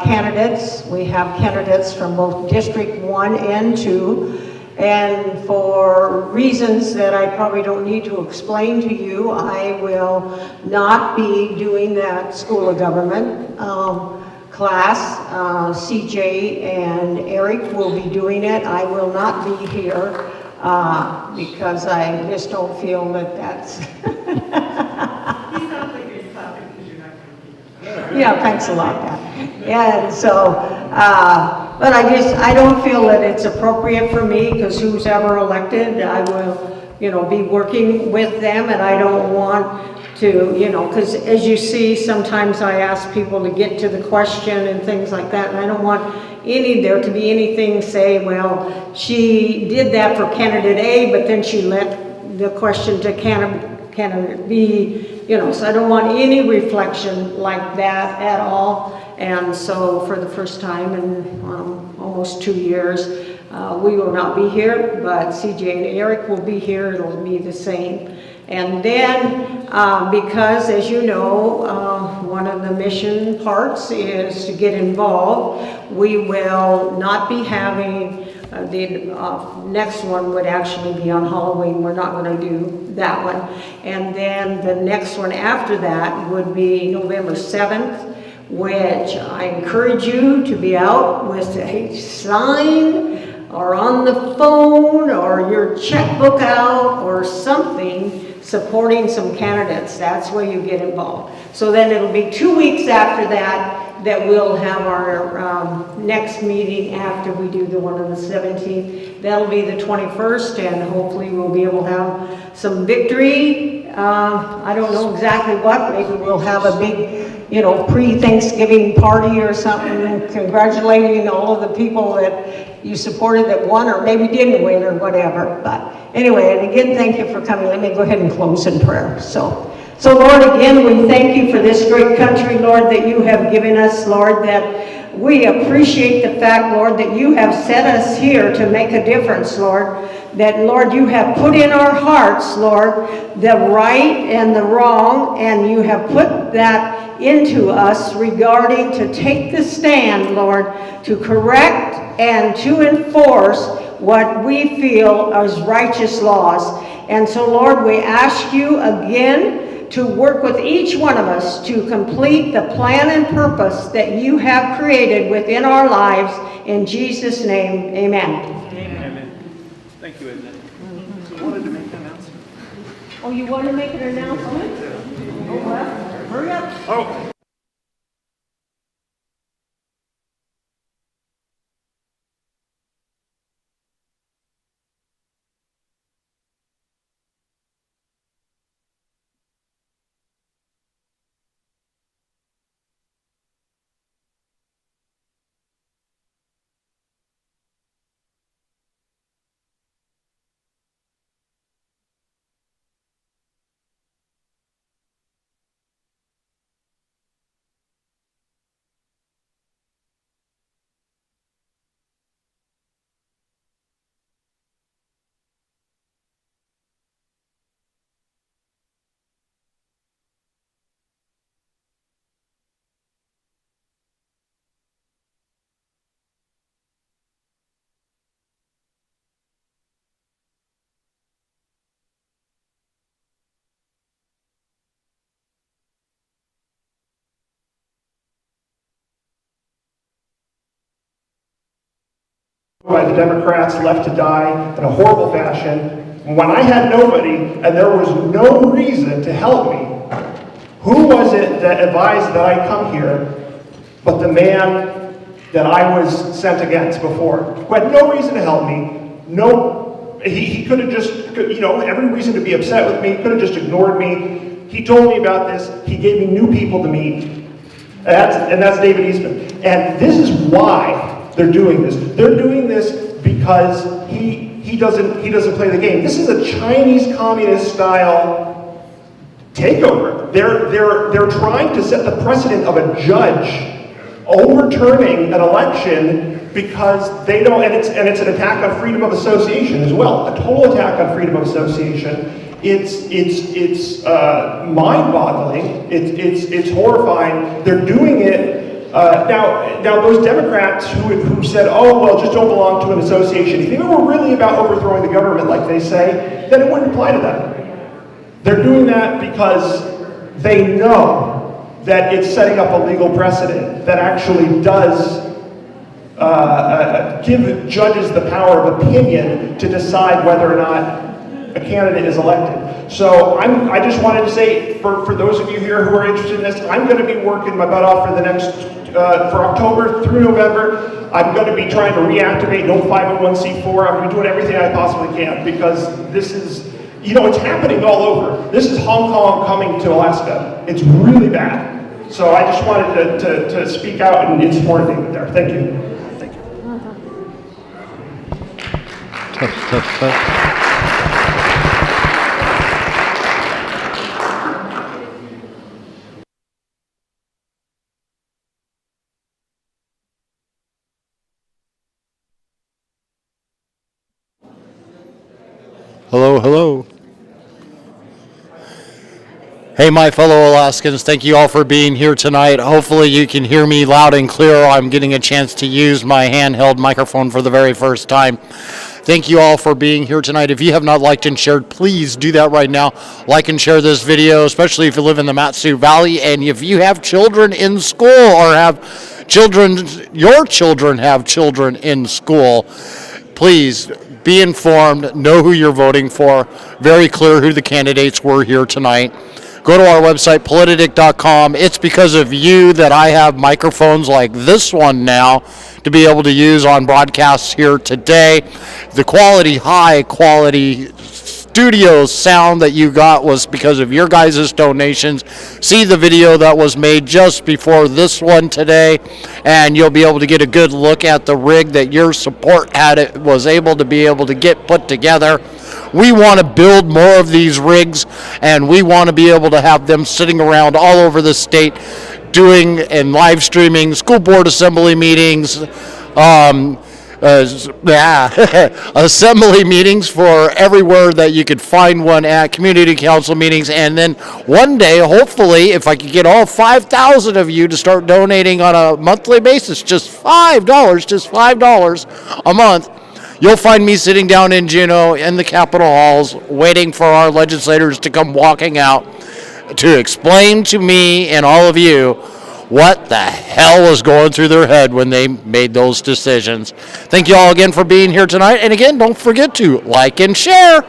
[SPEAKER 2] candidates. We have candidates from both District 1 and 2, and for reasons that I probably don't need to explain to you, I will not be doing that School of Government class. CJ and Eric will be doing it. I will not be here because I just don't feel that that's... Yeah, thanks a lot, Pat. And so, but I don't feel that it's appropriate for me, because who's ever elected, I will, be working with them, and I don't want to, because as you see, sometimes I ask people to get to the question and things like that, and I don't want there to be anything say, well, she did that for candidate A, but then she let the question to candidate B, so I don't want any reflection like that at all. And so for the first time in almost 2 years, we will not be here, but CJ and Eric will be here. It'll be the same. And then, because as you know, one of the mission parts is to get involved, we will not be having the next one would actually be on Halloween. We're not going to do that one. And then the next one after that would be November 7th, which I encourage you to be out with a sign or on the phone or your checkbook out or something supporting some candidates. That's where you get involved. So then it'll be 2 weeks after that we'll have our next meeting after we do the one on the 17th. That'll be the 21st, and hopefully we'll be able to have some victory. I don't know exactly what. Maybe we'll have a big, pre-Thanksgiving party or something, congratulating all of the people that you supported that won or maybe didn't win or whatever. But anyway, and again, thank you for coming. Let me go ahead and close in prayer. So Lord, again, we thank you for this great country, Lord, that you have given us, Lord, that we appreciate the fact, Lord, that you have set us here to make a difference, Lord, that, Lord, you have put in our hearts, Lord, the right and the wrong, and you have put that into us regarding to take the stand, Lord, to correct and to enforce what we feel as righteous laws. And so, Lord, we ask you again to work with each one of us to complete the plan and purpose that you have created within our lives. In Jesus' name, amen.
[SPEAKER 1] Amen. Thank you, Edna. You wanted to make an announcement?
[SPEAKER 2] Oh, you want to make an announcement? Oh, well, hurry up.
[SPEAKER 1] Oh.
[SPEAKER 12] by the Democrats left to die in a horrible fashion, when I had nobody and there was no reason to help me. Who was it that advised that I come here but the man that I was sent against before, who had no reason to help me? He could have just, every reason to be upset with me, could have just ignored me. He told me about this. He gave me new people to meet. And that's David Eastman. And this is why they're doing this. They're doing this because he doesn't play the game. This is a Chinese communist style takeover. They're trying to set the precedent of a judge overturning an election because they don't, and it's an attack on freedom of association as well, a total attack on freedom of association. It's mind-boggling. It's horrifying. They're doing it now. Those Democrats who said, "Oh well, just don't belong to an association." If they were really about overthrowing the government, like they say, then it wouldn't apply to them. They're doing that because they know that it's setting up a legal precedent that actually does give judges the power of opinion to decide whether or not a candidate is elected. So I just wanted to say, for those of you here who are interested in this, I'm going to be working my butt off for the next, for October through November. I'm going to be trying to reactivate no 501c4. I'm going to be doing everything I possibly can because this is, it's happening all over. This is Hong Kong coming to Alaska. It's really bad. So I just wanted to speak out in support of David there. Thank you. Thank you.
[SPEAKER 20] Hello, hello. Hey, my fellow Alaskans, thank you all for being here tonight. Hopefully you can hear me loud and clear. I'm getting a chance to use my handheld microphone for the very first time. Thank you all for being here tonight. If you have not liked and shared, please do that right now. Like and share this video, especially if you live in the Matsu Valley, and if you have children in school or have children, your children have children in school, please be informed, know who you're voting for, very clear who the candidates were here tonight. Go to our website, politadick.com. It's because of you that I have microphones like this one now to be able to use on broadcasts here today. The quality, high quality studio sound that you got was because of your guys' donations. See the video that was made just before this one today, and you'll be able to get a good look at the rig that your support was able to be able to get put together. We want to build more of these rigs, and we want to be able to have them sitting around all over the state doing and live streaming school board assembly meetings, assembly meetings for everywhere that you could find one at, community council meetings, and then one day, hopefully, if I could get all 5,000 of you to start donating on a monthly basis, just $5 a month, you'll find me sitting down in Juneau in the Capitol halls waiting for our legislators to come walking out to explain to me and all of you what the hell was going through their head when they made those decisions. Thank you all again for being here tonight. And again, don't forget to like and share.